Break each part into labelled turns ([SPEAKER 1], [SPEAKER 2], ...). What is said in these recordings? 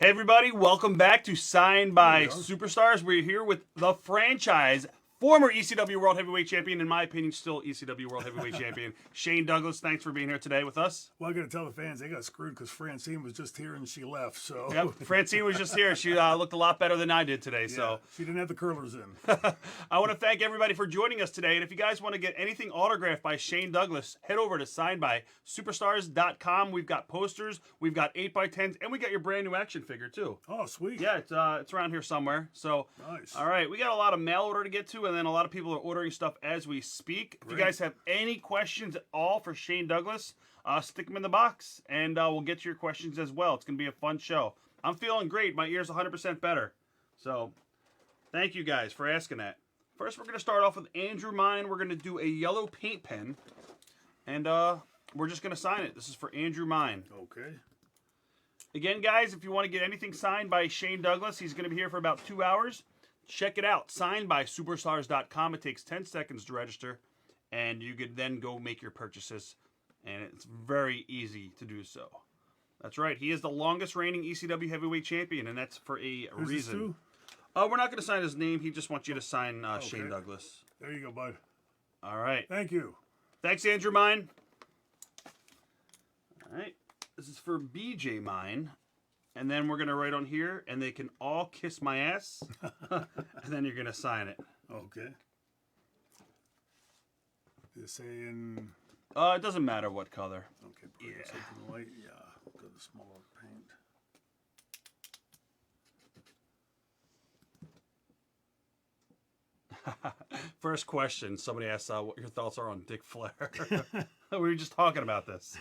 [SPEAKER 1] Hey everybody, welcome back to Signed by
[SPEAKER 2] we are.
[SPEAKER 1] Superstars. We're here with the franchise, former ECW World Heavyweight Champion, in my opinion, still ECW World Heavyweight Champion, Shane Douglas. Thanks for being here today with us.
[SPEAKER 2] Well, I got to tell the fans they got screwed because Francine was just here and she left. So
[SPEAKER 1] Yep, Francine was just here. She looked a lot better than I did today.
[SPEAKER 2] yeah,
[SPEAKER 1] So
[SPEAKER 2] she didn't have the curlers in.
[SPEAKER 1] I want to thank everybody for joining us today. And if you guys want to get anything autographed by Shane Douglas, head over to signedbysuperstars.com. We've got posters, we've got 8x10s, and we got your brand new action figure too.
[SPEAKER 2] Oh, sweet.
[SPEAKER 1] Yeah, it's around here somewhere. So,
[SPEAKER 2] Nice.
[SPEAKER 1] All right, we got a lot of mail order to get to, and then a lot of people are ordering stuff as we speak. If you
[SPEAKER 2] Great.
[SPEAKER 1] guys have any questions at all for Shane Douglas, stick them in the box, and we'll get to your questions as well. It's going to be a fun show. I'm feeling great. My ear's 100% better. So, thank you guys for asking that. First, we're going to start off with Andrew Mine. We're going to do a yellow paint pen, and we're just going to sign it. This is for Andrew Mine.
[SPEAKER 2] Okay.
[SPEAKER 1] Again, guys, if you want to get anything signed by Shane Douglas, he's going to be here for about 2 hours. Check it out, signedbysuperstars.com. It takes 10 seconds to register, and you could then go make your purchases, and it's very easy to do so. That's right. He is the longest reigning ECW heavyweight champion, and that's for a
[SPEAKER 2] Who's this
[SPEAKER 1] reason.
[SPEAKER 2] to?
[SPEAKER 1] We're not going to sign his name. He just wants you to sign Shane Douglas.
[SPEAKER 2] There you go, bud.
[SPEAKER 1] All right.
[SPEAKER 2] Thank you.
[SPEAKER 1] Thanks, Andrew Mine. All right. This is for BJ Mine. And then we're going to write on here, and they can all kiss my ass. And then you're going to sign it.
[SPEAKER 2] Okay. They're saying.
[SPEAKER 1] It doesn't matter what color.
[SPEAKER 2] Okay, pretty
[SPEAKER 1] Yeah.
[SPEAKER 2] something light. Yeah, go to smaller paint.
[SPEAKER 1] First question. Somebody asked what your thoughts are on Dick Flair. We were just talking about this.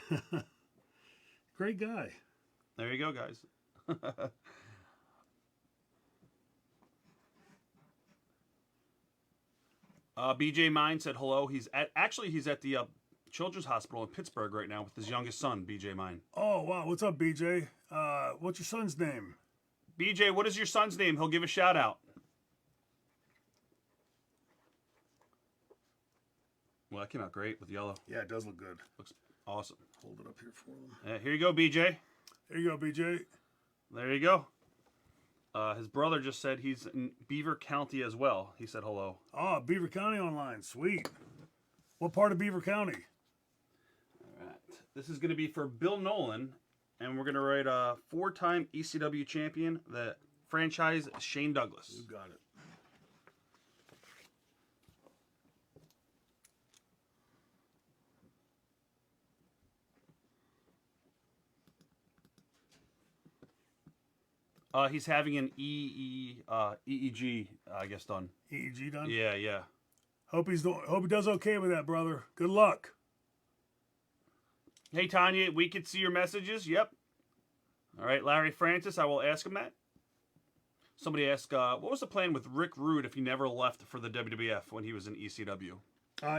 [SPEAKER 2] Great guy.
[SPEAKER 1] There you go, guys. BJ Mine said hello. He's at the Children's Hospital in Pittsburgh right now with his youngest son, BJ Mine.
[SPEAKER 2] Oh wow, what's up, BJ? What's your son's name?
[SPEAKER 1] BJ, what is your son's name? He'll give a shout out. Well, that came out great with yellow.
[SPEAKER 2] Yeah, it does look good.
[SPEAKER 1] Looks awesome.
[SPEAKER 2] Hold it up here for him.
[SPEAKER 1] Here you go, BJ.
[SPEAKER 2] There you go, BJ.
[SPEAKER 1] There you go. His brother just said he's in Beaver County as well. He said hello.
[SPEAKER 2] Oh, Beaver County online. Sweet. What part of Beaver County?
[SPEAKER 1] All right. This is going to be for Bill Nolan, and we're going to write a 4-time ECW champion, the franchise Shane Douglas.
[SPEAKER 2] You got it.
[SPEAKER 1] He's having an EEG, I guess, done.
[SPEAKER 2] EEG done?
[SPEAKER 1] Yeah.
[SPEAKER 2] Hope he does okay with that, brother. Good luck.
[SPEAKER 1] Hey, Tanya, we could see your messages. Yep. All right, Larry Francis, I will ask him that. Somebody asked, what was the plan with Rick Rude if he never left for the WWF when he was in ECW?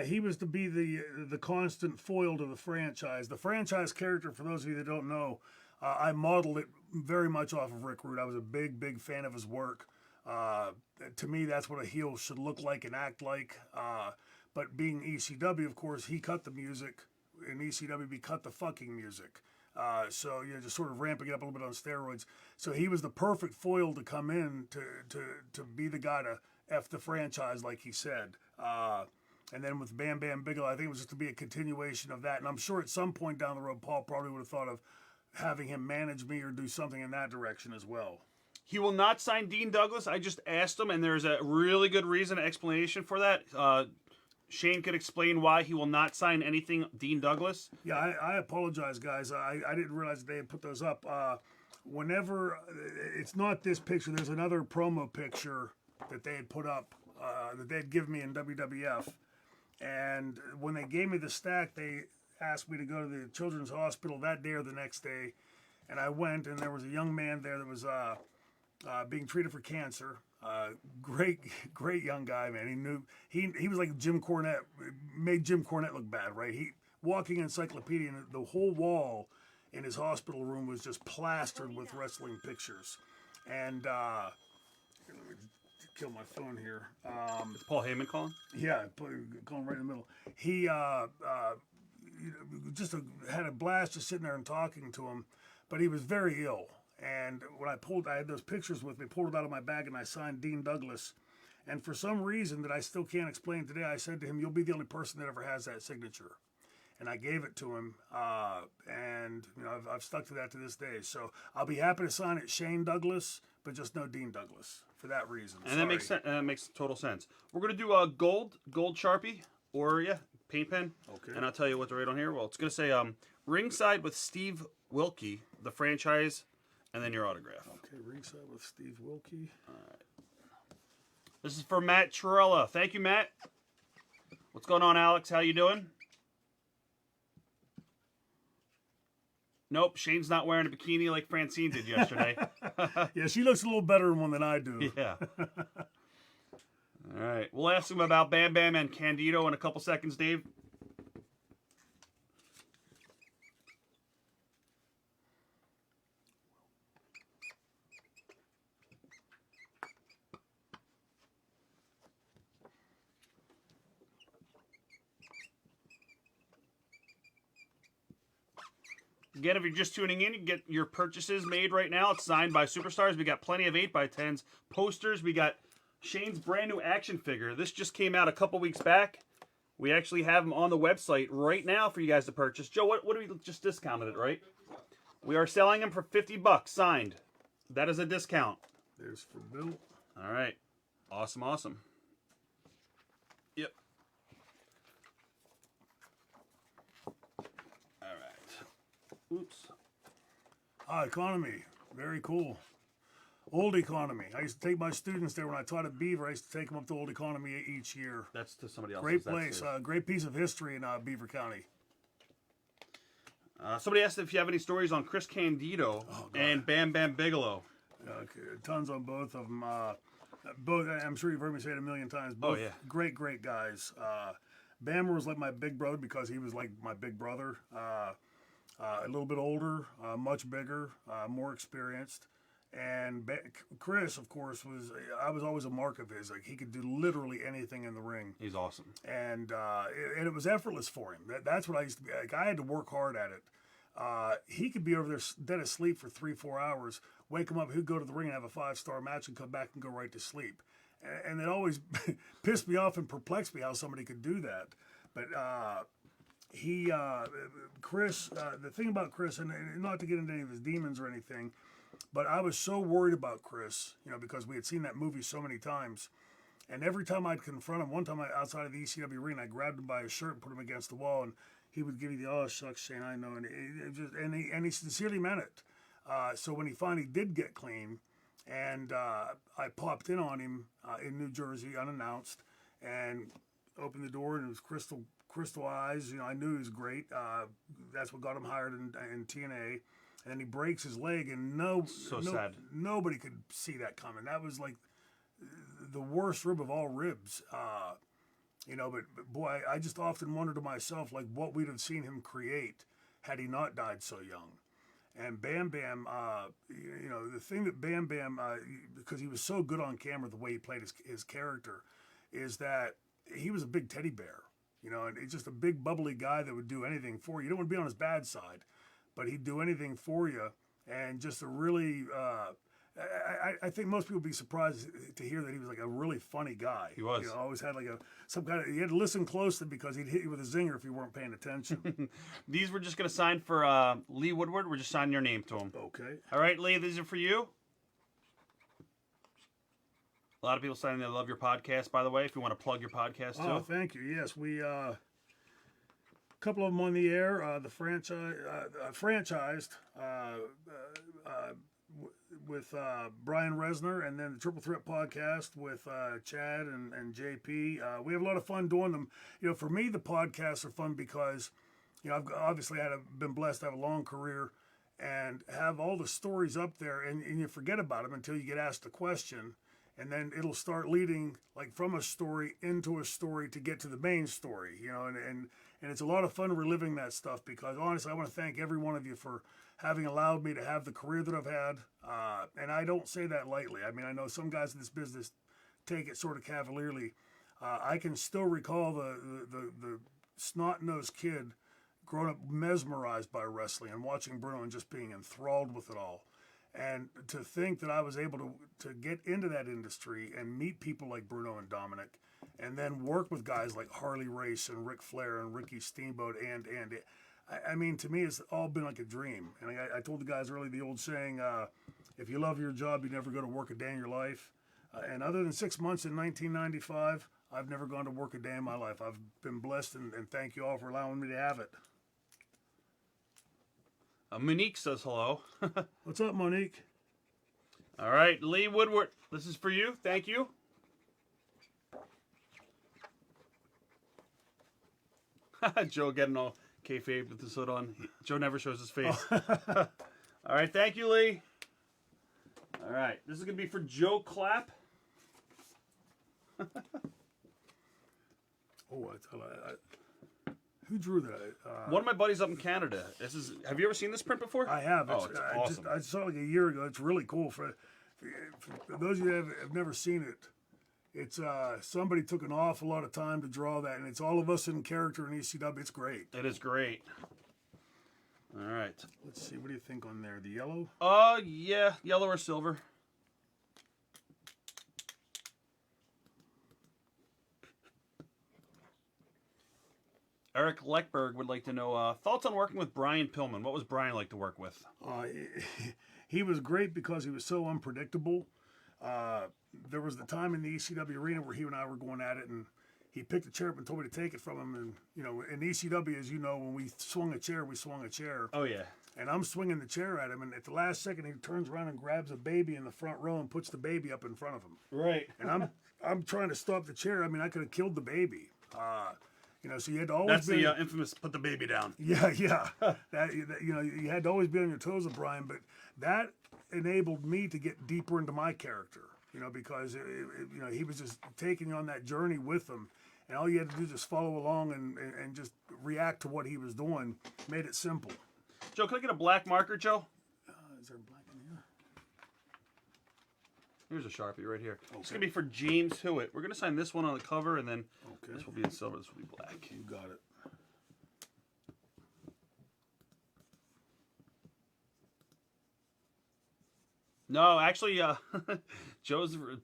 [SPEAKER 2] He was to be the constant foil to the franchise. The franchise character, for those of you that don't know, I modeled it very much off of Rick Rude. I was a big fan of his work. To me, that's what a heel should look like and act like. But being ECW, of course, he cut the music. In ECW, we cut the fucking music. So just sort of ramping it up a little bit on steroids. So he was the perfect foil to come in to be the guy to F the franchise, like he said. And then with Bam Bam Bigelow, I think it was just to be a continuation of that. And I'm sure at some point down the road, Paul probably would have thought of having him manage me or do something in that direction as well.
[SPEAKER 1] He will not sign Dean Douglas. I just asked him, and there's a really good reason, explanation for that. Shane could explain why he will not sign anything Dean Douglas.
[SPEAKER 2] Yeah, I apologize, guys. I didn't realize they had put those up. Whenever, it's not this picture. There's another promo picture that they had put up that they had given me in WWF. And when they gave me the stack, they asked me to go to the Children's Hospital that day or the next day. And I went, and there was a young man there that was being treated for cancer. Great young guy, man. He was like Jim Cornette, made Jim Cornette look bad, right? He walking encyclopedia, and the whole wall in his hospital room was just plastered with wrestling pictures. And let me kill my phone here.
[SPEAKER 1] It's Paul Heyman calling?
[SPEAKER 2] Yeah, calling right in the middle. He just had a blast just sitting there and talking to him, but he was very ill. And when I had those pictures with me, pulled it out of my bag, and I signed Dean Douglas. And for some reason that I still can't explain today, I said to him, "You'll be the only person that ever has that signature." And I gave it to him, and I've stuck to that to this day. So I'll be happy to sign it, Shane Douglas, but just no Dean Douglas for that reason.
[SPEAKER 1] And that makes sense. That makes total sense. We're gonna do a gold Sharpie, or paint pen.
[SPEAKER 2] Okay.
[SPEAKER 1] And I'll tell you what to write on here. Well, it's gonna say ringside with Steve Wilkie, the franchise, and then your autograph.
[SPEAKER 2] Okay, ringside with Steve Wilkie.
[SPEAKER 1] This is for Matt Trella. Thank you, Matt. What's going on, Alex? How you doing? Nope, Shane's not wearing a bikini like Francine did yesterday.
[SPEAKER 2] Yeah, she looks a little better in one than I do.
[SPEAKER 1] Yeah. All right. We'll ask him about Bam Bam and Candido in a couple seconds, Dave. Again, if you're just tuning in, you can get your purchases made right now. It's signed by Superstars. We got plenty of 8x10s, posters. We got Shane's brand new action figure. This just came out a couple weeks back. We actually have them on the website right now for you guys to purchase. Joe, what do we just discounted it, right? We are selling them for $50 signed. That is a discount.
[SPEAKER 2] There's for Bill.
[SPEAKER 1] All right. Awesome, awesome. Yep. All right. Oops.
[SPEAKER 2] Economy. Very cool. Old Economy. I used to take my students there when I taught at Beaver. I used to take them up to Old Economy each year.
[SPEAKER 1] That's to somebody else.
[SPEAKER 2] Great place. Great piece of history in Beaver County.
[SPEAKER 1] Somebody asked if you have any stories on Chris Candido and Bam Bam Bigelow.
[SPEAKER 2] Okay, tons on both of them. Both, I'm sure you've heard me say it a million times. Both great guys. Bammer was like my big brother because he was like my big brother. A little bit older, much bigger, more experienced. And Chris, of course, I was always a mark of his. Like, he could do literally anything in the ring.
[SPEAKER 1] He's awesome.
[SPEAKER 2] And it was effortless for him. That's what I used to be. Like, I had to work hard at it. He could be over there dead asleep for 3-4 hours, wake him up, he'd go to the ring and have a 5-star match and come back and go right to sleep. And it always pissed me off and perplexed me how somebody could do that. But Chris, the thing about Chris, and not to get into any of his demons or anything, but I was so worried about Chris, because we had seen that movie so many times. And every time I'd confront him, one time outside of the ECW ring, I grabbed him by his shirt and put him against the wall, and he would give you the, "Oh, shucks, Shane, I know." And he sincerely meant it. So when he finally did get clean, and I popped in on him in New Jersey unannounced, and opened the door, and it was crystal eyes. I knew he was great. That's what got him hired in TNA. And he breaks his leg, and
[SPEAKER 1] sad.
[SPEAKER 2] Nobody could see that coming. That was like the worst rib of all ribs. But boy, I just often wonder to myself, like, what we'd have seen him create had he not died so young. And Bam Bam, the thing that Bam Bam, because he was so good on camera, the way he played his character, is that he was a big teddy bear, and he's just a big bubbly guy that would do anything for you. You don't want to be on his bad side, but he'd do anything for you. And just a really, I think most people would be surprised to hear that he was like a really funny guy.
[SPEAKER 1] He was.
[SPEAKER 2] Always had like you had to listen closely because he'd hit you with a zinger if you weren't paying attention.
[SPEAKER 1] These we're just going to sign for Lee Woodward. We're just signing your name to him.
[SPEAKER 2] Okay.
[SPEAKER 1] All right, Lee, these are for you. A lot of people saying they love your podcast, by the way, if you want to plug your podcast too.
[SPEAKER 2] Oh, thank you. Yes, we couple of them on the air. The franchised with Brian Resner, and then the Triple Threat podcast with Chad and JP. We have a lot of fun doing them. For me, the podcasts are fun because I've obviously been blessed to have a long career and have all the stories up there, and you forget about them until you get asked a question. And then it'll start leading like from a story into a story to get to the main story, and it's a lot of fun reliving that stuff because honestly, I want to thank every one of you for having allowed me to have the career that I've had. And I don't say that lightly. I mean, I know some guys in this business take it sort of cavalierly. I can still recall the snot-nosed kid growing up mesmerized by wrestling and watching Bruno and just being enthralled with it all. And to think that I was able to get into that industry and meet people like Bruno and Dominic, and then work with guys like Harley Race and Ric Flair and Ricky Steamboat, I mean, to me, it's all been like a dream. And I told the guys earlier the old saying, if you love your job, you never go to work a day in your life. And other than 6 months in 1995, I've never gone to work a day in my life. I've been blessed, and thank you all for allowing me to have it.
[SPEAKER 1] Monique says hello.
[SPEAKER 2] What's up, Monique?
[SPEAKER 1] All right, Lee Woodward, this is for you. Thank you. Joe getting all kayfabe with his hood on. Joe never shows his face. All right, thank you, Lee. All right, this is going to be for Joe Clapp.
[SPEAKER 2] Who drew that?
[SPEAKER 1] One of my buddies up in Canada. Have you ever seen this print before?
[SPEAKER 2] I have.
[SPEAKER 1] It's awesome.
[SPEAKER 2] I saw it like a year ago. It's really cool. For those of you that have never seen it, it's somebody took an awful lot of time to draw that, and it's all of us in character in ECW. It's great.
[SPEAKER 1] It is great. All right.
[SPEAKER 2] Let's see. What do you think on there? The yellow?
[SPEAKER 1] Yeah, yellow or silver. Eric Leckberg would like to know thoughts on working with Brian Pillman. What was Brian like to work with?
[SPEAKER 2] He was great because he was so unpredictable. There was the time in the ECW arena where he and I were going at it, and he picked a chair up and told me to take it from him. And, you know, in ECW, as you know, when we swung a chair, we swung a chair.
[SPEAKER 1] Oh, yeah.
[SPEAKER 2] And I'm swinging the chair at him, and at the last second, he turns around and grabs a baby in the front row and puts the baby up in front of him.
[SPEAKER 1] Right.
[SPEAKER 2] And I'm trying to stop the chair. I mean, I could have killed the baby. You know, so you had to always
[SPEAKER 1] That's
[SPEAKER 2] be...
[SPEAKER 1] the infamous put the baby down.
[SPEAKER 2] Yeah. You know, you had to always be on your toes with Brian, but that enabled me to get deeper into my character, you know, because, you know, he was just taking you on that journey with him, and all you had to do is just follow along and just react to what he was doing. Made it simple.
[SPEAKER 1] Joe, can I get a black marker, Joe?
[SPEAKER 2] Is there black in here?
[SPEAKER 1] Here's a Sharpie right here. Okay. It's going to be for James Hewitt. We're going to sign this one on the cover, and then this will be in silver, this will be black.
[SPEAKER 2] You got it.
[SPEAKER 1] No, actually,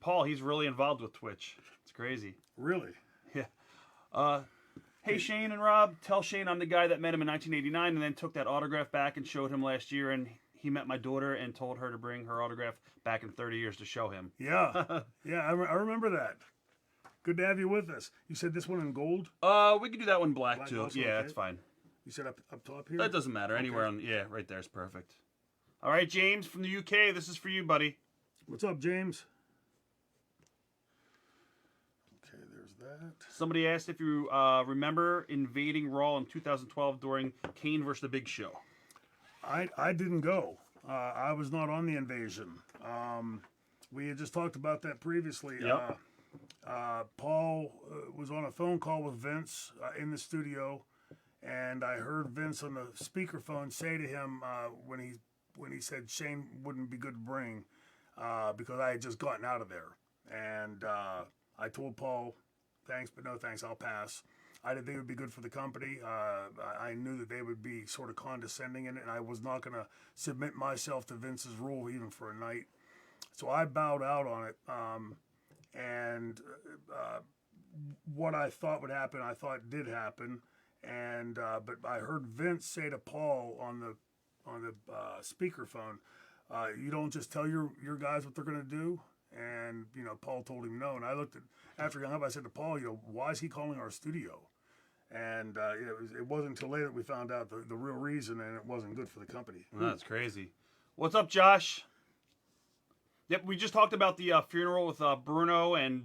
[SPEAKER 1] Paul, he's really involved with Twitch. It's crazy.
[SPEAKER 2] Really?
[SPEAKER 1] Yeah. Hey, Shane and Rob, tell Shane I'm the guy that met him in 1989 and then took that autograph back and showed him last year, and he met my daughter and told her to bring her autograph back in 30 years to show him.
[SPEAKER 2] Yeah. Yeah, I remember that. Good to have you with us. You said this one in gold?
[SPEAKER 1] We could do that one black too.
[SPEAKER 2] Also,
[SPEAKER 1] yeah,
[SPEAKER 2] okay.
[SPEAKER 1] that's fine.
[SPEAKER 2] You said up top here?
[SPEAKER 1] That doesn't matter. Anywhere on, yeah, right there is perfect. All right, James from the UK, this is for you, buddy.
[SPEAKER 2] What's up, James? Okay, there's that.
[SPEAKER 1] Somebody asked if you remember invading Raw in 2012 during Kane versus The Big Show.
[SPEAKER 2] I didn't go. I was not on the invasion. We had just talked about that previously.
[SPEAKER 1] Yep.
[SPEAKER 2] Paul was on a phone call with Vince in the studio, and I heard Vince on the speakerphone say to him when he said Shane wouldn't be good to bring because I had just gotten out of there. And I told Paul, thanks, but no thanks, I'll pass. I didn't think it would be good for the company. I knew that they would be sort of condescending in it, and I was not going to submit myself to Vince's rule even for a night. So I bowed out on it. And what I thought would happen, I thought did happen. And but I heard Vince say to Paul on the speakerphone, you don't just tell your guys what they're going to do. And, you know, Paul told him no. And I looked at, after he hung up, I said to Paul, you know, why is he calling our studio? And it wasn't until later that we found out the real reason, and it wasn't good for the company.
[SPEAKER 1] That's crazy. What's up, Josh? Yep, we just talked about the funeral with Bruno and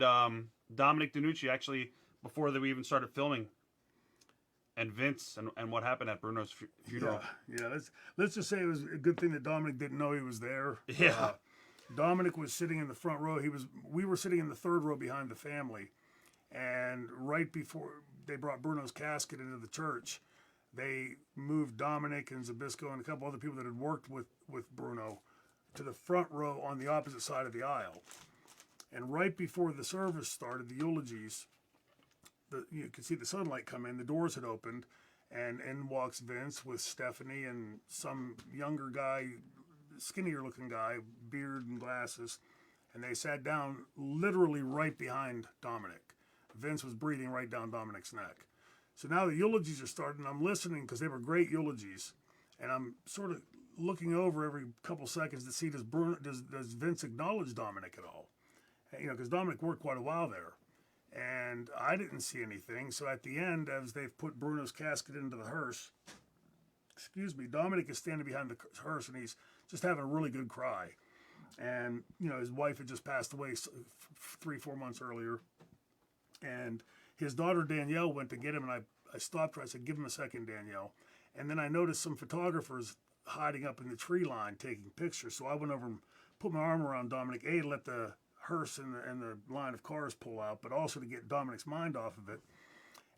[SPEAKER 1] Dominic DeNucci, actually, before we even started filming. And Vince and what happened at Bruno's funeral.
[SPEAKER 2] Yeah. Let's just say it was a good thing that Dominic didn't know he was there.
[SPEAKER 1] Yeah.
[SPEAKER 2] Dominic was sitting in the front row. We were sitting in the third row behind the family, and right before they brought Bruno's casket into the church, they moved Dominic and Zbyszko and a couple other people that had worked with Bruno to the front row on the opposite side of the aisle. And right before the service started, the eulogies, you could see the sunlight come in. The doors had opened, and in walks Vince with Stephanie and some younger guy skinnier looking guy, beard and glasses, and they sat down literally right behind Dominic. Vince was breathing right down Dominic's neck. So now the eulogies are starting. I'm listening because they were great eulogies, and I'm sort of looking over every couple seconds to see does Vince acknowledge Dominic at all? You know, because Dominic worked quite a while there, and I didn't see anything. So at the end, as they've put Bruno's casket into the hearse, Dominic is standing behind the hearse, and he's just having a really good cry. And you know, his wife had just passed away 3-4 months earlier, and his daughter Danielle went to get him, and I stopped her. I said, "Give him a second, Danielle." And then I noticed some photographers hiding up in the tree line taking pictures. So I went over and put my arm around Dominic, to let the hearse and the line of cars pull out, but also to get Dominic's mind off of it.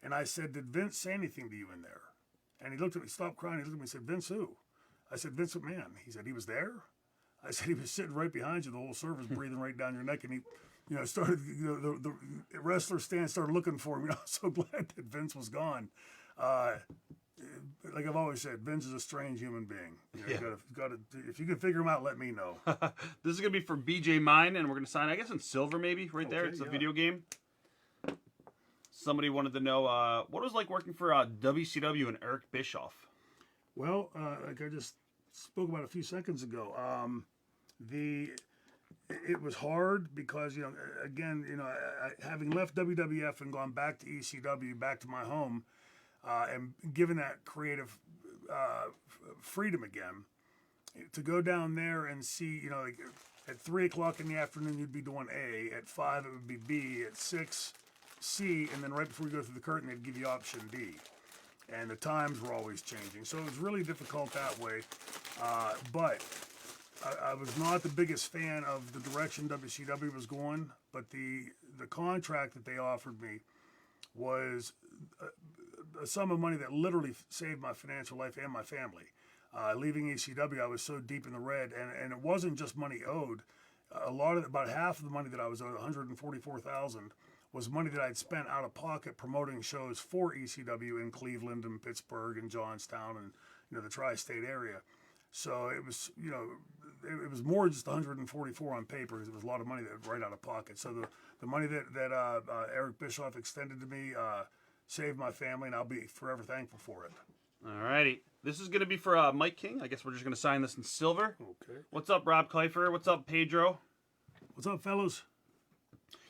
[SPEAKER 2] And I said, "Did Vince say anything to you in there?" And he looked at me, stopped crying. He looked at me and said, "Vince who?" I said, "Vince McMahon." He said, "He was there?" I said, "He was sitting right behind you the whole service, breathing right down your neck." And he, you know, started, you know, the wrestler stand started looking for him. You know, I was so glad that Vince was gone. Like I've always said, Vince is a strange human being. You know,
[SPEAKER 1] Yeah.
[SPEAKER 2] you gotta, if you can figure him out, let me know.
[SPEAKER 1] This is gonna be for BJ Mine, and we're gonna sign, I guess, in silver, maybe right there.
[SPEAKER 2] Okay,
[SPEAKER 1] It's a
[SPEAKER 2] yeah.
[SPEAKER 1] video game. Somebody wanted to know what it was like working for WCW and Eric Bischoff.
[SPEAKER 2] Well, like I just spoke about a few seconds ago, it was hard because, you know, again, you know, having left WWF and gone back to ECW, back to my home, and given that creative freedom again, to go down there and see, you know, like at 3 o'clock in the afternoon you'd be doing A, at 5 it would be B, at 6 C, and then right before you go through the curtain they'd give you option D. And the times were always changing, so it was really difficult that way. But I was not the biggest fan of the direction WCW was going. But the contract that they offered me was a sum of money that literally saved my financial life and my family. Leaving ECW, I was so deep in the red, and it wasn't just money owed. About half of the money that I was owed, $144,000, was money that I'd spent out of pocket promoting shows for ECW in Cleveland and Pittsburgh and Johnstown and, you know, the tri-state area. So it was, you know, it was more than just 144 on paper, because it was a lot of money that right out of pocket. So the money that Eric Bischoff extended to me saved my family, and I'll be forever thankful for it.
[SPEAKER 1] Alrighty. This is gonna be for Mike King. I guess we're just gonna sign this in silver.
[SPEAKER 2] Okay.
[SPEAKER 1] What's up, Rob Kleifer? What's up, Pedro?
[SPEAKER 2] What's up, fellas?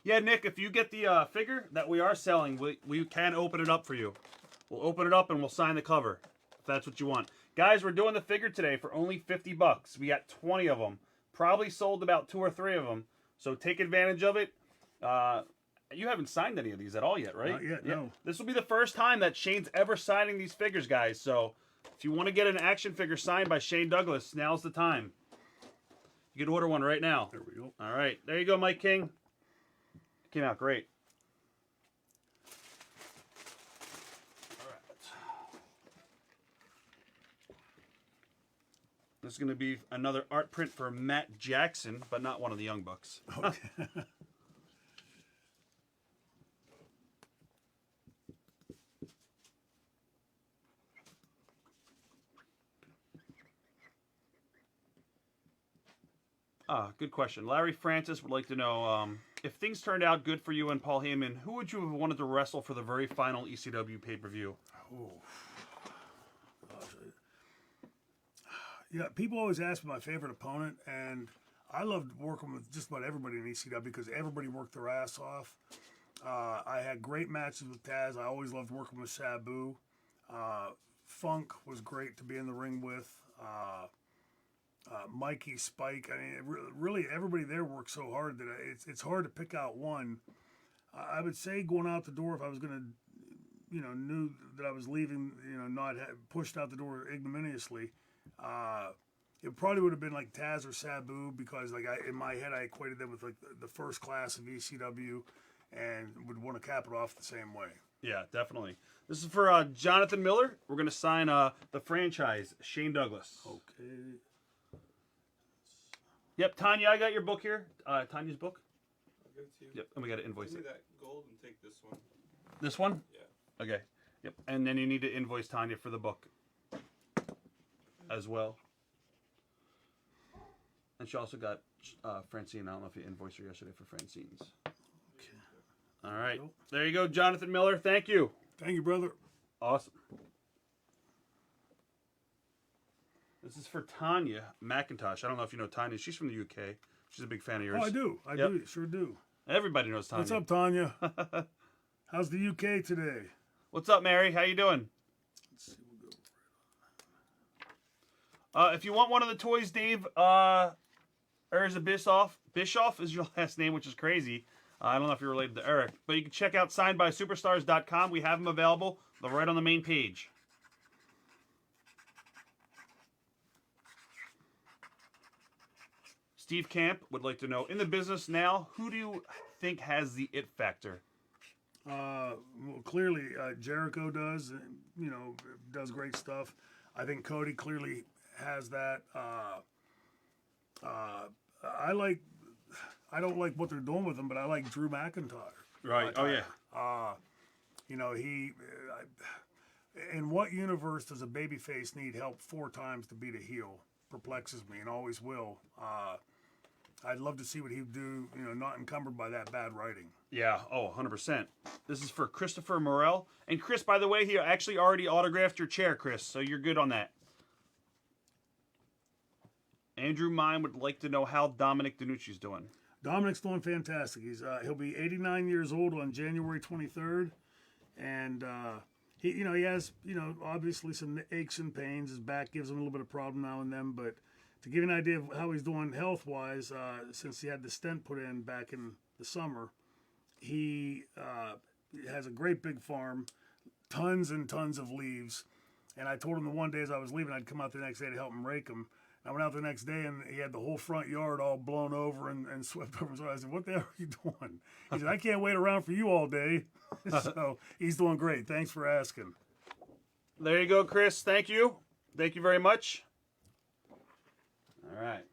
[SPEAKER 1] Yeah, Nick, if you get the figure that we are selling, we can open it up for you. We'll open it up and we'll sign the cover, if that's what you want. Guys, we're doing the figure today for only $50. We got 20 of them. Probably sold about 2 or 3 of them. So take advantage of it. You haven't signed any of these at all yet, right?
[SPEAKER 2] Not yet, no.
[SPEAKER 1] This will be the first time that Shane's ever signing these figures, guys. So if you want to get an action figure signed by Shane Douglas, now's the time. You can order one right now.
[SPEAKER 2] There we go.
[SPEAKER 1] All right. There you go, Mike King. Came out great. All right. This is going to be another art print for Matt Jackson, but not one of the Young Bucks.
[SPEAKER 2] Okay.
[SPEAKER 1] Good question. Larry Francis would like to know, if things turned out good for you and Paul Heyman, who would you have wanted to wrestle for the very final ECW pay-per-view?
[SPEAKER 2] Oh. Gosh. Yeah, people always ask me my favorite opponent, and I loved working with just about everybody in ECW because everybody worked their ass off. I had great matches with Taz. I always loved working with Sabu. Funk was great to be in the ring with. Mikey, Spike. I mean, really, everybody there worked so hard that it's hard to pick out one. I would say going out the door, if I was going to, you know, knew that I was leaving, you know, not pushed out the door ignominiously, it probably would have been like Taz or Sabu, because like in my head I equated them with like the first class of ECW, and would want to cap it off the same way.
[SPEAKER 1] Yeah, definitely. This is for Jonathan Miller. We're going to sign the franchise, Shane Douglas.
[SPEAKER 2] Okay.
[SPEAKER 1] Yep, Tanya, I got your book here. Tanya's book.
[SPEAKER 3] I'll give it to you.
[SPEAKER 1] Yep, and we got to invoice
[SPEAKER 3] Give me
[SPEAKER 1] it.
[SPEAKER 3] that gold and take this one.
[SPEAKER 1] This one?
[SPEAKER 3] Yeah.
[SPEAKER 1] Okay. Yep, and then you need to invoice Tanya for the book as well. And she also got Francine. I don't know if you invoiced her yesterday for Francine's.
[SPEAKER 2] Okay.
[SPEAKER 1] All right. There you go, Jonathan Miller. Thank you.
[SPEAKER 2] Thank you, brother.
[SPEAKER 1] Awesome. This is for Tanya McIntosh. I don't know if you know Tanya. She's from the UK. She's a big fan of yours.
[SPEAKER 2] Oh, I do. I
[SPEAKER 1] Yep.
[SPEAKER 2] do. Sure do.
[SPEAKER 1] Everybody knows Tanya.
[SPEAKER 2] What's up, Tanya? How's the UK today?
[SPEAKER 1] What's up, Mary? How you doing?
[SPEAKER 2] Let's see. We'll go.
[SPEAKER 1] If you want one of the toys, Dave, Erza Bischoff is your last name, which is crazy. I don't know if you're related to Eric, but you can check out signedbysuperstars.com. We have them available. They're right on the main page. Steve Camp would like to know, in the business now, who do you think has the it factor?
[SPEAKER 2] Well, clearly Jericho does. You know, does great stuff. I think Cody clearly has that. I don't like what they're doing with him, but I like Drew McIntyre.
[SPEAKER 1] Right. Oh, yeah.
[SPEAKER 2] You know, in what universe does a babyface need help 4 times to beat a heel? Perplexes me and always will. I'd love to see what he'd do, you know, not encumbered by that bad writing.
[SPEAKER 1] Yeah, 100%. This is for Christopher Morel. And Chris, by the way, he actually already autographed your chair, Chris, so you're good on that. Andrew Mine would like to know how Dominic DeNucci's doing.
[SPEAKER 2] Dominic's doing fantastic. He'll be 89 years old on January 23rd, and he has obviously some aches and pains. His back gives him a little bit of problem now and then, but to give you an idea of how he's doing health-wise, since he had the stent put in back in the summer, he has a great big farm, tons and tons of leaves, and I told him the one day as I was leaving, I'd come out the next day to help him rake them. I went out the next day and he had the whole front yard all blown over and swept over. So I said, "What the hell are you doing?" He said, "I can't wait around for you all day." So he's doing great. Thanks for asking.
[SPEAKER 1] There you go, Chris. Thank you. Thank you very much. All right.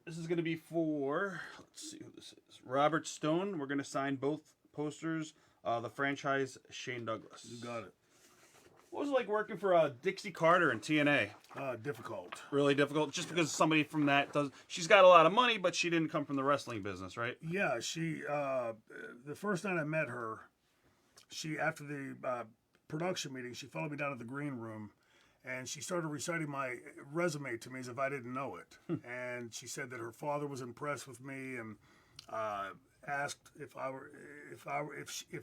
[SPEAKER 1] This is going to be for, let's see who this is. Robert Stone. We're going to sign both posters. The franchise, Shane Douglas.
[SPEAKER 2] You got it.
[SPEAKER 1] What was it like working for Dixie Carter in TNA?
[SPEAKER 2] Difficult.
[SPEAKER 1] Really difficult, just because somebody from that does. She's got a lot of money, but she didn't come from the wrestling business, right?
[SPEAKER 2] Yeah, she. The first night I met her, after the production meeting, she followed me down to the green room, and she started reciting my resume to me as if I didn't know it. And she said that her father was impressed with me, and asked if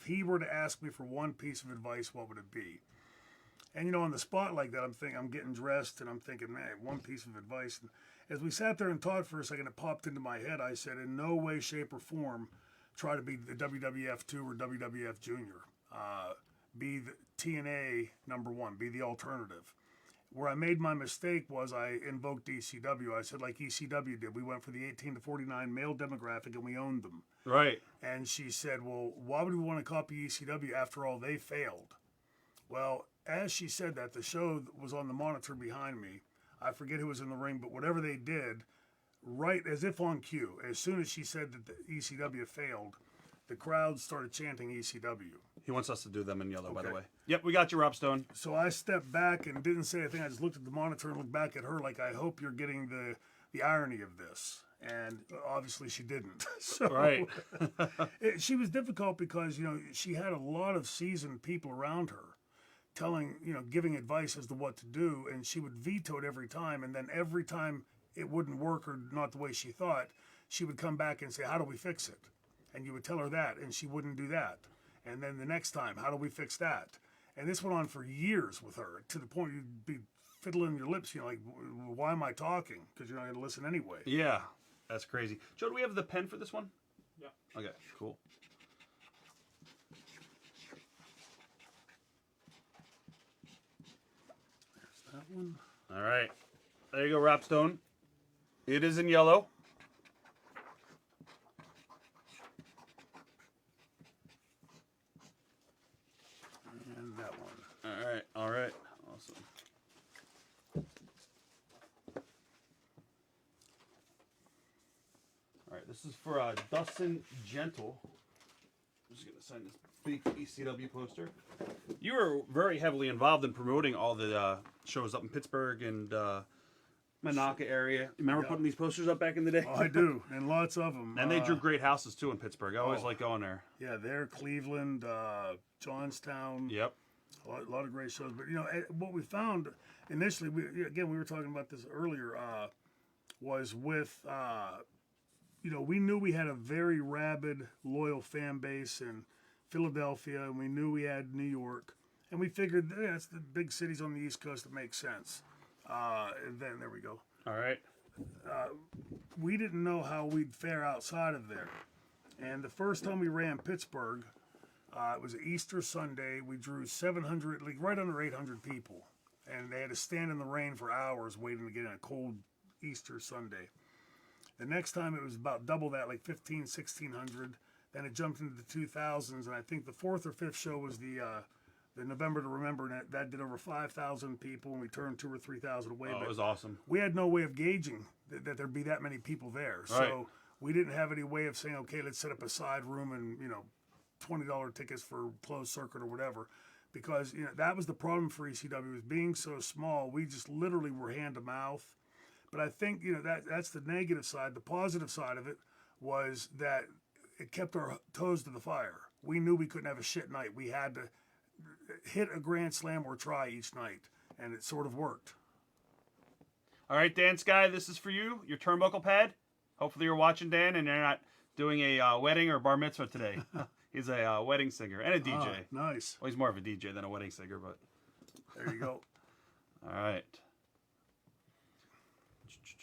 [SPEAKER 2] he were to ask me for one piece of advice, what would it be? And, you know, on the spot like that, I'm getting dressed, and I'm thinking, man, one piece of advice. And as we sat there and talked for a second, it popped into my head. I said, in no way, shape, or form, try to be the WWF 2 or WWF Junior. Be the TNA #1. Be the alternative. Where I made my mistake was I invoked ECW. I said, like ECW did, we went for the 18 to 49 male demographic, and we owned them.
[SPEAKER 1] Right.
[SPEAKER 2] And she said, well, why would we want to copy ECW? After all, they failed. Well, as she said that, the show was on the monitor behind me. I forget who was in the ring, but whatever they did, right as if on cue, as soon as she said that the ECW failed, the crowd started chanting ECW.
[SPEAKER 1] He wants us to do them in yellow, by the
[SPEAKER 2] Okay.
[SPEAKER 1] way. Yep, we got you, Rob Stone.
[SPEAKER 2] So I stepped back and didn't say anything. I just looked at the monitor and looked back at her like, I hope you're getting the irony of this. And obviously she didn't. So
[SPEAKER 1] Right.
[SPEAKER 2] she was difficult because, you know, she had a lot of seasoned people around her giving advice as to what to do, and she would veto it every time, and then every time it wouldn't work or not the way she thought, she would come back and say, how do we fix it? And you would tell her that, and she wouldn't do that. And then the next time, how do we fix that? And this went on for years with her, to the point you'd be fiddling your lips, you know, like, why am I talking? Because you're not going to listen anyway.
[SPEAKER 1] Yeah, that's crazy. Joe, do we have the pen for this one?
[SPEAKER 3] Yeah.
[SPEAKER 1] Okay, cool.
[SPEAKER 2] That one.
[SPEAKER 1] All right. There you go, Rob Stone. It is in yellow.
[SPEAKER 2] And that one.
[SPEAKER 1] All right. All right. Awesome. All right. This is for Dustin Gentle. I'm just going to sign this big ECW poster. You were very heavily involved in promoting all the shows up in Pittsburgh and Monaca area. Remember
[SPEAKER 2] Yeah.
[SPEAKER 1] putting these posters up back in the day?
[SPEAKER 2] Oh, I do, and lots of them.
[SPEAKER 1] And they drew great houses too in Pittsburgh. I always like going there.
[SPEAKER 2] Yeah, there, Cleveland, Johnstown.
[SPEAKER 1] Yep.
[SPEAKER 2] A lot of great shows. But what we found initially, we were talking about this earlier, was with we knew we had a very rabid, loyal fan base in Philadelphia, and we knew we had New York, and we figured it's the big cities on the East Coast that make sense. And then there we go.
[SPEAKER 1] All right.
[SPEAKER 2] We didn't know how we'd fare outside of there. And the first time we ran Pittsburgh, it was Easter Sunday. We drew 700, like right under 800 people. And they had to stand in the rain for hours waiting to get in a cold Easter Sunday. The next time it was about double that, like 1,600. Then it jumped into the 2000s. And I think the fourth or fifth show was the November to Remember, and that did over 5,000 people, and we turned 2,000 or 3,000 away.
[SPEAKER 1] Oh,
[SPEAKER 2] but
[SPEAKER 1] it was awesome.
[SPEAKER 2] we had no way of gauging that there'd be that many people there.
[SPEAKER 1] Right.
[SPEAKER 2] So we didn't have any way of saying, okay, let's set up a side room and, $20 tickets for closed circuit or whatever. Because, that was the problem for ECW, was being so small, we just literally were hand to mouth. But I think, that's the negative side. The positive side of it was that it kept our toes to the fire. We knew we couldn't have a shit night. We had to hit a grand slam or try each night, and it sort of worked.
[SPEAKER 1] All right, Dan Sky, this is for you, your turnbuckle pad. Hopefully you're watching, Dan, and you're not doing a wedding or bar mitzvah today. He's a wedding singer and a DJ.
[SPEAKER 2] Nice.
[SPEAKER 1] Well, he's more of a DJ than a wedding singer, but...
[SPEAKER 2] There you go.
[SPEAKER 1] All right.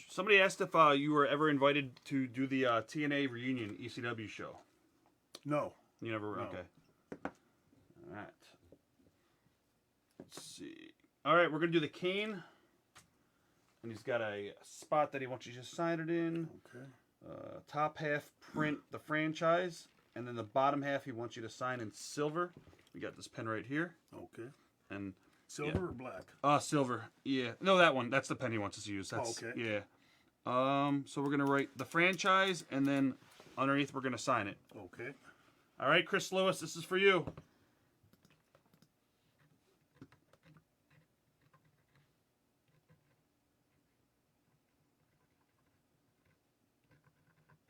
[SPEAKER 1] Somebody asked if you were ever invited to do the TNA reunion ECW show.
[SPEAKER 2] No.
[SPEAKER 1] You never were?
[SPEAKER 2] No.
[SPEAKER 1] Okay. All right. Let's see. All right, we're going to do the Kane. And he's got a spot that he wants you to sign it in.
[SPEAKER 2] Okay.
[SPEAKER 1] Top half, print the franchise. And then the bottom half, he wants you to sign in silver. We got this pen right here.
[SPEAKER 2] Okay.
[SPEAKER 1] And
[SPEAKER 2] Silver or black?
[SPEAKER 1] silver. Yeah. No, that one. That's the pen he wants us to use. That's,
[SPEAKER 2] okay.
[SPEAKER 1] Yeah. So we're going to write the franchise, and then underneath we're going to sign it.
[SPEAKER 2] Okay.
[SPEAKER 1] All right, Chris Lewis, this is for you.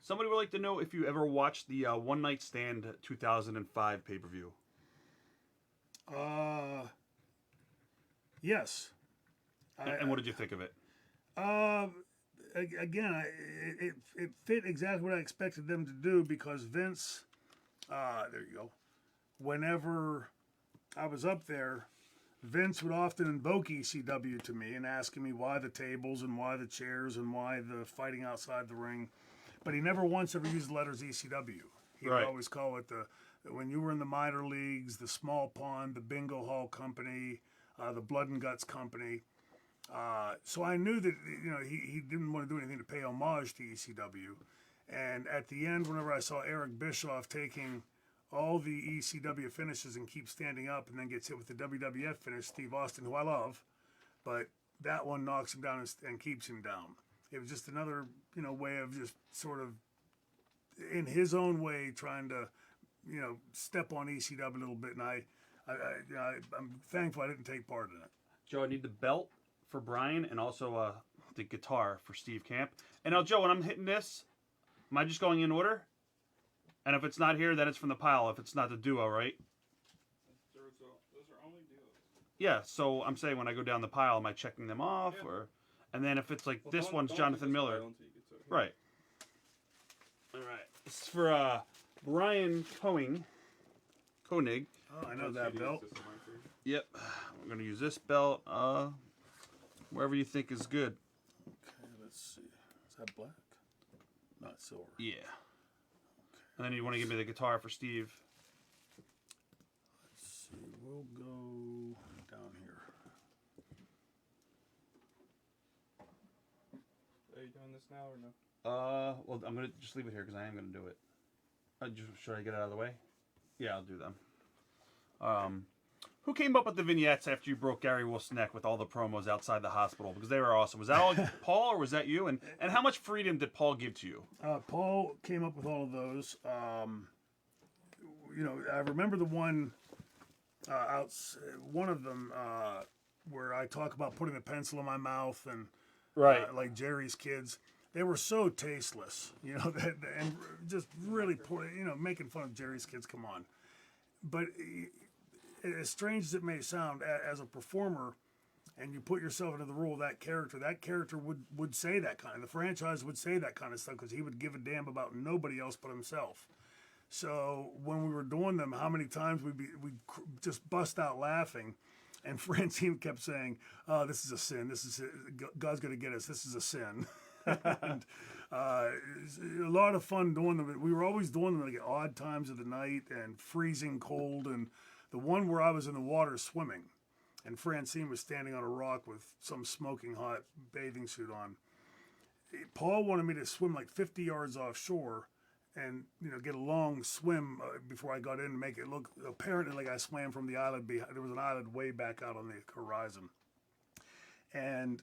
[SPEAKER 1] Somebody would like to know if you ever watched the One Night Stand 2005 pay-per-view.
[SPEAKER 2] Yes.
[SPEAKER 1] And what did you think of it?
[SPEAKER 2] Again, it fit exactly what I expected them to do, because Vince, there you go. Whenever I was up there, Vince would often invoke ECW to me and asking me why the tables and why the chairs and why the fighting outside the ring. But he never once ever used the letters ECW. He would always call it when you were in the minor leagues, the Small Pond, the Bingo Hall Company, the Blood and Guts Company. So I knew that he didn't want to do anything to pay homage to ECW. And at the end, whenever I saw Eric Bischoff taking all the ECW finishes and keep standing up, and then gets hit with the WWF finish, Steve Austin, who I love, but that one knocks him down and keeps him down. It was just another way of just sort of in his own way trying to step on ECW a little bit, and I'm thankful I didn't take part in it.
[SPEAKER 1] Joe, I need the belt for Brian and also the guitar for Steve Camp. And now, Joe, when I'm hitting this, am I just going in order? And if it's not here, then it's from the pile. If it's not the duo, right?
[SPEAKER 3] Those are only duos.
[SPEAKER 1] Yeah, so I'm saying when I go down the pile, am I checking them off?
[SPEAKER 3] Yeah.
[SPEAKER 1] And then if it's like this
[SPEAKER 3] don't-
[SPEAKER 1] one's
[SPEAKER 3] don't
[SPEAKER 1] Jonathan
[SPEAKER 3] do this
[SPEAKER 1] Miller.
[SPEAKER 3] pile until you get to it.
[SPEAKER 1] Right. All right. This is for Brian Koenig.
[SPEAKER 2] Oh, I know that
[SPEAKER 3] Use
[SPEAKER 2] belt.
[SPEAKER 3] this in my career.
[SPEAKER 1] Yep. We're going to use this belt wherever you think is good.
[SPEAKER 2] Okay, let's see. Is that black? Not silver.
[SPEAKER 1] Yeah. And then you want to give me the guitar for Steve.
[SPEAKER 2] Let's see. We'll go down here.
[SPEAKER 3] Are you doing this now or no?
[SPEAKER 1] Well, I'm going to just leave it here because I am going to do it. Should I get it out of the way? Yeah, I'll do them. Who came up with the vignettes after you broke Gary Wolf's neck with all the promos outside the hospital? Because they were awesome. Was that all Paul or was that you? And how much freedom did Paul give to you?
[SPEAKER 2] Paul came up with all of those. I remember the one one of them where I talk about putting a pencil in my mouth and
[SPEAKER 1] Right.
[SPEAKER 2] like Jerry's Kids. They were so tasteless, you know, and just really poor, you know, making fun of Jerry's Kids. Come on, but as strange as it may sound, as a performer, and you put yourself into the role of that character would say that kind of, the franchise would say that kind of stuff because he would give a damn about nobody else but himself. So when we were doing them, how many times we'd just bust out laughing, and Francine kept saying, "Oh, this is a sin. This is God's going to get us. This is a sin." And a lot of fun doing them. We were always doing them like at odd times of the night and freezing cold. And the one where I was in the water swimming, and Francine was standing on a rock with some smoking hot bathing suit on. Paul wanted me to swim like 50 yards offshore and, you know, get a long swim before I got in to make it look apparently like I swam from the island. There was an island way back out on the horizon. And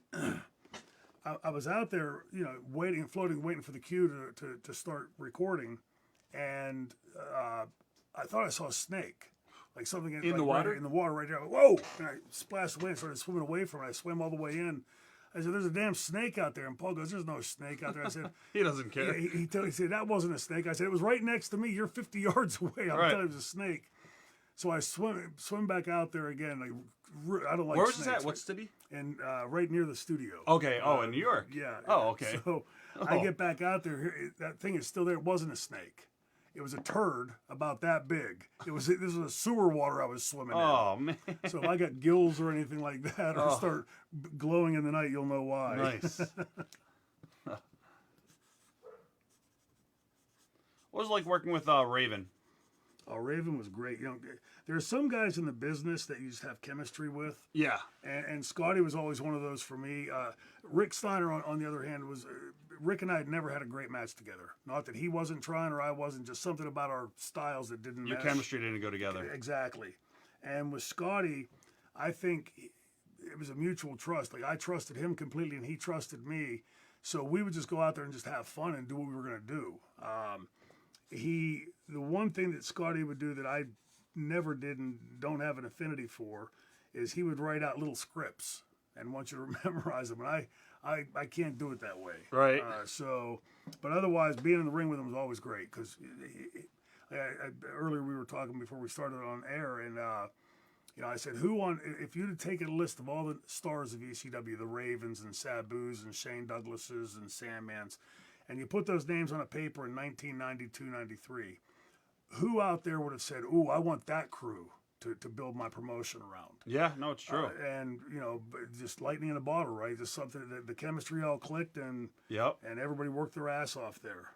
[SPEAKER 2] I was out there, you know, waiting for the cue to start recording. And I thought I saw a snake. Like something
[SPEAKER 1] In the water?
[SPEAKER 2] Right, in the water right there. Whoa! And I splashed away and started swimming away from it. I swam all the way in. I said, "There's a damn snake out there." And Paul goes, "There's no snake out there." I said,
[SPEAKER 1] He doesn't care.
[SPEAKER 2] he said, "That wasn't a snake." I said, "It was right next to me. You're 50 yards away. I'm
[SPEAKER 1] Right.
[SPEAKER 2] telling you, it was a snake." So I swim back out there again. Like, I don't like
[SPEAKER 1] Where was
[SPEAKER 2] snakes.
[SPEAKER 1] this at? What city?
[SPEAKER 2] And right near the studio.
[SPEAKER 1] Okay. Oh, in New York.
[SPEAKER 2] Yeah.
[SPEAKER 1] Oh, okay.
[SPEAKER 2] So I get back out there. That thing is still there. It wasn't a snake. It was a turd about that big. This was a sewer water I was swimming in.
[SPEAKER 1] Oh man.
[SPEAKER 2] So if I got gills or anything like that, or
[SPEAKER 1] Oh.
[SPEAKER 2] start glowing in the night, you'll know why.
[SPEAKER 1] Nice. What was it like working with Raven?
[SPEAKER 2] Oh, Raven was great. You know, there are some guys in the business that you just have chemistry with,
[SPEAKER 1] Yeah.
[SPEAKER 2] and Scotty was always one of those for me. Rick Steiner, on the other hand, was Rick and I had never had a great match together. Not that he wasn't trying or I wasn't, just something about our styles that didn't
[SPEAKER 1] Your
[SPEAKER 2] mesh.
[SPEAKER 1] chemistry didn't go together.
[SPEAKER 2] Exactly. And with Scotty, I think it was a mutual trust. Like I trusted him completely and he trusted me. So we would just go out there and just have fun and do what we were going to do. The one thing that Scotty would do that I never did and don't have an affinity for is he would write out little scripts and want you to memorize them. And I can't do it that way.
[SPEAKER 1] Right.
[SPEAKER 2] But otherwise, being in the ring with him was always great because earlier we were talking before we started on air, and you know, I said, if you'd have taken a list of all the stars of ECW, the Ravens and Sabu's and Shane Douglas's and Sandman's, and you put those names on a paper in 1992-93, who out there would have said, "Ooh, I want that crew to build my promotion around"?
[SPEAKER 1] Yeah. No, it's true.
[SPEAKER 2] And you know, just lightning in a bottle, right? Just something that the chemistry all clicked, and
[SPEAKER 1] Yep.
[SPEAKER 2] everybody worked their ass off there.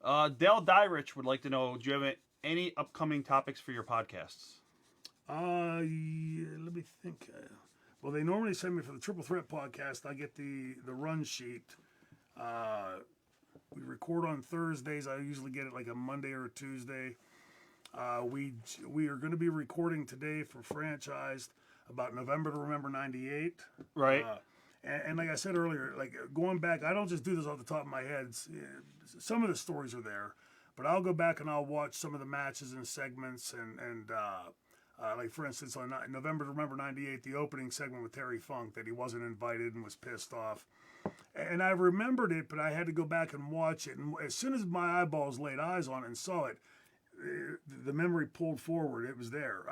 [SPEAKER 1] Dale Dyrich would like to know: do you have any upcoming topics for your podcasts?
[SPEAKER 2] Yeah, let me think. Well, they normally send me for the Triple Threat podcast. I get the run sheet. We record on Thursdays. I usually get it like a Monday or a Tuesday. We are going to be recording today for Franchised about November to Remember '98.
[SPEAKER 1] Right.
[SPEAKER 2] And like I said earlier, like going back, I don't just do this off the top of my head. Some of the stories are there, but I'll go back and I'll watch some of the matches and segments and like for instance on November to Remember '98, the opening segment with Terry Funk that he wasn't invited and was pissed off. And I remembered it, but I had to go back and watch it. And as soon as my eyeballs laid eyes on it and saw it, the memory pulled forward. It was there.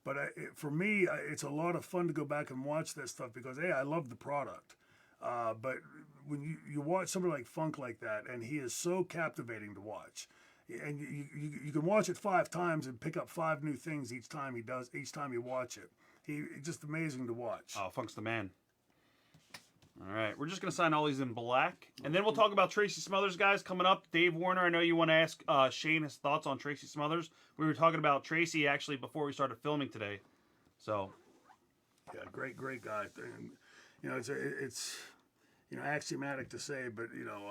[SPEAKER 2] But for me, it's a lot of fun to go back and watch that stuff because, hey, I love the product. But when you watch somebody like Funk like that, and he is so captivating to watch, and you can watch it 5 times and pick up 5 new things each time you watch it. It's just amazing to watch.
[SPEAKER 1] Oh, Funk's the man. All right, we're just gonna sign all these in black, and then we'll talk about Tracy Smothers, guys, coming up. Dave Warner, I know you want to ask Shane his thoughts on Tracy Smothers. We were talking about Tracy actually before we started filming today, so
[SPEAKER 2] Yeah, great guy. And, you know, it's you know axiomatic to say, but you know,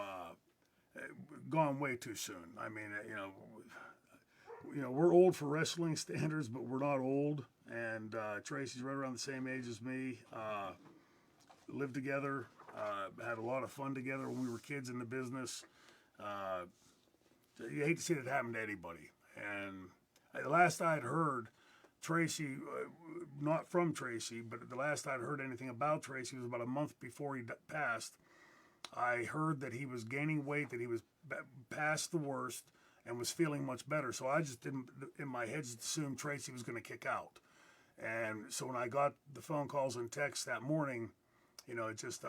[SPEAKER 2] gone way too soon. I mean, you know, we're old for wrestling standards, but we're not old. And Tracy's right around the same age as me. Lived together, had a lot of fun together when we were kids in the business. You hate to see it happen to anybody. And the last I'd heard, Tracy, not from Tracy, but the last I'd heard anything about Tracy was about a month before he passed. I heard that he was gaining weight, that he was past the worst, and was feeling much better. So I just didn't, in my head, just assumed Tracy was going to kick out. And so when I got the phone calls and texts that morning, it just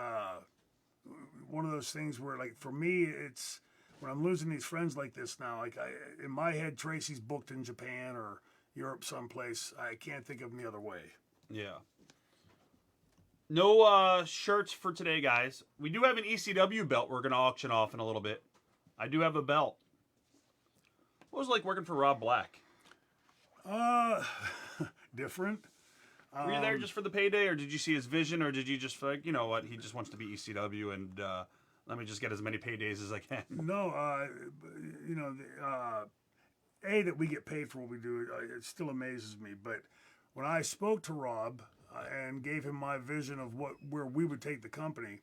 [SPEAKER 2] one of those things where, like, for me, it's when I'm losing these friends like this now. Like, in my head, Tracy's booked in Japan or Europe someplace. I can't think of any other way.
[SPEAKER 1] Yeah. No shirts for today, guys. We do have an ECW belt we're going to auction off in a little bit. I do have a belt. What was it like working for Rob Black?
[SPEAKER 2] Different.
[SPEAKER 1] Were you there just for the payday, or did you see his vision, or did you just feel like, you know what, he just wants to be ECW, and let me just get as many paydays as I can?
[SPEAKER 2] No, that we get paid for what we do, it still amazes me. But when I spoke to Rob and gave him my vision of where we would take the company,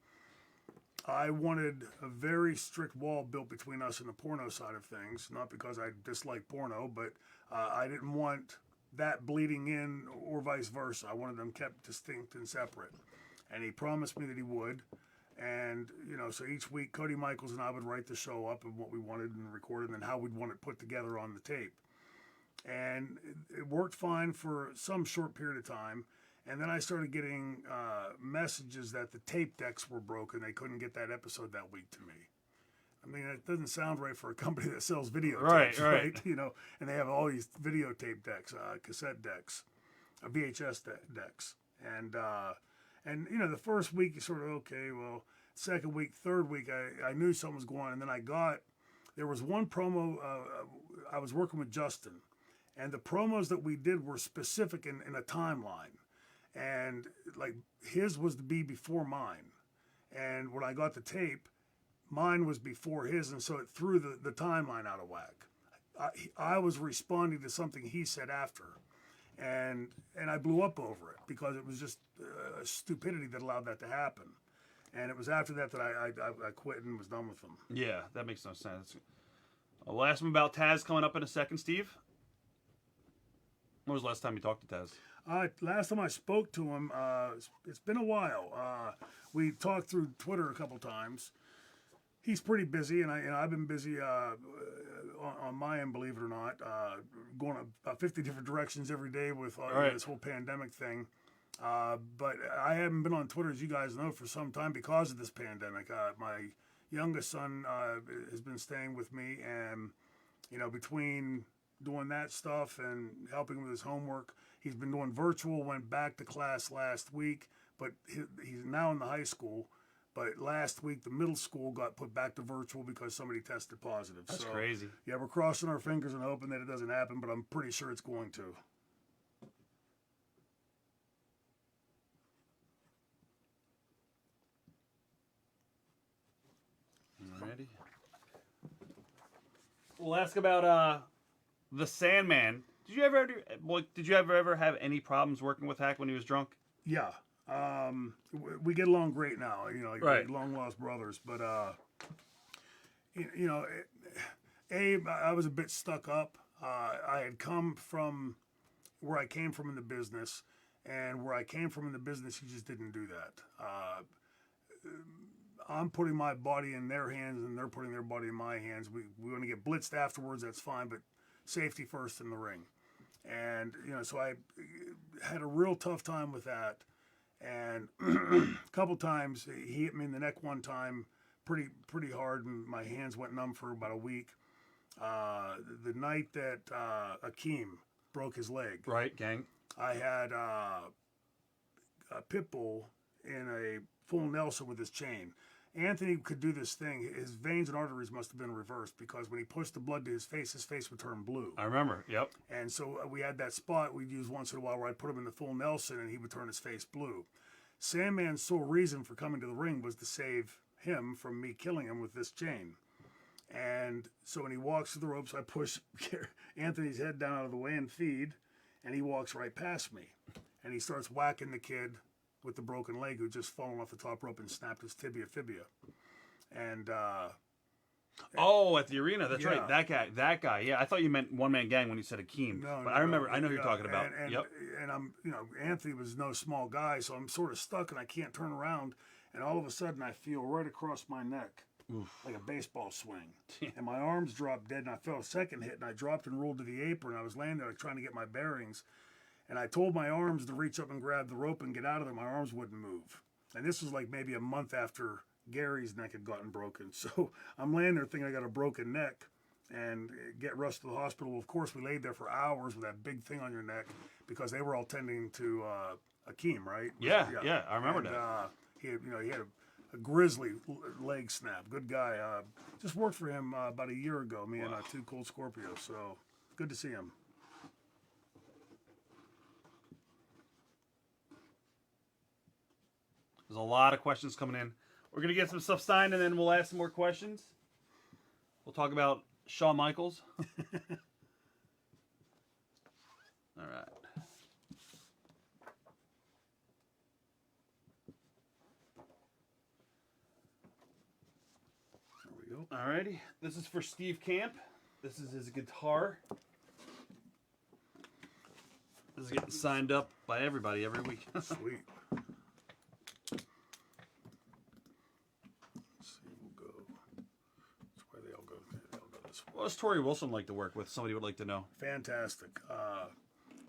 [SPEAKER 2] I wanted a very strict wall built between us and the porno side of things. Not because I dislike porno, but I didn't want that bleeding in or vice versa. I wanted them kept distinct and separate. And he promised me that he would. And, so each week Cody Michaels and I would write the show up and what we wanted and record and then how we'd want it put together on the tape. And it worked fine for some short period of time. And then I started getting messages that the tape decks were broken. They couldn't get that episode that week to me. I mean, it doesn't sound right for a company that sells videotapes, right? And they have all these videotape decks, cassette decks, VHS decks. And the first week you sort of, okay, well, second week, third week, I knew something was going on. And then there was one promo, I was working with Justin. And the promos that we did were specific in a timeline. And, like, his was to be before mine. And when I got the tape, mine was before his, and so it threw the timeline out of whack. I was responding to something he said after, and I blew up over it because it was just stupidity that allowed that to happen. And it was after that I quit and was done with them.
[SPEAKER 1] Yeah, that makes no sense. I'll ask him about Taz coming up in a second, Steve. When was the last time you talked to Taz?
[SPEAKER 2] Last time I spoke to him, it's been a while. We talked through Twitter a couple times. He's pretty busy, and I've been busy on my end, believe it or not, going about 50 different directions every day with this whole pandemic thing. But I haven't been on Twitter, as you guys know, for some time because of this pandemic. My youngest son has been staying with me, and between doing that stuff and helping with his homework, he's been doing virtual. Went back to class last week, but he's now in the high school. But last week, the middle school got put back to virtual because somebody tested positive.
[SPEAKER 1] That's crazy.
[SPEAKER 2] Yeah, we're crossing our fingers and hoping that it doesn't happen, but I'm pretty sure it's going to.
[SPEAKER 1] Ready? We'll ask about the Sandman. Did you ever have any problems working with Hack when he was drunk?
[SPEAKER 2] Yeah. We get along great now, like long lost brothers. But I was a bit stuck up. I had come from where I came from in the business, and where I came from in the business, he just didn't do that. I'm putting my body in their hands, and they're putting their body in my hands. We want to get blitzed afterwards, that's fine, but safety first in the ring. And so I had a real tough time with that. And a couple times he hit me in the neck one time pretty hard, and my hands went numb for about a week. The night that Akeem broke his leg,
[SPEAKER 1] right, gang,
[SPEAKER 2] I had a pit bull in a full Nelson with his chain. Anthony could do this thing. His veins and arteries must have been reversed because when he pushed the blood to his face would turn blue.
[SPEAKER 1] I remember, yep.
[SPEAKER 2] And so we had that spot we'd use once in a while where I'd put him in the full Nelson and he would turn his face blue. Sandman's sole reason for coming to the ring was to save him from me killing him with this chain. And so when he walks through the ropes, I push Anthony's head down out of the way and feed, and he walks right past me. And he starts whacking the kid with the broken leg who just fallen off the top rope and snapped his fibia. And
[SPEAKER 1] at the arena, that's right. That guy. Yeah, I thought you meant one man gang when you said Akeem.
[SPEAKER 2] No,
[SPEAKER 1] I remember. I know who you're talking about.
[SPEAKER 2] And,
[SPEAKER 1] yep.
[SPEAKER 2] And I'm, Anthony was no small guy, so I'm sort of stuck and I can't turn around. and all of a sudden I feel right across my neck, like a baseball swing, and my arms dropped dead, and I felt a second hit, and I dropped and rolled to the apron. I was laying there like, trying to get my bearings, and I told my arms to reach up and grab the rope and get out of there. My arms wouldn't move, and this was like maybe a month after Gary's neck had gotten broken. So I'm laying there thinking I got a broken neck and get rushed to the hospital. Of course, we laid there for hours with that big thing on your neck because they were all tending to Akeem, right?
[SPEAKER 1] Yeah, I remember
[SPEAKER 2] and,
[SPEAKER 1] that.
[SPEAKER 2] He had a grizzly leg snap. Good guy. Just worked for him about a year ago, me and two Cold Scorpios. So good to see him.
[SPEAKER 1] There's a lot of questions coming in. We're going to get some stuff signed, and then we'll ask some more questions. We'll talk about Shawn Michaels. All right.
[SPEAKER 2] There we go.
[SPEAKER 1] All righty. This is for Steve Camp. This is his guitar. This is getting signed up by everybody every week.
[SPEAKER 2] Sweet.
[SPEAKER 1] What does Tori Wilson like to work with? Somebody would like to know.
[SPEAKER 2] Fantastic.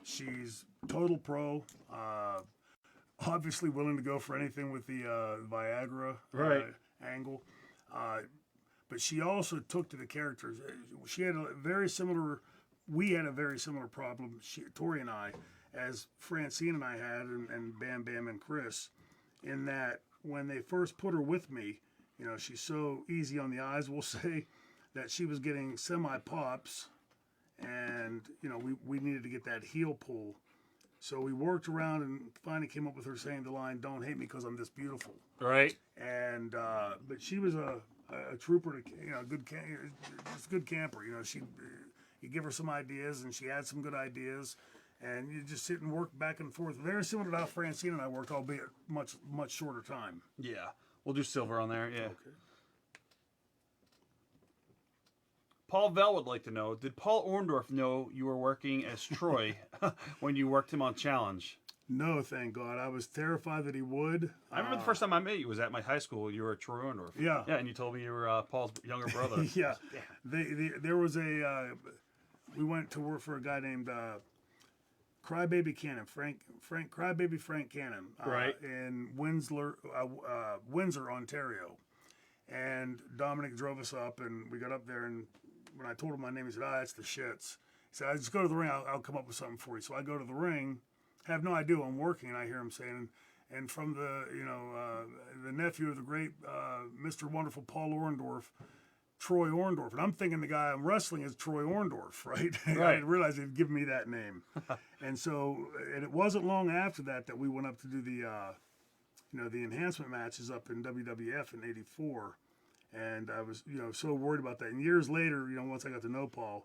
[SPEAKER 2] She's total pro. Obviously willing to go for anything with the Viagra angle. But she also took to the characters. She had a very similar. We had a very similar problem. Tori and I, as Francine and I had, and Bam Bam and Chris, in that when they first put her with me, she's so easy on the eyes. We'll say. That she was getting semi-pops, and, we needed to get that heel pull. So we worked around and finally came up with her saying the line, "Don't hate me because I'm this beautiful."
[SPEAKER 1] Right.
[SPEAKER 2] And, but she was a trooper, just a good camper. You give her some ideas, and she had some good ideas, and you just sit and work back and forth. Very similar to how Francine and I worked, albeit much, much shorter time.
[SPEAKER 1] Yeah. We'll do silver on there, yeah.
[SPEAKER 2] Okay.
[SPEAKER 1] Paul Vell would like to know, did Paul Orndorff know you were working as Troy when you worked him on Challenge?
[SPEAKER 2] No, thank God. I was terrified that he would.
[SPEAKER 1] I remember the first time I met you was at my high school. You were Troy Orndorff.
[SPEAKER 2] Yeah.
[SPEAKER 1] Yeah, and you told me you were Paul's younger brother.
[SPEAKER 2] Yeah. There was we went to work for a guy named Crybaby Cannon, Crybaby Frank Cannon,
[SPEAKER 1] Right.
[SPEAKER 2] in Windsor, Ontario. And Dominic drove us up, and we got up there, and when I told him my name, he said, "That's the shits." He said, "I just go to the ring. I'll come up with something for you." So I go to the ring, have no idea I'm working, and I hear him saying, and from the nephew of the great Mr. Wonderful Paul Orndorff, Troy Orndorff. And I'm thinking the guy I'm wrestling is Troy Orndorff, right? I didn't realize he'd given me that name. And it wasn't long after that we went up to do the enhancement matches up in WWF in '84. And I was, so worried about that. And years later, once I got to know Paul,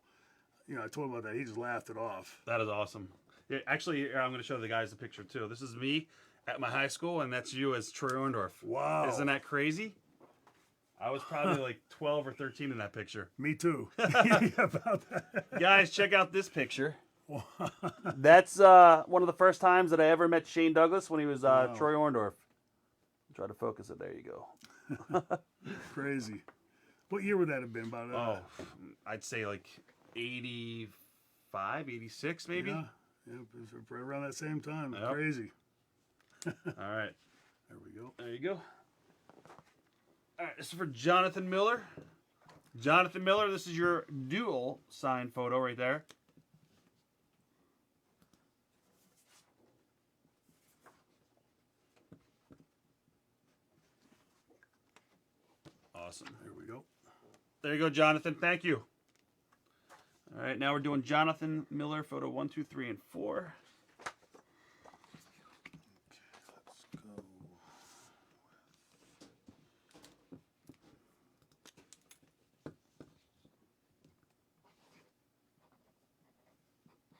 [SPEAKER 2] I told him about that. He just laughed it off.
[SPEAKER 1] That is awesome. Yeah, actually, I'm going to show the guys the picture too. This is me at my high school, and that's you as Troy Orndorff.
[SPEAKER 2] Wow.
[SPEAKER 1] Isn't that crazy? I was probably like 12 or 13 in that picture.
[SPEAKER 2] Me too. Yeah, about that.
[SPEAKER 1] Guys, check out this picture. That's one of the first times that I ever met Shane Douglas when he was Troy Orndorff. Try to focus it. There you go.
[SPEAKER 2] Crazy. What year would that have been? About
[SPEAKER 1] I'd say like 85, 86 maybe.
[SPEAKER 2] Yeah, it was right around that same time.
[SPEAKER 1] Yep.
[SPEAKER 2] Crazy.
[SPEAKER 1] All right.
[SPEAKER 2] There we go.
[SPEAKER 1] There you go. All right, this is for Jonathan Miller. Jonathan Miller, this is your dual signed photo right there. Awesome.
[SPEAKER 2] There we go.
[SPEAKER 1] There you go, Jonathan. Thank you. All right, now we're doing Jonathan Miller, photo 1, 2, 3, and 4.
[SPEAKER 2] Let's go.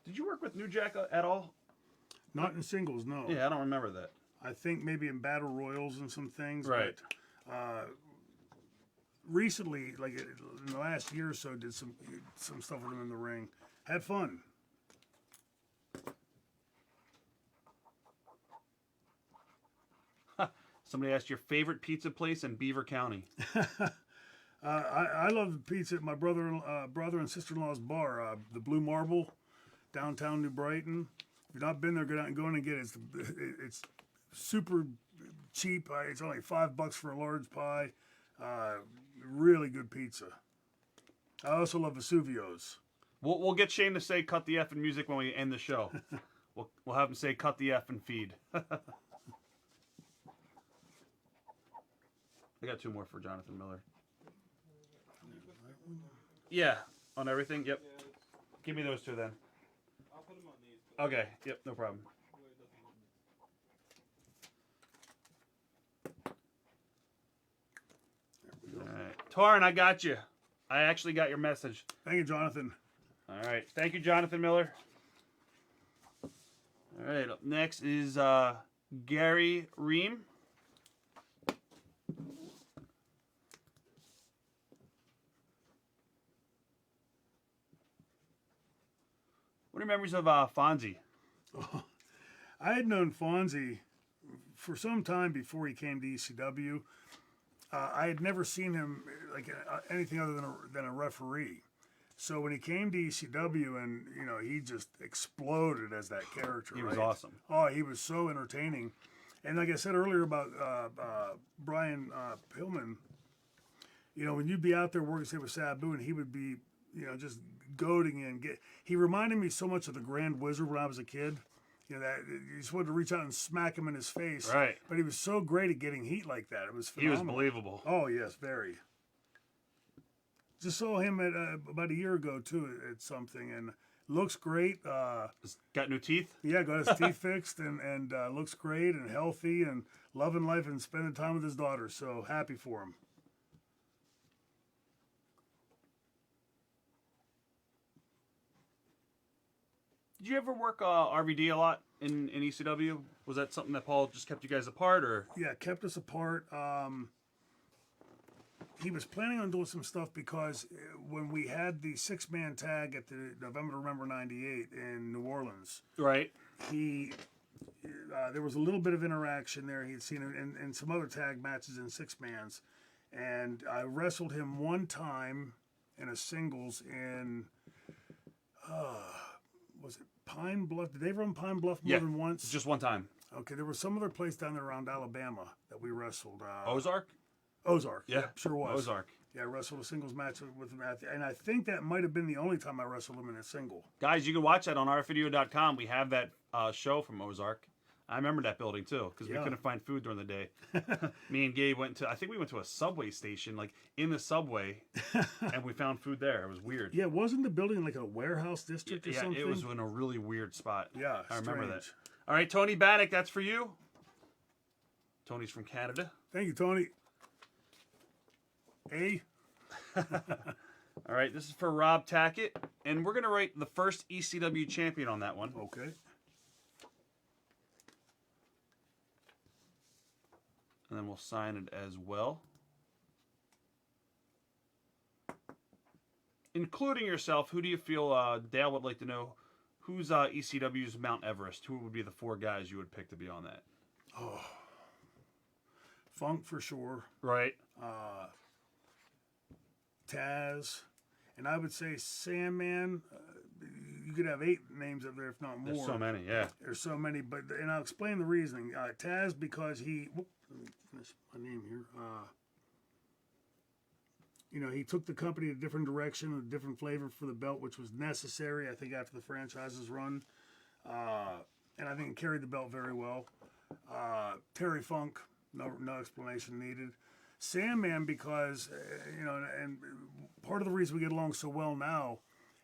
[SPEAKER 1] Did you work with New Jack at all?
[SPEAKER 2] Not in singles, no.
[SPEAKER 1] Yeah, I don't remember that.
[SPEAKER 2] I think maybe in battle royals and some things.
[SPEAKER 1] Right.
[SPEAKER 2] But, recently, like in the last year or so, did some stuff with him in the ring. Had fun.
[SPEAKER 1] Somebody asked your favorite pizza place in Beaver County.
[SPEAKER 2] I love the pizza at my brother and sister-in-law's bar, the Blue Marble, downtown New Brighton. If you've not been there, go out and go in and get it. It's super cheap. It's only $5 for a large pie. Really good pizza. I also love Vesuvio's.
[SPEAKER 1] We'll get Shane to say "cut the F" in music when we end the show. we'll have him say "cut the F" and feed. I got 2 more for Jonathan Miller. Yeah, on everything. Yep.
[SPEAKER 3] Yeah, it's,
[SPEAKER 1] Give me those 2 then.
[SPEAKER 3] I'll put them on these. But
[SPEAKER 1] Okay. Yep. No problem.
[SPEAKER 3] that way it doesn't look-
[SPEAKER 1] All right, Torrin, I got you. I actually got your message.
[SPEAKER 2] Thank you, Jonathan.
[SPEAKER 1] All right. Thank you, Jonathan Miller. All right. Up next is Gary Ream. What are your memories of Fonzie?
[SPEAKER 2] I had known Fonzie for some time before he came to ECW. I had never seen him like anything other than a referee. So when he came to ECW, and he just exploded as that character.
[SPEAKER 1] He was
[SPEAKER 2] right?
[SPEAKER 1] awesome.
[SPEAKER 2] Oh, he was so entertaining. And like I said earlier about Brian Pillman, when you'd be out there working, say, with Sabu, and he would be, just goading in. He reminded me so much of the Grand Wizard when I was a kid. That you just wanted to reach out and smack him in his face.
[SPEAKER 1] Right.
[SPEAKER 2] But he was so great at getting heat like that. It was phenomenal.
[SPEAKER 1] He was believable.
[SPEAKER 2] Oh, yes, very. Just saw him at about a year ago, too, at something, and looks great.
[SPEAKER 1] Got new teeth?
[SPEAKER 2] Yeah, got his teeth fixed and looks great and healthy and loving life and spending time with his daughter. So happy for him.
[SPEAKER 1] Did you ever work RVD a lot in ECW? Was that something that Paul just kept you guys apart, or?
[SPEAKER 2] Yeah, kept us apart. He was planning on doing some stuff because when we had the 6-man tag at the November to Remember '98 in New Orleans,
[SPEAKER 1] Right.
[SPEAKER 2] there was a little bit of interaction there. He'd seen it in some other tag matches in 6-mans, and I wrestled him one time in a singles in was it Pine Bluff? Did they run Pine Bluff more than once?
[SPEAKER 1] Just one time.
[SPEAKER 2] Okay, there was some other place down there around Alabama that we wrestled.
[SPEAKER 1] Ozark?
[SPEAKER 2] Ozark.
[SPEAKER 1] Yeah.
[SPEAKER 2] Sure was.
[SPEAKER 1] Ozark.
[SPEAKER 2] Yeah, I wrestled a singles match with him, and I think that might have been the only time I wrestled him in a single.
[SPEAKER 1] Guys, you can watch that on rfvideo.com. We have that show from Ozark. I remember that building too, because we
[SPEAKER 2] Yeah.
[SPEAKER 1] couldn't find food during the day. Me and Gabe I think we went to a subway station, like in the subway, and we found food there. It was weird.
[SPEAKER 2] Yeah, wasn't the building like a warehouse district or
[SPEAKER 1] Yeah,
[SPEAKER 2] something?
[SPEAKER 1] it was in a really weird spot.
[SPEAKER 2] Yeah,
[SPEAKER 1] I remember that.
[SPEAKER 2] strange.
[SPEAKER 1] All right, Tony Bannock, that's for you. Tony's from Canada.
[SPEAKER 2] Thank you, Tony. Hey.
[SPEAKER 1] All right, this is for Rob Tackett, and we're going to write the first ECW champion on that one.
[SPEAKER 2] Okay.
[SPEAKER 1] And then we'll sign it as well. Including yourself, who do you feel, Dale would like to know, who's ECW's Mount Everest? Who would be the 4 guys you would pick to be on that?
[SPEAKER 2] Funk for sure.
[SPEAKER 1] Right.
[SPEAKER 2] Taz. And I would say Sandman. You could have 8 names up there, if not more.
[SPEAKER 1] There's so many, yeah.
[SPEAKER 2] There's so many, and I'll explain the reasoning. Taz, because he, let me finish my name here. He took the company a different direction, a different flavor for the belt, which was necessary, I think, after the franchise's run. And I think he carried the belt very well. Terry Funk, no explanation needed. Sandman, because, and part of the reason we get along so well now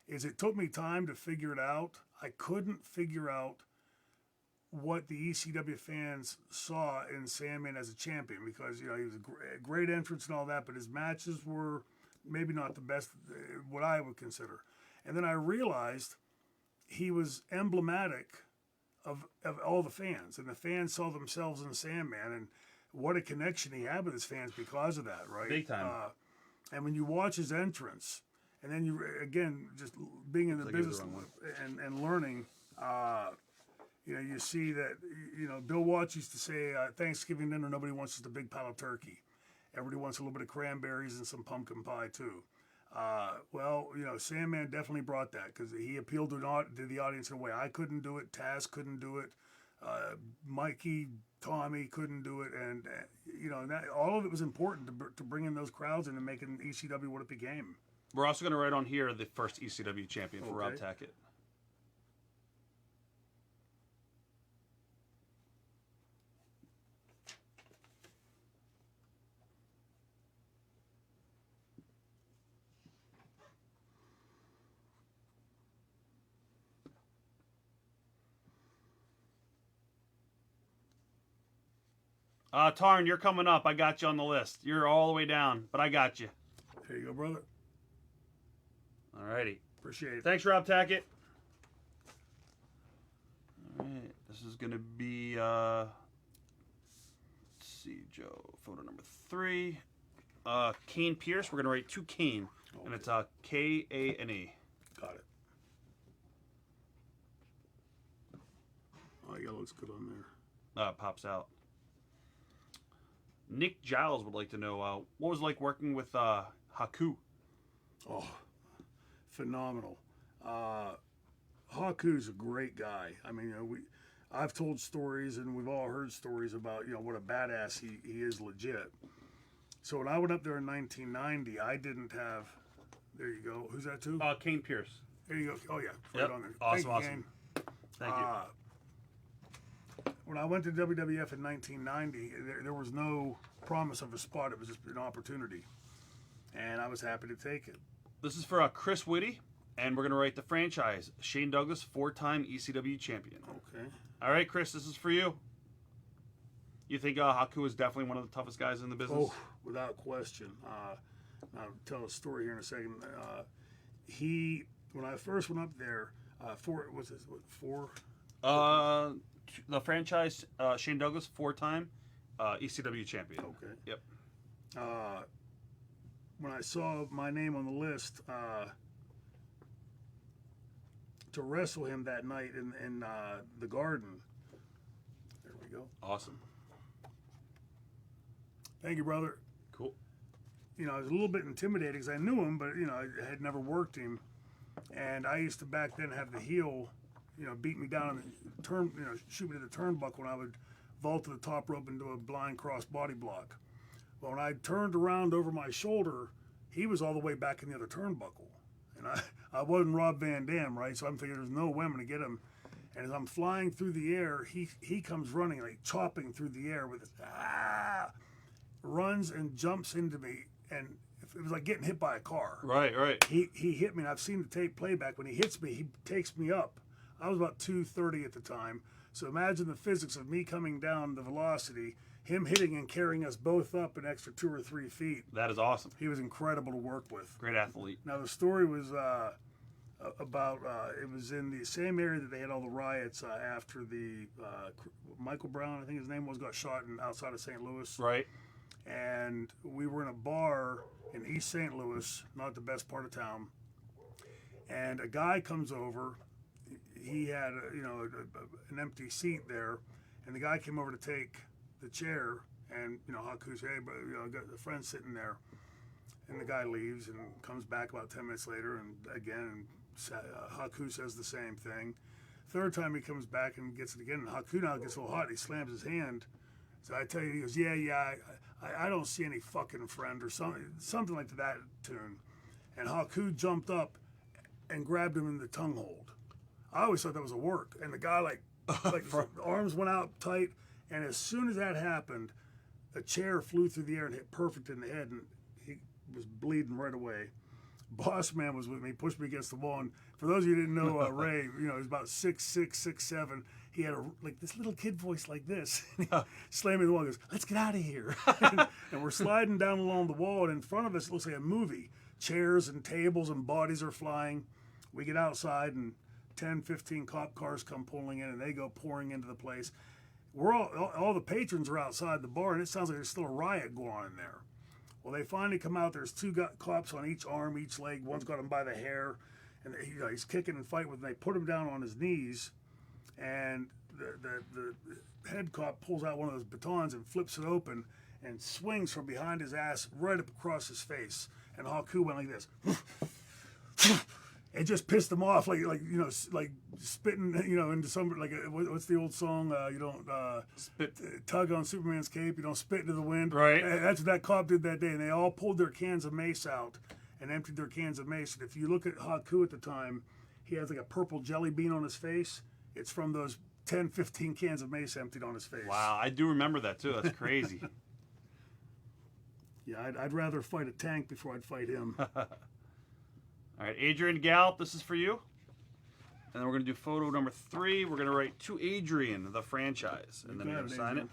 [SPEAKER 2] is it took me time to figure it out. I couldn't figure out what the ECW fans saw in Sandman as a champion because, he was a great entrance and all that, but his matches were maybe not the best, what I would consider. And then I realized he was emblematic of all the fans, and the fans saw themselves in Sandman, and what a connection he had with his fans because of that, right?
[SPEAKER 1] Big time.
[SPEAKER 2] And when you watch his entrance, and then you, again, just being in the
[SPEAKER 1] Like it was
[SPEAKER 2] business
[SPEAKER 1] the wrong
[SPEAKER 2] and learning, you see that, Bill Watts used to say, Thanksgiving dinner, nobody wants just a big pile of turkey. Everybody wants a little bit of cranberries and some pumpkin pie, too. Well, Sandman definitely brought that because he appealed to the audience in a way I couldn't do it. Taz couldn't do it. Mikey, Tommy couldn't do it. And, all of it was important to bring in those crowds and to making ECW what it became.
[SPEAKER 1] We're also going to write on here the first ECW champion for Rob Tackett. Tarn, you're coming up. I got you on the list. You're all the way down, but I got you.
[SPEAKER 2] There you go, brother.
[SPEAKER 1] Alrighty.
[SPEAKER 2] Appreciate it.
[SPEAKER 1] Thanks, Rob Tackett. Alright, this is going to be, let's see, Joe, photo number 3. Kane Pierce. We're going to write to Kane, and it's Kane.
[SPEAKER 2] Got it. Oh, yellow looks good on there.
[SPEAKER 1] Pops out. Nick Giles would like to know what was it like working with Haku.
[SPEAKER 2] Oh, phenomenal. Haku's a great guy. I mean, I've told stories and we've all heard stories about, what a badass he is legit. So when I went up there in 1990, I didn't have, there you go. Who's that to?
[SPEAKER 1] Kane Pierce.
[SPEAKER 2] There you go. Oh, yeah. Right
[SPEAKER 1] Yep.
[SPEAKER 2] on there.
[SPEAKER 1] Awesome,
[SPEAKER 2] Thank you,
[SPEAKER 1] awesome.
[SPEAKER 2] Kane.
[SPEAKER 1] Thank you.
[SPEAKER 2] When I went to WWF in 1990, there was no promise of a spot. It was just an opportunity. And I was happy to take it.
[SPEAKER 1] This is for Chris Whitty, and we're going to write the franchise. Shane Douglas, 4-time ECW champion.
[SPEAKER 2] Okay.
[SPEAKER 1] All right, Chris, this is for you. You think Haku is definitely one of the toughest guys in the business?
[SPEAKER 2] Oh, without question. I'll tell a story here in a second. When I first went up there, four?
[SPEAKER 1] The franchise, Shane Douglas, 4-time ECW champion.
[SPEAKER 2] Okay.
[SPEAKER 1] Yep.
[SPEAKER 2] When I saw my name on the list to wrestle him that night in the Garden, there we go.
[SPEAKER 1] Awesome.
[SPEAKER 2] Thank you, brother.
[SPEAKER 1] Cool.
[SPEAKER 2] I was a little bit intimidated because I knew him, but I had never worked him, and I used to back then have the heel, beat me down on the turn, shoot me to the turnbuckle, and I would vault to the top rope and do a blind cross body block. Well, when I turned around over my shoulder, he was all the way back in the other turnbuckle, and I wasn't Rob Van Dam, right? So I'm thinking there's no way I'm going to get him. And as I'm flying through the air, he comes running, like chopping through the air with this, runs and jumps into me, and it was like getting hit by a car.
[SPEAKER 1] Right.
[SPEAKER 2] He hit me, and I've seen the tape playback. When he hits me, he takes me up. I was about 230 at the time, so imagine the physics of me coming down the velocity, him hitting and carrying us both up an extra 2 or 3 feet.
[SPEAKER 1] That is awesome.
[SPEAKER 2] He was incredible to work with.
[SPEAKER 1] Great athlete.
[SPEAKER 2] Now the story was about it was in the same area that they had all the riots after the Michael Brown, I think his name was, got shot outside of St. Louis.
[SPEAKER 1] Right.
[SPEAKER 2] And we were in a bar in East St. Louis, not the best part of town. And a guy comes over. He had an empty seat there, and the guy came over to take the chair. And Haku said, "Hey, but I got a friend sitting there." And the guy leaves and comes back about 10 minutes later, and again, Haku says the same thing. Third time he comes back and gets it again, and Haku now gets a little hot. He slams his hand. So I tell you, he goes, "Yeah, I don't see any fucking friend," or something like that tune. And Haku jumped up and grabbed him in the tongue hold. I always thought that was a work. And the guy like the arms went out tight, and as soon as that happened, a chair flew through the air and hit perfect in the head, and he was bleeding right away. Boss Man was with me, pushed me against the wall, and for those of you who didn't know Ray, he was about 6'6", 6'7". He had this little kid voice like this. Slammed me in the wall and goes, "Let's get out of here." And we're sliding down along the wall, and in front of us it looks like a movie. Chairs and tables and bodies are flying. We get outside, and 10, 15 cop cars come pulling in, and they go pouring into the place. We're all the patrons are outside the bar, and it sounds like there's still a riot going on in there. Well, they finally come out. There's 2 cops on each arm, each leg. One's got him by the hair, and he's kicking and fighting with him. They put him down on his knees, and the head cop pulls out one of those batons and flips it open and swings from behind his ass right up across his face. And Haku went like this. It just pissed him off, like like spitting, into some like what's the old song? You don't
[SPEAKER 1] Spit.
[SPEAKER 2] tug on Superman's cape. You don't spit into the wind.
[SPEAKER 1] Right.
[SPEAKER 2] That's what that cop did that day, and they all pulled their cans of mace out and emptied their cans of mace. And if you look at Haku at the time, he has like a purple jelly bean on his face. It's from those 10, 15 cans of mace emptied on his face.
[SPEAKER 1] Wow, I do remember that too. That's crazy.
[SPEAKER 2] Yeah, I'd rather fight a tank before I'd fight him.
[SPEAKER 1] All right, Adrian Gallup, this is for you. And then we're going to do photo number 3. We're going to write to Adrian, the franchise. And then you're going to sign it.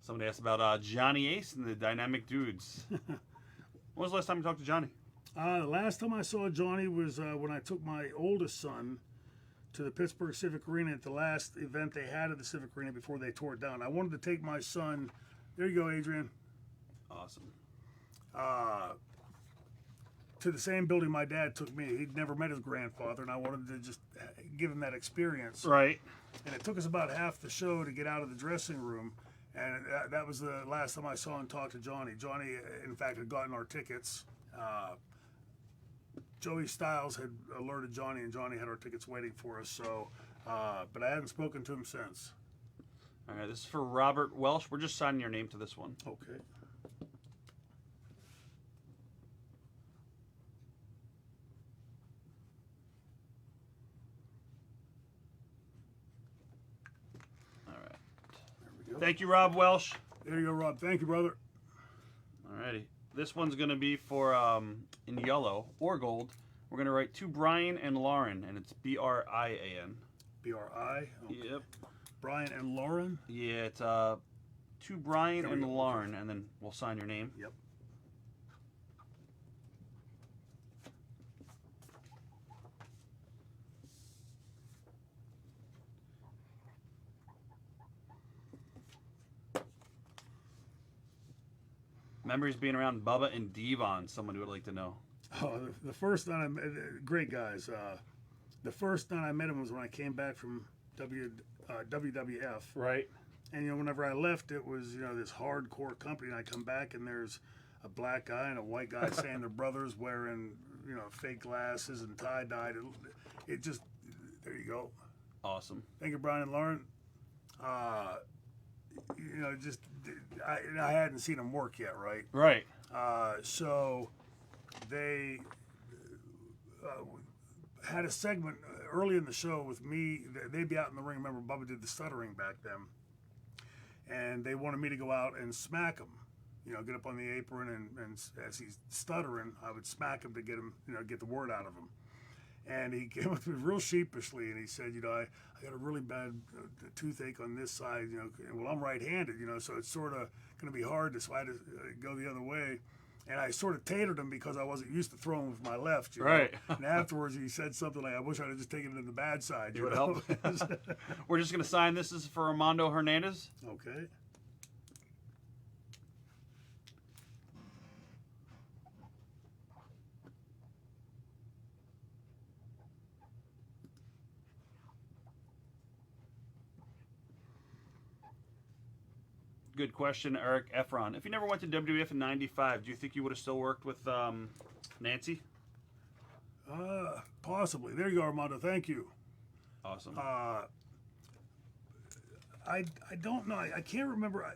[SPEAKER 1] Somebody asked about Johnny Ace and the Dynamic Dudes. When was the last time you talked to Johnny?
[SPEAKER 2] The last time I saw Johnny was when I took my oldest son to the Pittsburgh Civic Arena at the last event they had at the Civic Arena before they tore it down. I wanted to take my son, there you go, Adrian,
[SPEAKER 1] Awesome.
[SPEAKER 2] to the same building my dad took me. He'd never met his grandfather, and I wanted to just give him that experience.
[SPEAKER 1] Right.
[SPEAKER 2] And it took us about half the show to get out of the dressing room. And that was the last time I saw and talked to Johnny. Johnny, in fact, had gotten our tickets. Joey Styles had alerted Johnny, and Johnny had our tickets waiting for us. So, but I hadn't spoken to him since.
[SPEAKER 1] All right, this is for Robert Welsh. We're just signing your name to this one.
[SPEAKER 2] Okay.
[SPEAKER 1] All right.
[SPEAKER 2] There we go.
[SPEAKER 1] Thank you, Rob Welsh.
[SPEAKER 2] There you go, Rob. Thank you, brother.
[SPEAKER 1] All righty. This one's going to be for, in yellow or gold, we're going to write to Brian and Lauren, and it's B-R-I-A-N.
[SPEAKER 2] B-R-I. Okay.
[SPEAKER 1] Yep.
[SPEAKER 2] Brian and Lauren.
[SPEAKER 1] Yeah, it's to Brian
[SPEAKER 2] There we
[SPEAKER 1] and
[SPEAKER 2] go.
[SPEAKER 1] Lauren, and then we'll sign your name.
[SPEAKER 2] Yep.
[SPEAKER 1] Memories being around Bubba and Devon, someone who would like to know.
[SPEAKER 2] Oh, the first night I met, great guys. The first night I met him was when I came back from WWF.
[SPEAKER 1] Right.
[SPEAKER 2] And whenever I left, it was this hardcore company, and I come back and there's a black guy and a white guy saying they're brothers, wearing fake glasses and tie dyed. It just, there you go.
[SPEAKER 1] Awesome.
[SPEAKER 2] Thank you, Brian and Lauren. Just I hadn't seen them work yet, right?
[SPEAKER 1] Right.
[SPEAKER 2] So they had a segment early in the show with me. They'd be out in the ring. Remember, Bubba did the stuttering back then. And they wanted me to go out and smack him. Get up on the apron, and as he's stuttering, I would smack him to get him, get the word out of him. And he came up to me real sheepishly, and he said, I got a really bad toothache on this side, well, I'm right-handed, so it's sort of going to be hard to try to go the other way. And I sort of tatered him because I wasn't used to throwing with my left.
[SPEAKER 1] Right.
[SPEAKER 2] And afterwards, he said something like, I wish I'd have just taken it to the bad side.
[SPEAKER 1] It would help. We're just going to sign this. This is for Armando Hernandez.
[SPEAKER 2] Okay.
[SPEAKER 1] Good question, Eric Efron. If you never went to WWF in '95, do you think you would have still worked with Nancy?
[SPEAKER 2] Possibly. There you go, Armando. Thank you.
[SPEAKER 1] Awesome.
[SPEAKER 2] I don't know. I can't remember.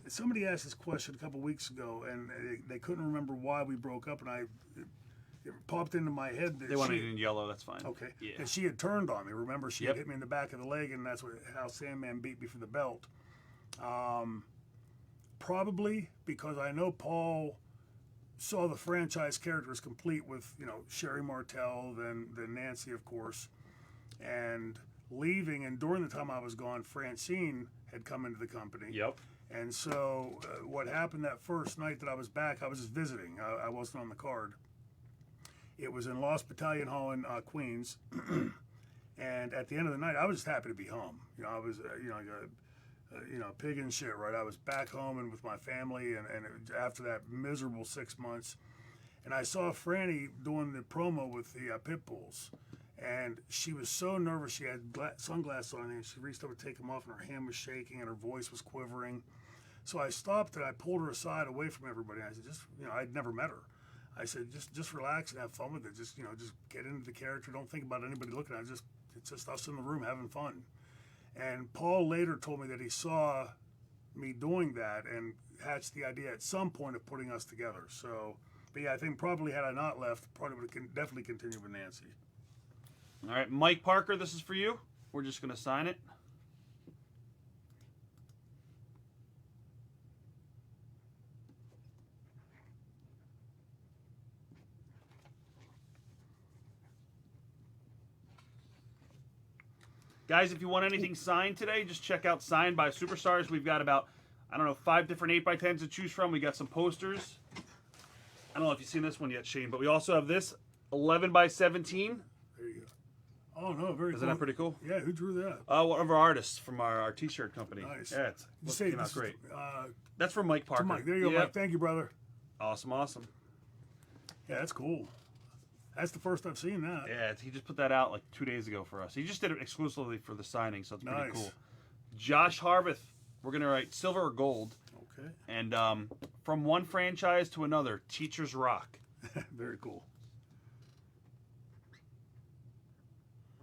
[SPEAKER 2] Somebody asked this question a couple weeks ago, and they couldn't remember why we broke up, and it popped into my head that
[SPEAKER 1] They wanted it in yellow. That's fine.
[SPEAKER 2] Okay.
[SPEAKER 1] Yeah.
[SPEAKER 2] And she had turned on me. Remember, she
[SPEAKER 1] Yep.
[SPEAKER 2] had hit me in the back of the leg, and that's how Sandman beat me for the belt. Probably because I know Paul saw the franchise characters complete with Sherry Martel, then Nancy, of course, and leaving. And during the time I was gone, Francine had come into the company.
[SPEAKER 1] Yep.
[SPEAKER 2] And so what happened that first night that I was back, I was just visiting. I wasn't on the card. It was in Lost Battalion Hall in Queens. And at the end of the night, I was just happy to be home. You know, I was, pig in shit, right? I was back home and with my family, and after that miserable 6 months, and I saw Franny doing the promo with the pit bulls, and she was so nervous. She had sunglasses on, and she reached over to take them off, and her hand was shaking, and her voice was quivering. So I stopped and I pulled her aside away from everybody. And I said, I'd never met her. I said, just relax and have fun with it. Just get into the character. Don't think about anybody looking at it. It's just us in the room having fun. And Paul later told me that he saw me doing that and hatched the idea at some point of putting us together. So, but yeah, I think probably had I not left, probably would have definitely continued with Nancy.
[SPEAKER 1] All right, Mike Parker, this is for you. We're just going to sign it. Guys, if you want anything signed today, just check out Signed by Superstars. We've got about, 5 different 8x10s to choose from. We got some posters. I don't know if you've seen this one yet, Shane, but we also have this 11x17.
[SPEAKER 2] There you go. Oh no, very cool.
[SPEAKER 1] Isn't that pretty cool?
[SPEAKER 2] Yeah, who drew that?
[SPEAKER 1] One of our artists from our t-shirt company.
[SPEAKER 2] Nice.
[SPEAKER 1] Yeah, it came out great. That's from Mike Parker.
[SPEAKER 2] Mike, there you go, Mike. Thank you, brother.
[SPEAKER 1] Awesome.
[SPEAKER 2] Yeah, that's cool. That's the first I've seen that.
[SPEAKER 1] Yeah, he just put that out like 2 days ago for us. He just did it exclusively for the signing, so it's pretty
[SPEAKER 2] Nice.
[SPEAKER 1] cool. Josh Harveth, we're gonna write silver or gold,
[SPEAKER 2] Okay.
[SPEAKER 1] and from one franchise to another, Teachers Rock.
[SPEAKER 2] Very cool.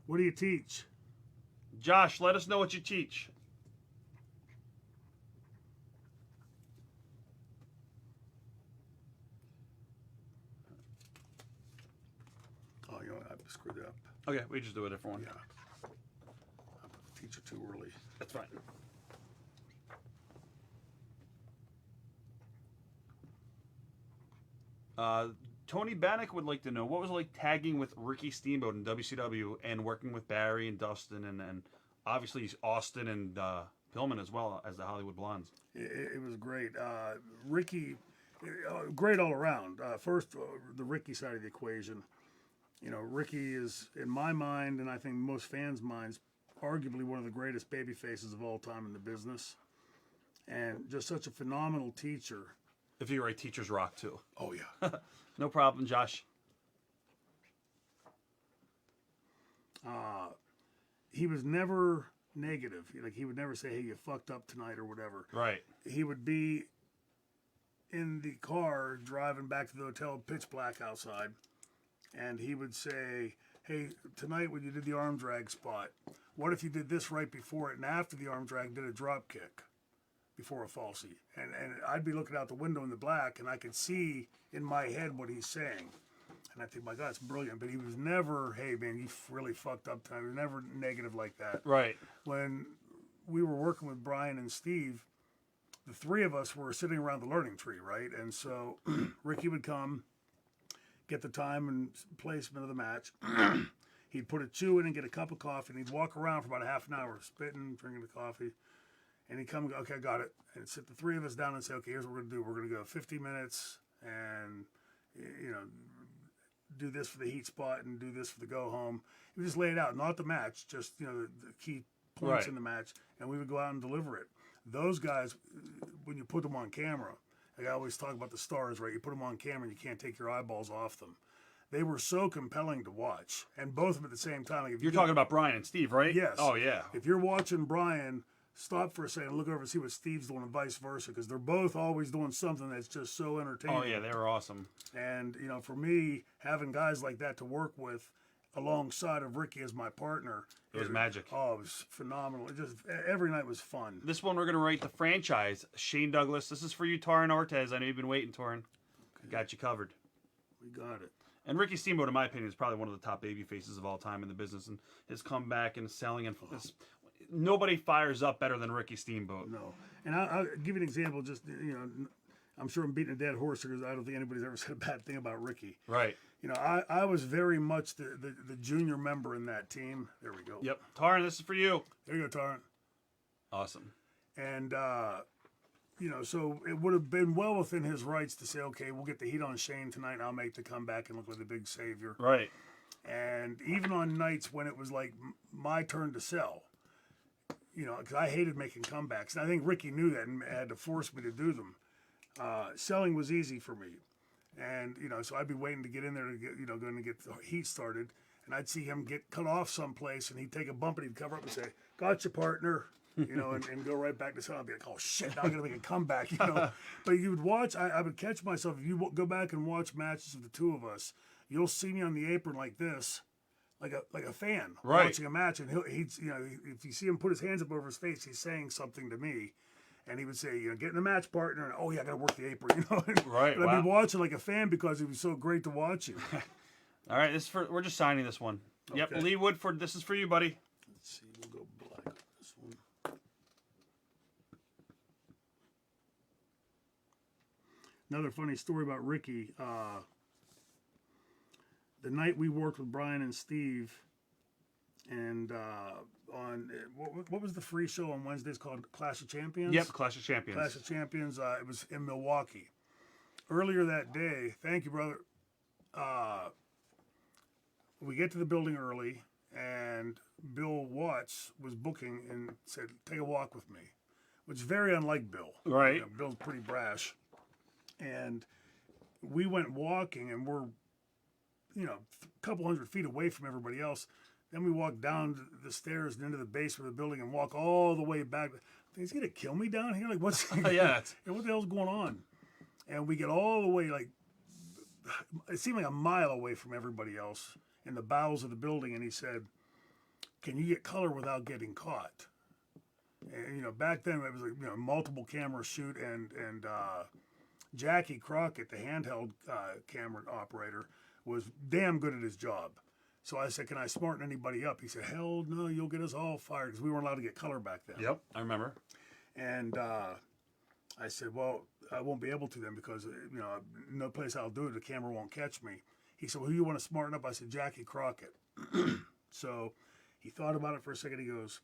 [SPEAKER 2] What do you teach?
[SPEAKER 1] Josh, let us know what you teach.
[SPEAKER 2] Oh, I screwed it up.
[SPEAKER 1] Okay, we just do a different one.
[SPEAKER 2] Yeah. I put the teacher too early.
[SPEAKER 1] That's fine. Tony Bannock would like to know, what was it like tagging with Ricky Steamboat in WCW and working with Barry and Dustin and obviously Austin and Pillman as well as the Hollywood Blondes?
[SPEAKER 2] It was great. Ricky, great all around. First, the Ricky side of the equation. You know, Ricky is, in my mind, and I think most fans' minds, arguably one of the greatest baby faces of all time in the business. And just such a phenomenal teacher.
[SPEAKER 1] If you write Teachers Rock too.
[SPEAKER 2] Oh, yeah.
[SPEAKER 1] No problem, Josh.
[SPEAKER 2] He was never negative. Like, he would never say, hey, you fucked up tonight or whatever.
[SPEAKER 1] Right.
[SPEAKER 2] He would be in the car driving back to the hotel, pitch black outside, and he would say, hey, tonight when you did the arm drag spot, what if you did this right before it and after the arm drag did a drop kick before a falsie? And I'd be looking out the window in the black, and I could see in my head what he's saying. And I think, my God, it's brilliant. But he was never, hey, man, you really fucked up tonight. He was never negative like that.
[SPEAKER 1] Right.
[SPEAKER 2] When we were working with Brian and Steve, the three of us were sitting around the learning tree, right? And so Ricky would come, get the time and placement of the match. He'd put a chew in and get a cup of coffee, and he'd walk around for about a half an hour, spitting, drinking the coffee. And he'd come and go, okay, I got it. And sit the three of us down and say, okay, here's what we're going to do. We're going to go 50 minutes and, do this for the heat spot and do this for the go home. He would just lay it out, not the match, just, the key points in the match. And we would go out and deliver it. Those guys, when you put them on camera, like I always talk about the stars, right? You put them on camera and you can't take your eyeballs off them. They were so compelling to watch. And both of them at the same time. Like
[SPEAKER 1] You're talking about Brian and Steve, right?
[SPEAKER 2] Yes.
[SPEAKER 1] Oh, yeah.
[SPEAKER 2] If you're watching Brian, stop for a second, look over and see what Steve's doing and vice versa, because they're both always doing something that's just so entertaining.
[SPEAKER 1] Oh, yeah, they were awesome.
[SPEAKER 2] And, for me, having guys like that to work with alongside of Ricky as my partner.
[SPEAKER 1] It was magic.
[SPEAKER 2] Oh, it was phenomenal. It just, every night was fun.
[SPEAKER 1] This one we're going to write the franchise, Shane Douglas. This is for you, Torrin Ortez. I know you've been waiting, Torrin. Okay. Got you covered.
[SPEAKER 2] We got it.
[SPEAKER 1] And Ricky Steamboat, in my opinion, is probably one of the top baby faces of all time in the business, and his comeback and selling and nobody fires up better than Ricky Steamboat.
[SPEAKER 2] No. And I'll give you an example. Just, I'm sure I'm beating a dead horse because I don't think anybody's ever said a bad thing about Ricky.
[SPEAKER 1] Right.
[SPEAKER 2] I was very much the junior member in that team. There we go.
[SPEAKER 1] Yep. Torrin, this is for you.
[SPEAKER 2] There you go, Torrin.
[SPEAKER 1] Awesome.
[SPEAKER 2] And, so it would have been well within his rights to say, okay, we'll get the heat on Shane tonight and I'll make the comeback and look like the big savior.
[SPEAKER 1] Right.
[SPEAKER 2] And even on nights when it was like my turn to sell, you know, because I hated making comebacks, and I think Ricky knew that and had to force me to do them. Selling was easy for me, and you know, so I'd be waiting to get in there to get, you know, going to get the heat started, and I'd see him get cut off someplace, and he'd take a bump and he'd cover up and say, "Gotcha, partner." You know, and go right back to selling. I'd be like, "Oh shit, now I'm gonna make a comeback." You know, but you would watch. I would catch myself if you go back and watch matches of the two of us. You'll see me on the apron like this, like a fan
[SPEAKER 1] Right.
[SPEAKER 2] watching a match, and he's you know, if you see him put his hands up over his face, he's saying something to me, and he would say, you know, get in the match, partner, and oh yeah, I gotta work the apron, you know.
[SPEAKER 1] Right,
[SPEAKER 2] But I'd
[SPEAKER 1] wow.
[SPEAKER 2] be watching like a fan because it was so great to watch you.
[SPEAKER 1] All right, we're just signing this one. Yep,
[SPEAKER 2] Okay.
[SPEAKER 1] Lee Woodford, this is for you, buddy.
[SPEAKER 2] Let's see, we'll go black on this one. Another funny story about Ricky. The night we worked with Brian and Steve, and on what was the free show on Wednesdays called Clash of Champions?
[SPEAKER 1] Yep, Clash of Champions.
[SPEAKER 2] Clash of Champions. It was in Milwaukee. Earlier that day, thank you, brother. We get to the building early, and Bill Watts was booking and said, "Take a walk with me," which is very unlike Bill.
[SPEAKER 1] Right.
[SPEAKER 2] You know, Bill's pretty brash, and we went walking, and we're, you know, a couple hundred feet away from everybody else. Then we walk down the stairs and into the basement of the building and walk all the way back. He's gonna kill me down here? Like, what's
[SPEAKER 1] Yeah, it's-
[SPEAKER 2] what the hell's going on? And we get all the way, like, it seemed like a mile away from everybody else in the bowels of the building. And he said, "Can you get color without getting caught?" And, you know, back then it was like, you know, multiple camera shoot, and Jackie Crockett, the handheld camera operator, was damn good at his job. So I said, "Can I smarten anybody up?" He said, "Hell no, you'll get us all fired," because we weren't allowed to get color back then.
[SPEAKER 1] Yep, I remember.
[SPEAKER 2] And I said, "Well, I won't be able to then, because, you know, no place I'll do it, the camera won't catch me." He said, "Well, who you want to smarten up?" I said, "Jackie Crockett." So he thought about it for a second. He goes,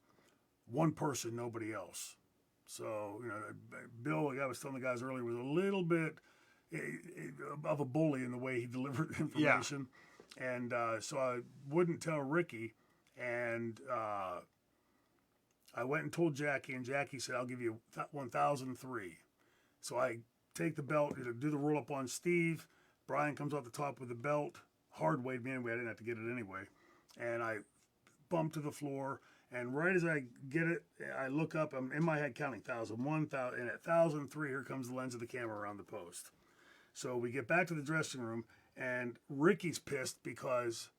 [SPEAKER 2] "One person, nobody else." So, you know, Bill, like I was telling the guys earlier, was a little bit of a bully in the way he delivered information. And so I wouldn't tell Ricky. And I went and told Jackie, and Jackie said, "I'll give you 1,003. So I take the belt, you know, do the roll up on Steve. Brian comes off the top with the belt. Hard weighed me anyway. I didn't have to get it anyway. And I bump to the floor. And right as I get it, I look up. I'm in my head counting 1,000, 1,000, and at 1,003, here comes the lens of the camera around the post. So we get back to the dressing room, and Ricky's pissed because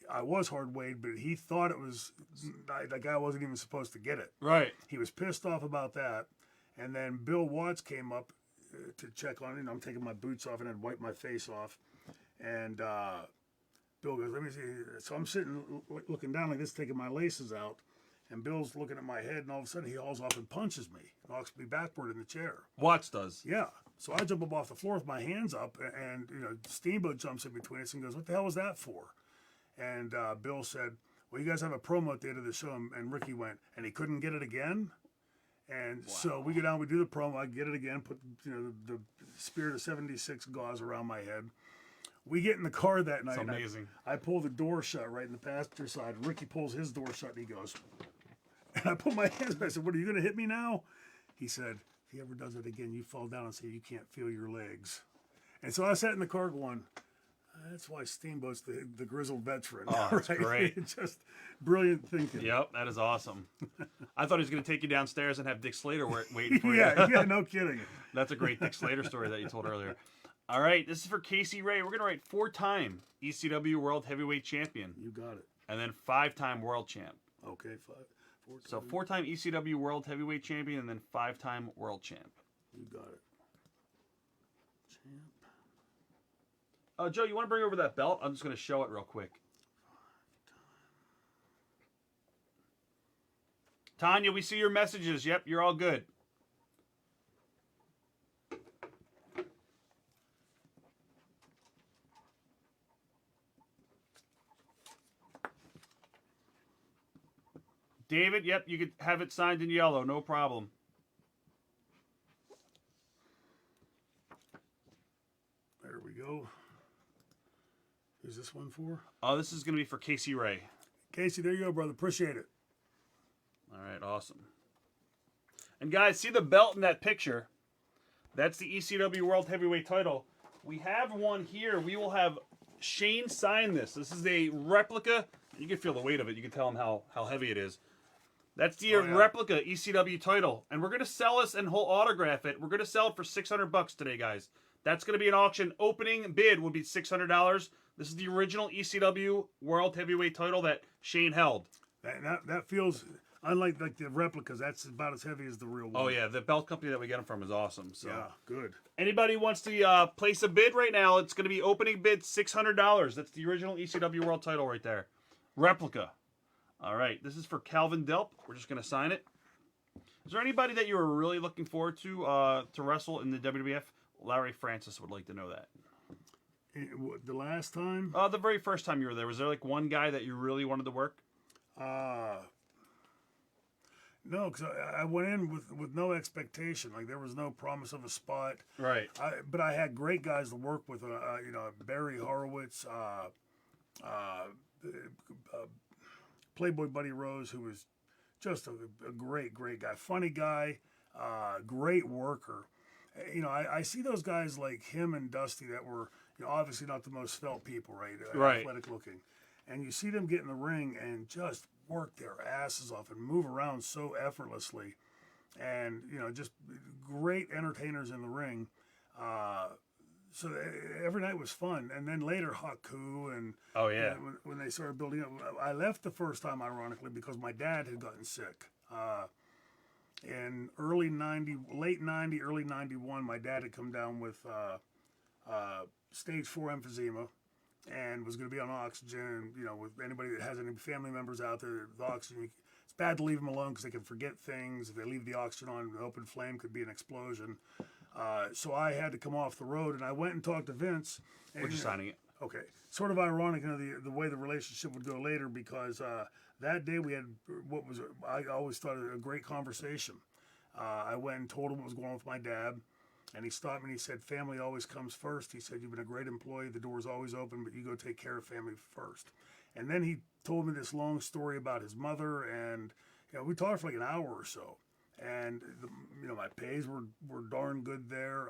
[SPEAKER 2] I was hard weighed, but he thought it was, the guy wasn't even supposed to get it.
[SPEAKER 1] Right.
[SPEAKER 2] He was pissed off about that. And then Bill Watts came up to check on it. And I'm taking my boots off and I'd wipe my face off. And Bill goes, "Let me see." So I'm sitting looking down like this, taking my laces out. And Bill's looking at my head, and all of a sudden he hauls off and punches me, knocks me backward in the chair.
[SPEAKER 1] Watts does.
[SPEAKER 2] Yeah. So I jump up off the floor with my hands up, and you know, Steamboat jumps in between us and goes, "What the hell was that for?" And Bill said, "Well, you guys have a promo at the end of the show," and Ricky went, "And he couldn't get it again." And so we go down, we do the promo, I get it again, put, you know, the Spirit of 76 gauze around my head. We get in the car that night.
[SPEAKER 1] It's
[SPEAKER 2] and
[SPEAKER 1] amazing.
[SPEAKER 2] I pull the door shut right in the passenger side. Ricky pulls his door shut, and he goes, and I put my hands up. I said, "What, are you going to hit me now?" He said, "If he ever does it again, you fall down and say you can't feel your legs." And so I sat in the car going, that's why Steamboat's the grizzled veteran.
[SPEAKER 1] Oh, that's great.
[SPEAKER 2] Just brilliant thinking.
[SPEAKER 1] Yep, that is awesome. I thought he was going to take you downstairs and have Dick Slater waiting for you.
[SPEAKER 2] yeah, no kidding.
[SPEAKER 1] That's a great Dick Slater story that you told earlier. All right, this is for Casey Ray. We're going to write 4-time ECW World Heavyweight Champion
[SPEAKER 2] You got it.
[SPEAKER 1] and then 5-time World Champ.
[SPEAKER 2] Okay, 4
[SPEAKER 1] So 4-time ECW World Heavyweight Champion and then 5-time World Champ.
[SPEAKER 2] You got it. Champ.
[SPEAKER 1] Joe, you want to bring over that belt? I'm just going to show it real quick. Tanya, we see your messages. Yep, you're all good. David, yep, you could have it signed in yellow, no problem.
[SPEAKER 2] There we go. Who's this this one for?
[SPEAKER 1] This is going to be for Casey Ray.
[SPEAKER 2] Casey, there you go, brother. Appreciate it.
[SPEAKER 1] All right, awesome. And guys, see the belt in that picture? That's the ECW World Heavyweight title. We have one here. We will have Shane sign this. This is a replica. You can feel the weight of it. You can tell him how heavy it is. That's the
[SPEAKER 2] Oh, yeah.
[SPEAKER 1] replica ECW title. And we're going to sell this and he'll autograph it. We're going to sell it for $600 today, guys. That's going to be an auction. Opening bid would be $600. This is the original ECW World Heavyweight title that Shane held.
[SPEAKER 2] That feels unlike like the replicas. That's about as heavy as the real one.
[SPEAKER 1] Oh, yeah. The belt company that we get them from is awesome. So.
[SPEAKER 2] Yeah, good.
[SPEAKER 1] Anybody wants to place a bid right now, it's going to be opening bid $600. That's the original ECW World title right there. Replica. All right. This is for Calvin Delp. We're just going to sign it. Is there anybody that you were really looking forward to wrestle in the WWF? Larry Francis would like to know that.
[SPEAKER 2] The last time?
[SPEAKER 1] The very first time you were there, was there like one guy that you really wanted to work?
[SPEAKER 2] No, because I went in with no expectation. Like there was no promise of a spot.
[SPEAKER 1] Right.
[SPEAKER 2] But I had great guys to work with. Barry Horowitz, Playboy Buddy Rose, who was just a great guy, funny guy, great worker. I see those guys like him and Dusty that were obviously not the most svelte people, right?
[SPEAKER 1] Right.
[SPEAKER 2] Athletic looking, and you see them get in the ring and just work their asses off and move around so effortlessly, and just great entertainers in the ring. So every night was fun, and then later Haku and
[SPEAKER 1] Oh, yeah.
[SPEAKER 2] when they started building up. I left the first time ironically because my dad had gotten sick. In late 90, early 91, my dad had come down with stage 4 emphysema and was going to be on oxygen. And, with anybody that has any family members out there, the oxygen, it's bad to leave them alone because they can forget things. If they leave the oxygen on, an open flame could be an explosion. So I had to come off the road, and I went and talked to Vince. And,
[SPEAKER 1] We're just signing it.
[SPEAKER 2] Okay. Sort of ironic, the way the relationship would go later, because that day we had I always thought a great conversation. I went and told him what was going on with my dad, and he stopped me and he said, "Family always comes first." He said, "You've been a great employee. The door's always open, but you go take care of family first." And then he told me this long story about his mother, and we talked for like an hour or so. And my pays were darn good there.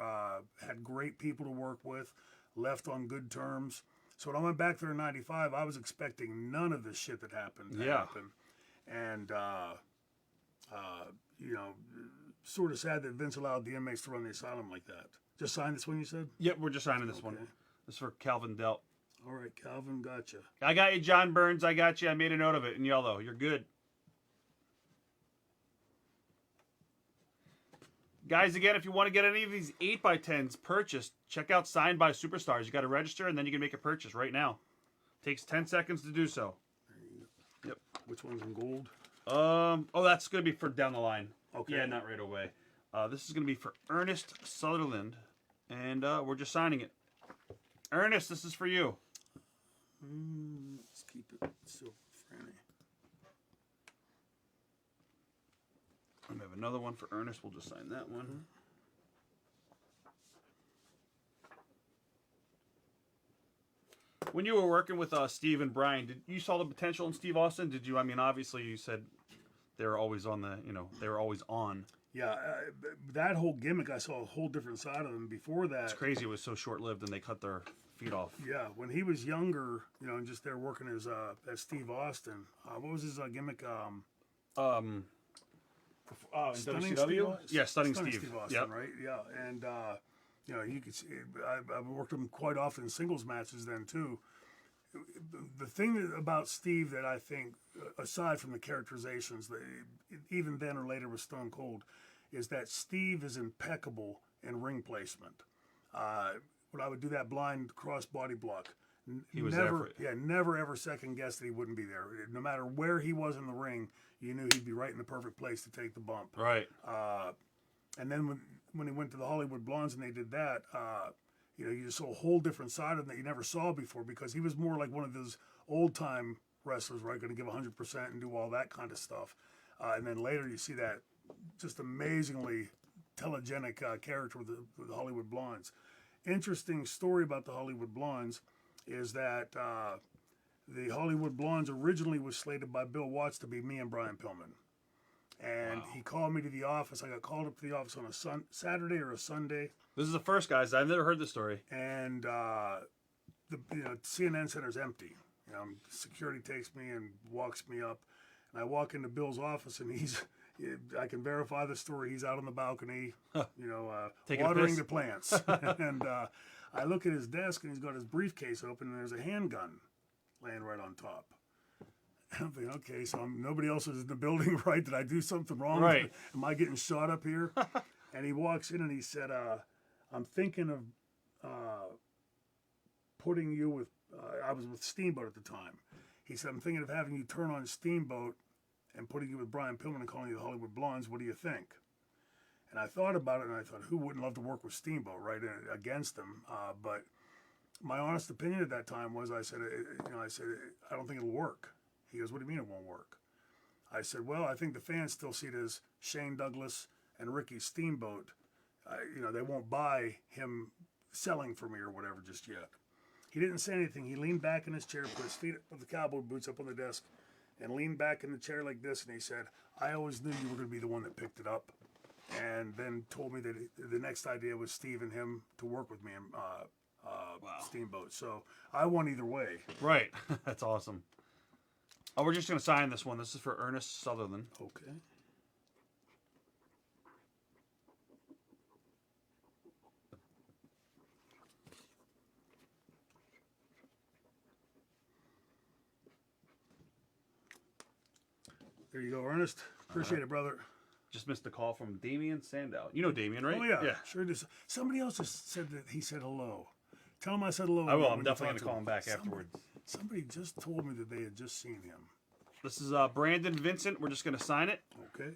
[SPEAKER 2] Had great people to work with. Left on good terms. So when I went back there in '95, I was expecting none of this shit that happened to happen. And sort of sad that Vince allowed the inmates to run the asylum like that. Just sign this one, you said?
[SPEAKER 1] Yep, we're just signing this one.
[SPEAKER 2] Okay.
[SPEAKER 1] This is for Calvin Delp.
[SPEAKER 2] All right, Calvin, gotcha.
[SPEAKER 1] I got you, John Burns. I got you. I made a note of it in yellow. You're good. Guys, again, if you want to get any of these 8x10s purchased, check out Signed by Superstars. You got to register, and then you can make a purchase right now. Takes 10 seconds to do so. Yep.
[SPEAKER 2] Which one's in gold?
[SPEAKER 1] That's going to be for down the line.
[SPEAKER 2] Okay.
[SPEAKER 1] Yeah, not right away. This is going to be for Ernest Sutherland, and we're just signing it. Ernest, this is for you.
[SPEAKER 2] Let's keep it silver franny.
[SPEAKER 1] I have another one for Ernest. We'll just sign that one. When you were working with Steve and Brian, did you saw the potential in Steve Austin? Did you? I mean, obviously, you said they were always on the. They were always on.
[SPEAKER 2] Yeah, that whole gimmick, I saw a whole different side of them. Before that,
[SPEAKER 1] It's crazy. It was so short-lived, and they cut their feet off.
[SPEAKER 2] yeah, when he was younger, and just there working as Steve Austin. What was his gimmick?
[SPEAKER 1] In
[SPEAKER 2] Stunning
[SPEAKER 1] WCW?
[SPEAKER 2] Steve Austin?
[SPEAKER 1] Yeah, Stunning Steve.
[SPEAKER 2] Steve Austin,
[SPEAKER 1] Yep.
[SPEAKER 2] right? Yeah, and you could see. I worked him quite often in singles matches then too. The thing about Steve that I think, aside from the characterizations, even then or later with Stone Cold, is that Steve is impeccable in ring placement. When I would do that blind cross body block,
[SPEAKER 1] He was there
[SPEAKER 2] never,
[SPEAKER 1] for it.
[SPEAKER 2] never ever second guessed that he wouldn't be there. No matter where he was in the ring, you knew he'd be right in the perfect place to take the bump.
[SPEAKER 1] Right.
[SPEAKER 2] And then when he went to the Hollywood Blondes and they did that, you just saw a whole different side of him that you never saw before, because he was more like one of those old time wrestlers, right? Going to give 100% and do all that kind of stuff. And then later you see that just amazingly telegenic character with the Hollywood Blondes. Interesting story about the Hollywood Blondes. is that the Hollywood Blondes originally was slated by Bill Watts to be me and Brian Pillman. And he called me to the office. I got called up to the office on a Saturday or a Sunday.
[SPEAKER 1] This is the first, guys. I've never heard this story.
[SPEAKER 2] And the CNN Center's empty. Security takes me and walks me up. And I walk into Bill's office, and I can verify the story. He's out on the balcony,
[SPEAKER 1] Taking a
[SPEAKER 2] watering
[SPEAKER 1] piss?
[SPEAKER 2] the plants. And I look at his desk, and he's got his briefcase open, and there's a handgun laying right on top. I'm thinking, okay, so nobody else is in the building, right? Did I do something wrong?
[SPEAKER 1] Right.
[SPEAKER 2] Am I getting shot up here? And he walks in and he said, I'm thinking of putting you with, I was with Steamboat at the time. He said, I'm thinking of having you turn on Steamboat and putting you with Brian Pillman and calling you the Hollywood Blondes. What do you think? And I thought about it, and I thought, who wouldn't love to work with Steamboat, right, against him? But my honest opinion at that time was, I said, I don't think it'll work. He goes, what do you mean it won't work? I said, well, I think the fans still see it as Shane Douglas and Ricky Steamboat. They won't buy him selling for me or whatever just yet. He didn't say anything. He leaned back in his chair, put his feet, put the cowboy boots up on the desk, and leaned back in the chair like this, and he said, I always knew you were going to be the one that picked it up. And then told me that the next idea was Steve and him to work with me and Steamboat. So I won either way.
[SPEAKER 1] Right. That's awesome. Oh, we're just going to sign this one. This is for Ernest Sutherland.
[SPEAKER 2] Okay. There you go, Ernest. Appreciate it, brother.
[SPEAKER 1] Just missed a call from Damien Sandow. You know Damien, right?
[SPEAKER 2] Oh, yeah.
[SPEAKER 1] Yeah.
[SPEAKER 2] Sure does. Somebody else just said that he said hello. Tell him I said hello.
[SPEAKER 1] I will.
[SPEAKER 2] when
[SPEAKER 1] I'm
[SPEAKER 2] you
[SPEAKER 1] definitely
[SPEAKER 2] talk
[SPEAKER 1] going to call him back
[SPEAKER 2] Somebody-
[SPEAKER 1] afterwards.
[SPEAKER 2] Somebody just told me that they had just seen him.
[SPEAKER 1] This is Brandon Vincent. We're just going to sign it.
[SPEAKER 2] Okay.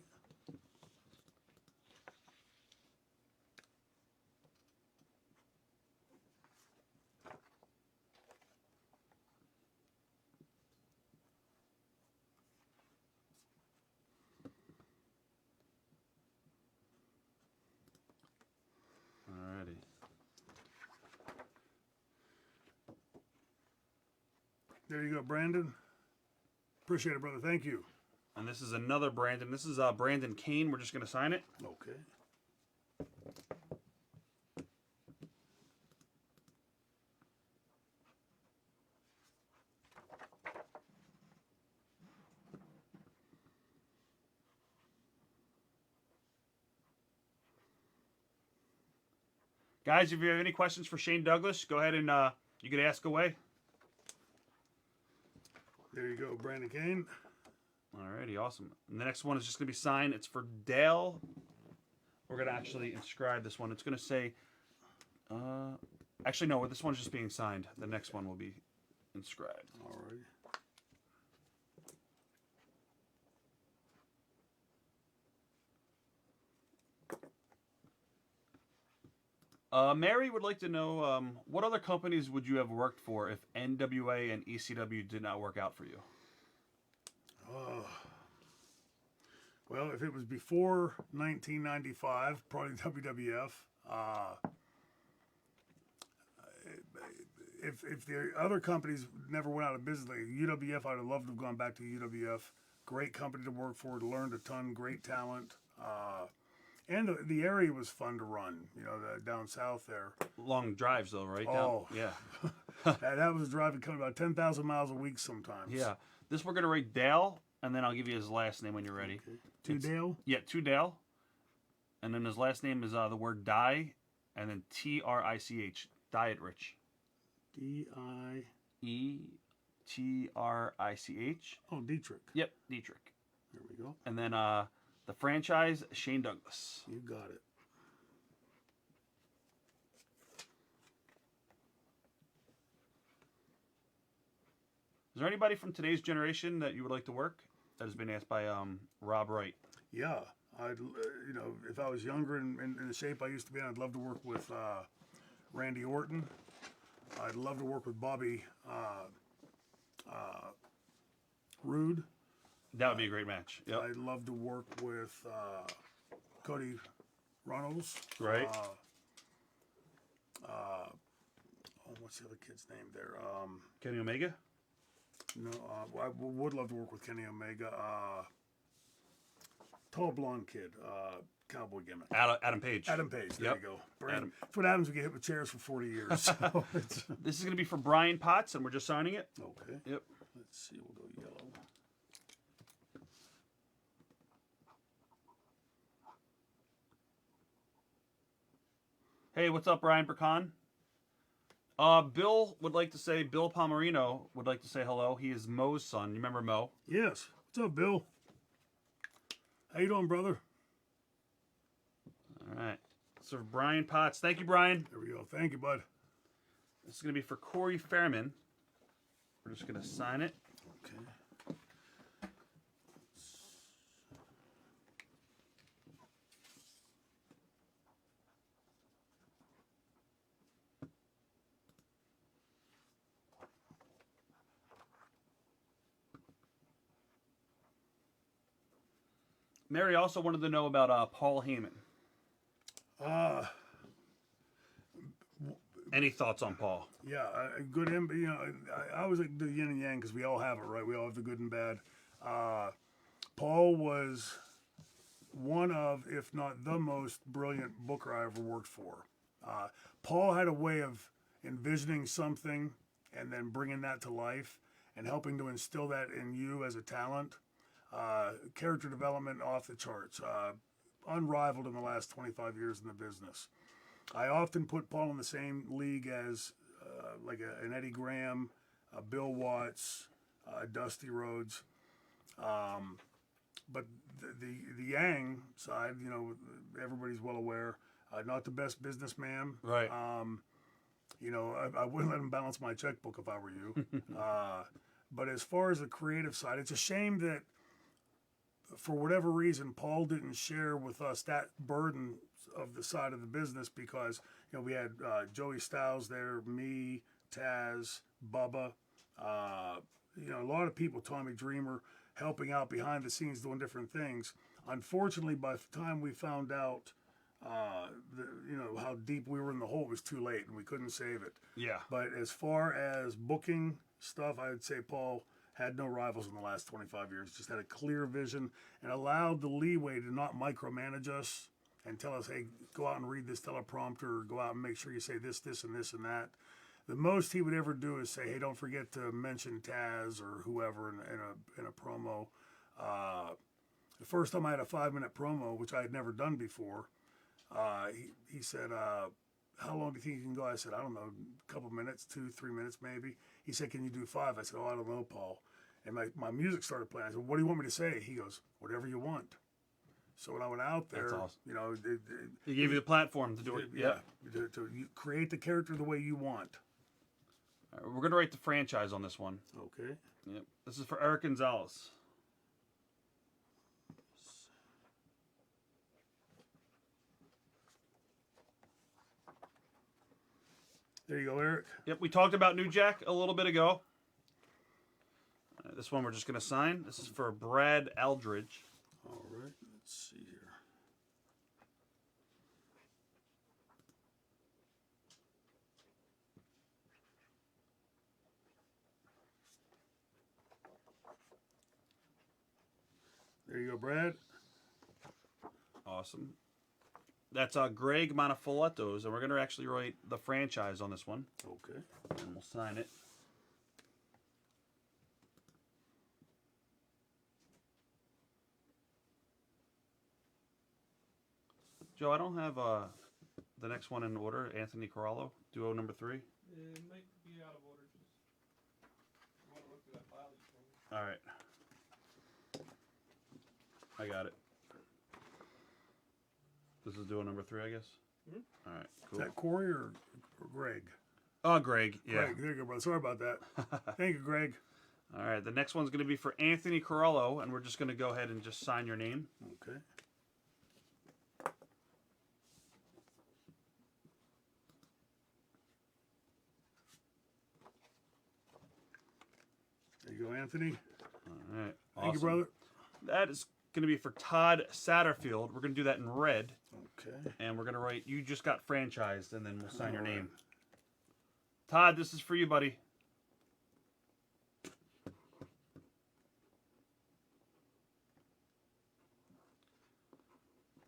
[SPEAKER 1] Alrighty.
[SPEAKER 2] There you go, Brandon. Appreciate it, brother. Thank you.
[SPEAKER 1] And this is another Brandon. This is Brandon Kane. We're just going to sign it.
[SPEAKER 2] Okay.
[SPEAKER 1] Guys, if you have any questions for Shane Douglas, go ahead and you can ask away.
[SPEAKER 2] There you go, Brandon Kane.
[SPEAKER 1] Alrighty, awesome. And the next one is just going to be signed. It's for Dale. We're going to actually inscribe this one. It's going to say... actually, no, this one's just being signed. The next one will be inscribed.
[SPEAKER 2] All right.
[SPEAKER 1] Mary would like to know, what other companies would you have worked for if NWA and ECW did not work out for you?
[SPEAKER 2] Well, if it was before 1995, probably WWF. If the other companies never went out of business, like UWF, I'd have loved to have gone back to UWF. Great company to work for, learned a ton, great talent. And the area was fun to run, down south there.
[SPEAKER 1] Long drives, though, right?
[SPEAKER 2] Oh.
[SPEAKER 1] Yeah.
[SPEAKER 2] That was driving coming about 10,000 miles a week sometimes.
[SPEAKER 1] Yeah. This we're going to write Dale, and then I'll give you his last name when you're ready.
[SPEAKER 2] Okay. To Dale?
[SPEAKER 1] Yeah, to Dale. And then his last name is the word die, and then Trich. Diet Rich. Etrich.
[SPEAKER 2] Oh, Dietrich.
[SPEAKER 1] Yep, Dietrich.
[SPEAKER 2] There we go.
[SPEAKER 1] And then the franchise, Shane Douglas.
[SPEAKER 2] You got it.
[SPEAKER 1] Is there anybody from today's generation that you would like to work? That has been asked by Rob Wright.
[SPEAKER 2] Yeah, I'd if I was younger and in the shape I used to be in, I'd love to work with Randy Orton. I'd love to work with Bobby Roode.
[SPEAKER 1] That would be a great match. Yep.
[SPEAKER 2] I'd love to work with Cody Runnels.
[SPEAKER 1] Right.
[SPEAKER 2] what's the other kid's name there?
[SPEAKER 1] Kenny Omega.
[SPEAKER 2] No, I would love to work with Kenny Omega. Tall blonde kid, cowboy gimmick.
[SPEAKER 1] Adam Page.
[SPEAKER 2] Adam Page. There
[SPEAKER 1] Yep.
[SPEAKER 2] you go. Brand,
[SPEAKER 1] Adam.
[SPEAKER 2] That's what happens when you get hit with chairs for 40 years. So it's,
[SPEAKER 1] This is going to be for Brian Potts, and we're just signing it.
[SPEAKER 2] okay.
[SPEAKER 1] Yep.
[SPEAKER 2] Let's see. We'll go yellow.
[SPEAKER 1] Hey, what's up, Brian Burkhan? Bill Palmerino would like to say hello. He is Mo's son. You remember Mo?
[SPEAKER 2] Yes. What's up, Bill? How you doing, brother?
[SPEAKER 1] All right. So Brian Potts. Thank you, Brian.
[SPEAKER 2] There we go. Thank you, bud.
[SPEAKER 1] This is going to be for Corey Fairman. We're just going to sign it.
[SPEAKER 2] Okay.
[SPEAKER 1] Mary also wanted to know about Paul Heyman. Any thoughts on Paul?
[SPEAKER 2] Yeah, good and you know, I always like the yin and yang because we all have it, right? We all have the good and bad. Paul was one of, if not the most brilliant booker I ever worked for. Paul had a way of envisioning something and then bringing that to life and helping to instill that in you as a talent. Character development off the charts, unrivaled in the last 25 years in the business. I often put Paul in the same league as like an Eddie Graham, a Bill Watts, Dusty Rhodes. But the Yang side, you know, everybody's well aware, not the best businessman.
[SPEAKER 1] Right.
[SPEAKER 2] You know, I wouldn't let him balance my checkbook if I were you. But as far as the creative side, it's a shame that for whatever reason, Paul didn't share with us that burden of the side of the business because, you know, we had Joey Styles there, me, Taz, Bubba, you know, a lot of people, Tommy Dreamer, helping out behind the scenes doing different things. Unfortunately, by the time we found out, you know, how deep we were in the hole, it was too late and we couldn't save it.
[SPEAKER 1] Yeah.
[SPEAKER 2] But as far as booking stuff, I would say Paul had no rivals in the last 25 years, just had a clear vision and allowed the leeway to not micromanage us and tell us, hey, go out and read this teleprompter or go out and make sure you say this, this, and this, and that. The most he would ever do is say, hey, don't forget to mention Taz or whoever in a promo. The first time I had a 5-minute promo, which I had never done before, he said, how long do you think you can go? I said, I don't know, a couple minutes, 2-3 minutes maybe. He said, can you do 5? I said, oh, I don't know, Paul. And my music started playing. I said, what do you want me to say? He goes, whatever you want. So when I went out there,
[SPEAKER 1] That's awesome.
[SPEAKER 2] you know,
[SPEAKER 1] He gave you the platform to do it.
[SPEAKER 2] yeah, to create the character the way you want.
[SPEAKER 1] All right, we're going to write the franchise on this one.
[SPEAKER 2] Okay.
[SPEAKER 1] Yep. This is for Eric Gonzalez.
[SPEAKER 2] There you go, Eric.
[SPEAKER 1] Yep, we talked about New Jack a little bit ago. This one we're just going to sign. This is for Brad Aldridge.
[SPEAKER 2] All right, let's see here. There you go, Brad.
[SPEAKER 1] Awesome. That's Greg Manafoletto's, and we're going to actually write the franchise on this one.
[SPEAKER 2] Okay.
[SPEAKER 1] And we'll sign it. Joe, I don't have the next one in order. Anthony Corallo, duo number 3.
[SPEAKER 3] It might be out of order. Just you want to look through that file. You told me.
[SPEAKER 1] All right. I got it. This is duo number 3, I guess.
[SPEAKER 3] Mhm.
[SPEAKER 1] All right,
[SPEAKER 2] Is
[SPEAKER 1] cool.
[SPEAKER 2] that Corey or Greg?
[SPEAKER 1] Oh, Greg. Yeah.
[SPEAKER 2] Greg, there you go, brother. Sorry about that. Thank you, Greg.
[SPEAKER 1] All right. The next one's going to be for Anthony Corallo, and we're just going to go ahead and just sign your name.
[SPEAKER 2] Okay. There you go, Anthony.
[SPEAKER 1] All right.
[SPEAKER 2] Thank you,
[SPEAKER 1] awesome.
[SPEAKER 2] brother.
[SPEAKER 1] That is going to be for Todd Satterfield. We're going to do that in red,
[SPEAKER 2] Okay.
[SPEAKER 1] and we're going to write, you just got franchised, and then we'll sign your
[SPEAKER 2] All right.
[SPEAKER 1] name. Todd, this is for you, buddy.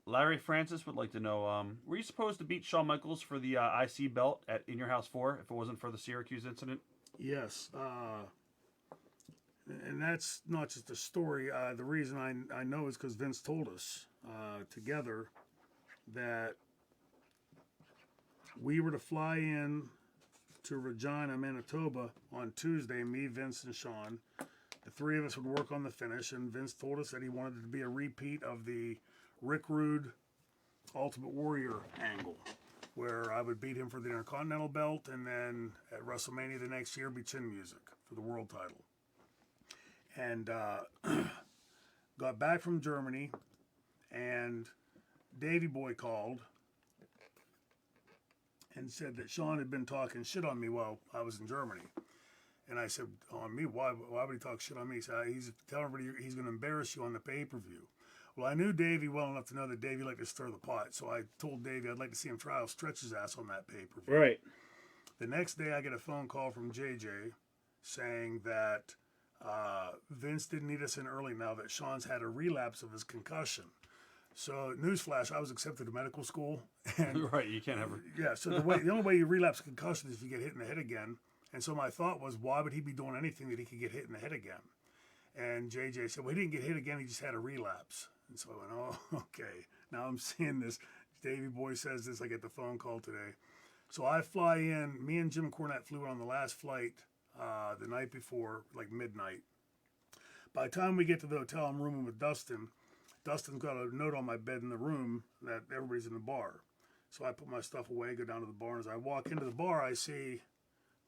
[SPEAKER 1] Larry Francis would like to know, were you supposed to beat Shawn Michaels for the IC belt at In Your House 4 if it wasn't for the Syracuse incident?
[SPEAKER 2] Yes. And that's not just a story. The reason I know is because Vince told us together that we were to fly in to Regina, Manitoba on Tuesday, me, Vince, and Shawn. The three of us would work on the finish, and Vince told us that he wanted it to be a repeat of the Rick Rude Ultimate Warrior angle, where I would beat him for the Intercontinental belt, and then at WrestleMania the next year be Chin Music for the world title. And got back from Germany, and Davey Boy called and said that Shawn had been talking shit on me while I was in Germany. And I said, on me? Why would he talk shit on me? He said, he's telling everybody he's going to embarrass you on the pay-per-view. Well, I knew Davey well enough to know that Davey liked to stir the pot, so I told Davey I'd like to see him try to stretch his ass on that pay-per-view.
[SPEAKER 1] Right.
[SPEAKER 2] The next day, I get a phone call from JJ saying that Vince didn't need us in early now that Shawn's had a relapse of his concussion. So, newsflash, I was accepted to medical school. And
[SPEAKER 1] Right, you can't ever.
[SPEAKER 2] yeah, so the only way you relapse concussion is if you get hit in the head again. And so my thought was, why would he be doing anything that he could get hit in the head again? And JJ said, well, he didn't get hit again, he just had a relapse. And so I went, oh, okay. Now I'm seeing this. Davey Boy says this, I get the phone call today. So I fly in, me and Jim Cornette flew in on the last flight the night before, like midnight. By the time we get to the hotel, I'm rooming with Dustin. Dustin's got a note on my bed in the room that everybody's in the bar. So I put my stuff away, go down to the bar, and as I walk into the bar, I see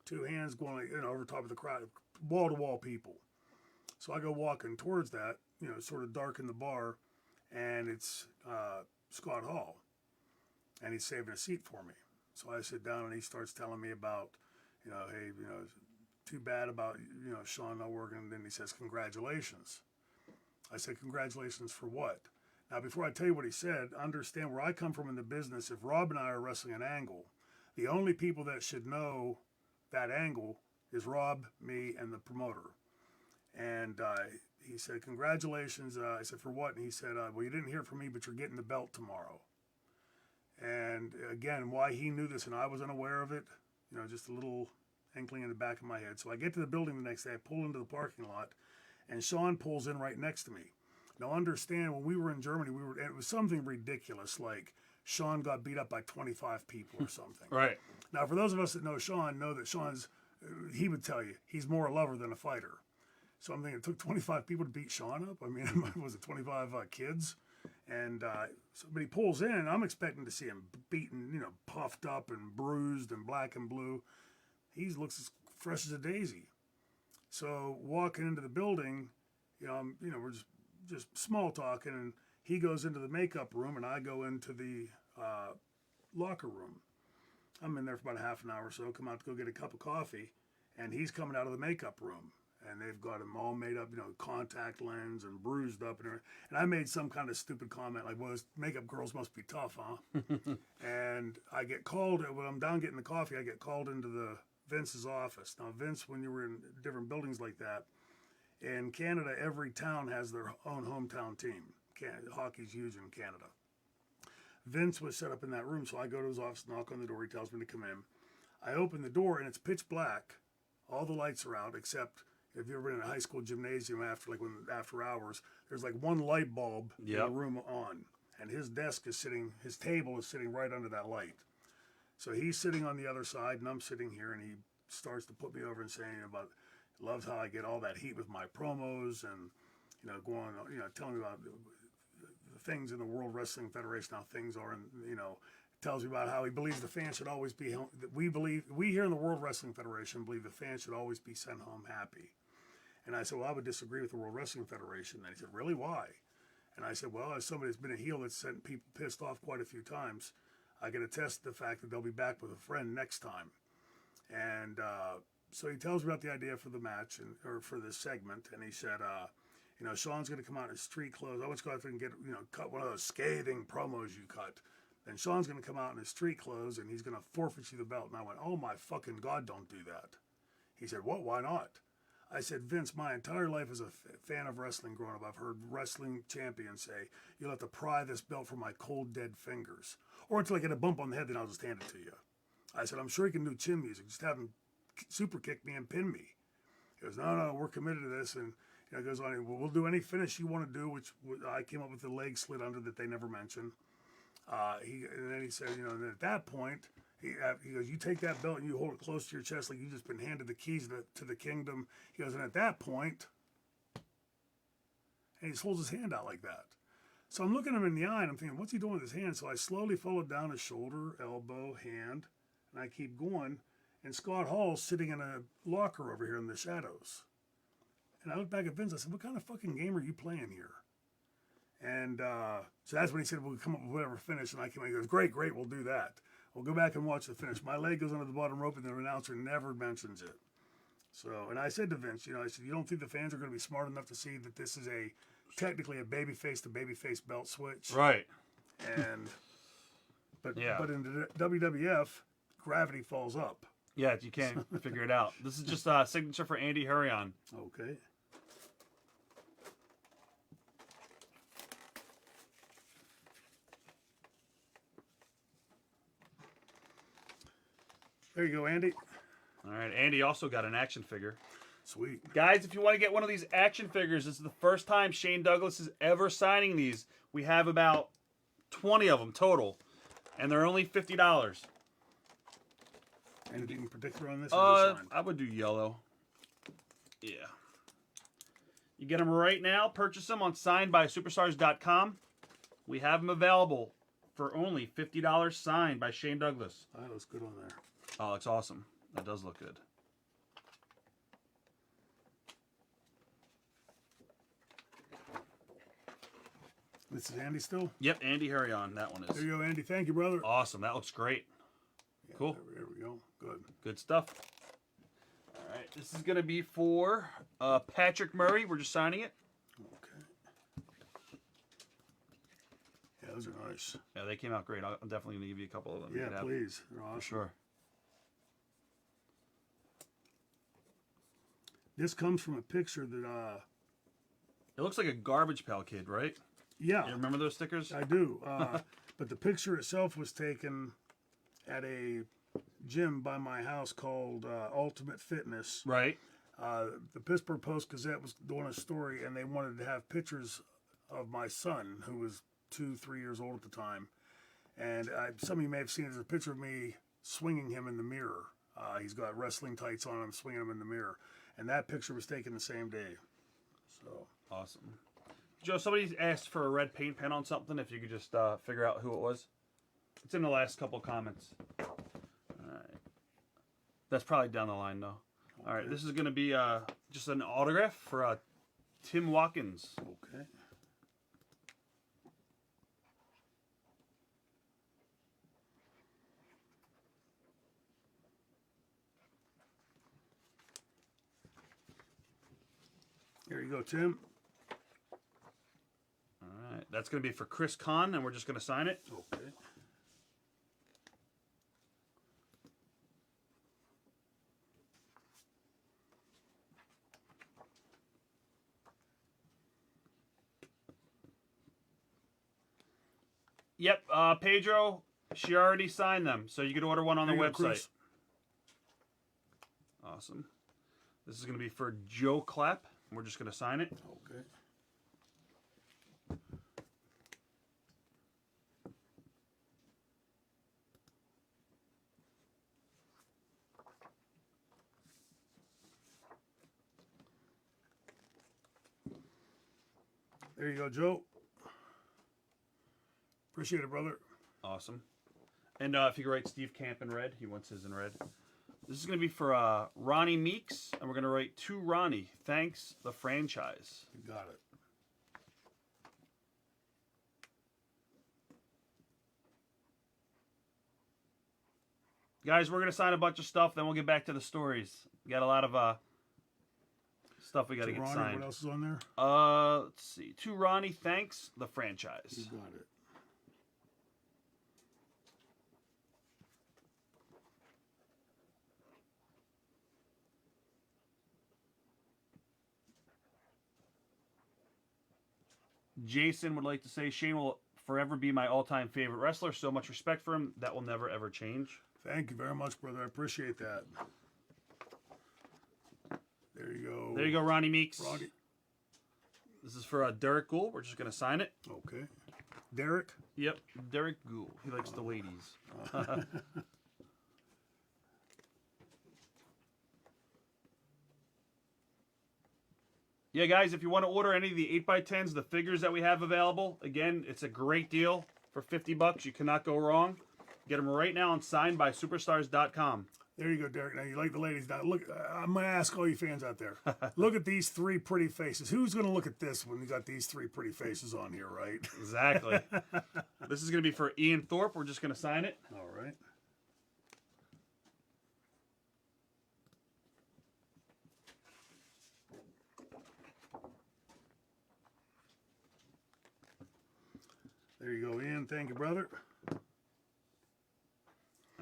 [SPEAKER 2] two hands going over top of the crowd, wall-to-wall people. So I go walking towards that, sort of dark in the bar, and it's Scott Hall, and he's saving a seat for me. So I sit down, and he starts telling me about, hey, too bad about, Shawn not working, and then he says, congratulations. I said, congratulations for what? Now, before I tell you what he said, understand where I come from in the business. If Rob and I are wrestling an angle, the only people that should know that angle is Rob, me, and the promoter. And he said, congratulations. I said, for what? And he said, well, you didn't hear from me, but you're getting the belt tomorrow. And again, why he knew this and I was unaware of it, just a little inkling in the back of my head. So I get to the building the next day, I pull into the parking lot, and Shawn pulls in right next to me. Now understand, when we were in Germany, it was something ridiculous, like Shawn got beat up by 25 people or something.
[SPEAKER 1] Right.
[SPEAKER 2] Now, for those of us that know that Shawn's, he would tell you, he's more a lover than a fighter. So I'm thinking it took 25 people to beat Shawn up. I mean, was it 25 kids? And but he pulls in, and I'm expecting to see him beaten, puffed up and bruised and black and blue. He looks as fresh as a daisy. So walking into the building, we're just small talking, and he goes into the makeup room, and I go into the locker room. I'm in there for about a half an hour or so, come out to go get a cup of coffee, and he's coming out of the makeup room. And they've got him all made up, contact lens and bruised up. And I made some kind of stupid comment like, well, makeup girls must be tough, huh? And I get called, when I'm down getting the coffee, I get called into Vince's office. Now, Vince, when you were in different buildings like that, in Canada, every town has their own hometown team. Hockey's huge in Canada. Vince was set up in that room, so I go to his office, knock on the door, he tells me to come in. I open the door, and it's pitch black. All the lights are out, except if you've ever been in a high school gymnasium after hours, there's like one light bulb in the room on, and his table is sitting right under that light. So he's sitting on the other side, and I'm sitting here, and he starts to put me over and saying loves how I get all that heat with my promos, and telling me about the things in the World Wrestling Federation, how things are, and tells me about how he believes the fans should always be. We here in the World Wrestling Federation believe the fans should always be sent home happy. And I said, well, I would disagree with the World Wrestling Federation. And he said, really, why? And I said, well, as somebody that's been a heel that's sent people pissed off quite a few times, I can attest to the fact that they'll be back with a friend next time. And so he tells me about the idea for the match or for this segment, and he said, Shawn's going to come out in his street clothes. I want to go out there and get, cut one of those scathing promos you cut. then Sean's going to come out in his street clothes and he's going to forfeit you the belt. And I went, oh my fucking God, don't do that. He said, what? Why not? I said, Vince, my entire life as a fan of wrestling growing up, I've heard wrestling champions say, you'll have to pry this belt from my cold, dead fingers. Or until I get a bump on the head, then I'll just hand it to you. I said, I'm sure he can do chin music. Just have him super kick me and pin me. He goes, no, we're committed to this. And he goes on, well, we'll do any finish you want to do, which I came up with the leg slit under that they never mentioned. And then he said, and at that point, he goes, you take that belt and you hold it close to your chest like you've just been handed the keys to the kingdom. He goes, and at that point, and he just holds his hand out like that. So I'm looking him in the eye and I'm thinking, what's he doing with his hand? So I slowly followed down his shoulder, elbow, hand, and I keep going. And Scott Hall's sitting in a locker over here in the shadows. And I looked back at Vince. I said, what kind of fucking game are you playing here? And so that's when he said, we'll come up with whatever finish. And I came in, he goes, great, we'll do that. We'll go back and watch the finish. My leg goes under the bottom rope and the announcer never mentions it. So, and I said to Vince, I said, you don't think the fans are going to be smart enough to see that this is technically a babyface to babyface belt switch?
[SPEAKER 1] Right.
[SPEAKER 2] And, but in the WWF, gravity falls up.
[SPEAKER 1] Yeah, you can't figure it out. This is just a signature for Andy Hurrion.
[SPEAKER 2] Okay. There you go, Andy.
[SPEAKER 1] All right, Andy also got an action figure.
[SPEAKER 2] Sweet.
[SPEAKER 1] Guys, if you want to get one of these action figures, this is the first time Shane Douglas is ever signing these. We have about 20 of them total, and they're only $50.
[SPEAKER 2] Anything in particular on this? I
[SPEAKER 1] would do yellow. Yeah. You get them right now. Purchase them on signedbysuperstars.com. We have them available for only $50 signed by Shane Douglas.
[SPEAKER 2] That looks good on there.
[SPEAKER 1] Oh, it's awesome. That does look good.
[SPEAKER 2] This is Andy still?
[SPEAKER 1] Yep, Andy Hurrion. That one is.
[SPEAKER 2] There you go, Andy. Thank you, brother.
[SPEAKER 1] Awesome. That looks great.
[SPEAKER 2] Yeah,
[SPEAKER 1] cool.
[SPEAKER 2] There we go. Good.
[SPEAKER 1] Good stuff. All right. This is going to be for Patrick Murray. We're just signing it.
[SPEAKER 2] Okay. Yeah, those are nice.
[SPEAKER 1] Yeah, they came out great. I'm definitely going to give you a couple of them.
[SPEAKER 2] Yeah, please. They're awesome.
[SPEAKER 1] For sure.
[SPEAKER 2] This comes from a picture that...
[SPEAKER 1] It looks like a Garbage Pail Kid, right?
[SPEAKER 2] Yeah.
[SPEAKER 1] You remember those stickers?
[SPEAKER 2] I do. But the picture itself was taken at a gym by my house called Ultimate Fitness.
[SPEAKER 1] Right.
[SPEAKER 2] The Pittsburgh Post-Gazette was doing a story, and they wanted to have pictures of my son, who was 2-3 years old at the time. And some of you may have seen it. There's a picture of me swinging him in the mirror. He's got wrestling tights on. I'm swinging him in the mirror. And that picture was taken the same day. So
[SPEAKER 1] awesome. Joe, somebody asked for a red paint pen on something. If you could just figure out who it was. It's in the last couple comments. All right. That's probably down the line, though. All right. This is going to be just an autograph for Tim Watkins.
[SPEAKER 2] Okay. There you go, Tim.
[SPEAKER 1] All right. That's going to be for Chris Kahn, and we're just going to sign it.
[SPEAKER 2] Okay.
[SPEAKER 1] Yep. Pedro, she already signed them, so you could order one on the
[SPEAKER 2] There you go,
[SPEAKER 1] website.
[SPEAKER 2] Chris.
[SPEAKER 1] Awesome. This is going to be for Joe Clapp. We're just going to sign it.
[SPEAKER 2] Okay. There you go, Joe. Appreciate it, brother.
[SPEAKER 1] Awesome. And if you could write Steve Camp in red, he wants his in red. This is going to be for Ronnie Meeks, and we're going to write to Ronnie. Thanks, the franchise.
[SPEAKER 2] You got it.
[SPEAKER 1] Guys, we're going to sign a bunch of stuff, then we'll get back to the stories. We got a lot of stuff we got to get
[SPEAKER 2] Ronnie,
[SPEAKER 1] signed.
[SPEAKER 2] what else is on there?
[SPEAKER 1] Let's see. To Ronnie, thanks, the franchise.
[SPEAKER 2] You got it.
[SPEAKER 1] Jason would like to say Shane will forever be my all-time favorite wrestler. So much respect for him. That will never, ever change.
[SPEAKER 2] Thank you very much, brother. I appreciate that. There you go.
[SPEAKER 1] There you go, Ronnie Meeks.
[SPEAKER 2] Ronnie.
[SPEAKER 1] This is for Derek Gould. We're just going to sign it.
[SPEAKER 2] Okay. Derek?
[SPEAKER 1] Yep, Derek Gould. He likes the ladies. Yeah, guys, if you want to order any of the 8x10s, the figures that we have available, again, it's a great deal for $50. You cannot go wrong. Get them right now on signedbysuperstars.com.
[SPEAKER 2] There you go, Derek. Now, you like the ladies. Now, look, I'm going to ask all you fans out there. Look at these three pretty faces. Who's going to look at this when you got these three pretty faces on here, right?
[SPEAKER 1] Exactly. This is going to be for Ian Thorpe. We're just going to sign it.
[SPEAKER 2] All right. There you go, Ian. Thank you, brother.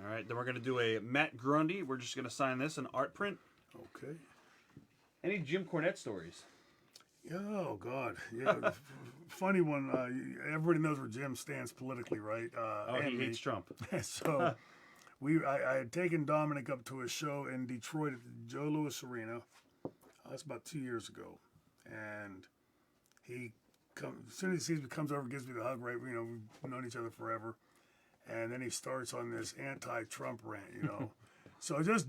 [SPEAKER 1] All right, then we're going to do a Matt Grundy. We're just going to sign this in art print.
[SPEAKER 2] Okay.
[SPEAKER 1] Any Jim Cornette stories?
[SPEAKER 2] Oh God, yeah. Funny one. Everybody knows where Jim stands politically, right?
[SPEAKER 1] He hates Trump.
[SPEAKER 2] So I had taken Dominic up to a show in Detroit at the Joe Louis Arena. That's about 2 years ago, and he as soon as he sees me, comes over, gives me the hug. Right, you know, we've known each other forever, and then he starts on this anti-Trump rant, you know. So just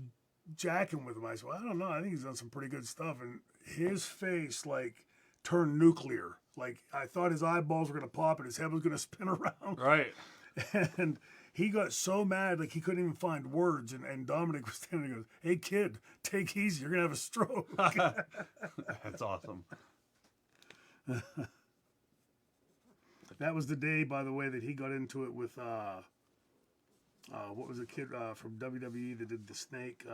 [SPEAKER 2] jacking with him, I said, well, I don't know. I think he's done some pretty good stuff, and his face like turned nuclear. Like I thought his eyeballs were gonna pop and his head was gonna spin around.
[SPEAKER 1] Right.
[SPEAKER 2] And he got so mad, like he couldn't even find words. And Dominic was standing there and goes, hey, kid, take easy. You're going to have a stroke.
[SPEAKER 1] That's awesome.
[SPEAKER 2] That was the day, by the way, that he got into it with, what was the kid from WWE that did the snake?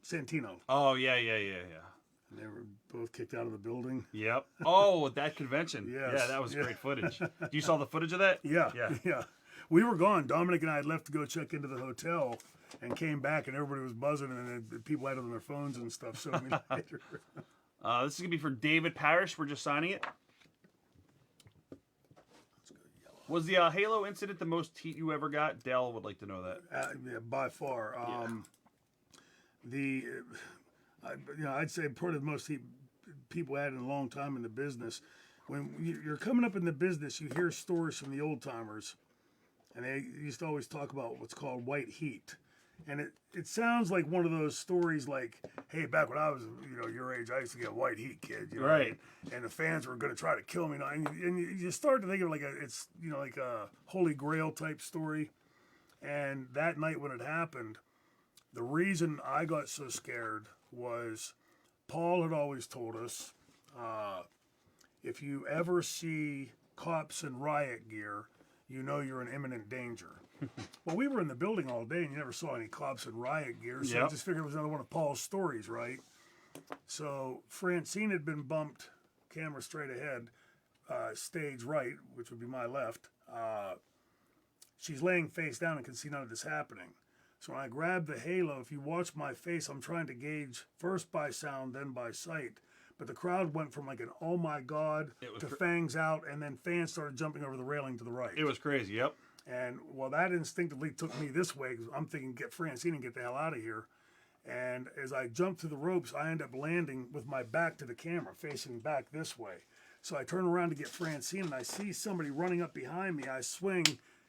[SPEAKER 2] Santino.
[SPEAKER 1] Oh, yeah.
[SPEAKER 2] And they were both kicked out of the building.
[SPEAKER 1] Yep. Oh, at that convention.
[SPEAKER 2] Yes.
[SPEAKER 1] Yeah, that was great footage. You saw the footage of that?
[SPEAKER 2] Yeah.
[SPEAKER 1] Yeah.
[SPEAKER 2] We were gone. Dominic and I had left to go check into the hotel and came back, and everybody was buzzing, and then people had it on their phones and stuff. So we later.
[SPEAKER 1] This is going to be for David Parrish. We're just signing it. Was the Halo incident the most heat you ever got? Dell would like to know that.
[SPEAKER 2] Yeah, by far. I'd say probably the most heat people had in a long time in the business. When you're coming up in the business, you hear stories from the old timers, and they used to always talk about what's called white heat. And it sounds like one of those stories like, hey, back when I was, your age, I used to get white heat, kid.
[SPEAKER 1] Right.
[SPEAKER 2] And the fans were going to try to kill me. And you start to think of like a Holy Grail type story. And that night when it happened, the reason I got so scared was Paul had always told us, if you ever see cops in riot gear, you know you're in imminent danger. Well, we were in the building all day and you never saw any cops in riot gear, so I just figured it was another one of Paul's stories, right? So Francine had been bumped, camera straight ahead, stage right, which would be my left. She's laying face down and can see none of this happening. So when I grabbed the halo, if you watch my face, I'm trying to gauge first by sound, then by sight. But the crowd went from like an oh my God to fangs out, and then fans started jumping over the railing to the right.
[SPEAKER 1] It was crazy, yep.
[SPEAKER 2] And well, that instinctively took me this way because I'm thinking, get Francine and get the hell out of here. And as I jumped through the ropes, I end up landing with my back to the camera, facing back this way. So I turn around to get Francine, and I see somebody running up behind me. I swing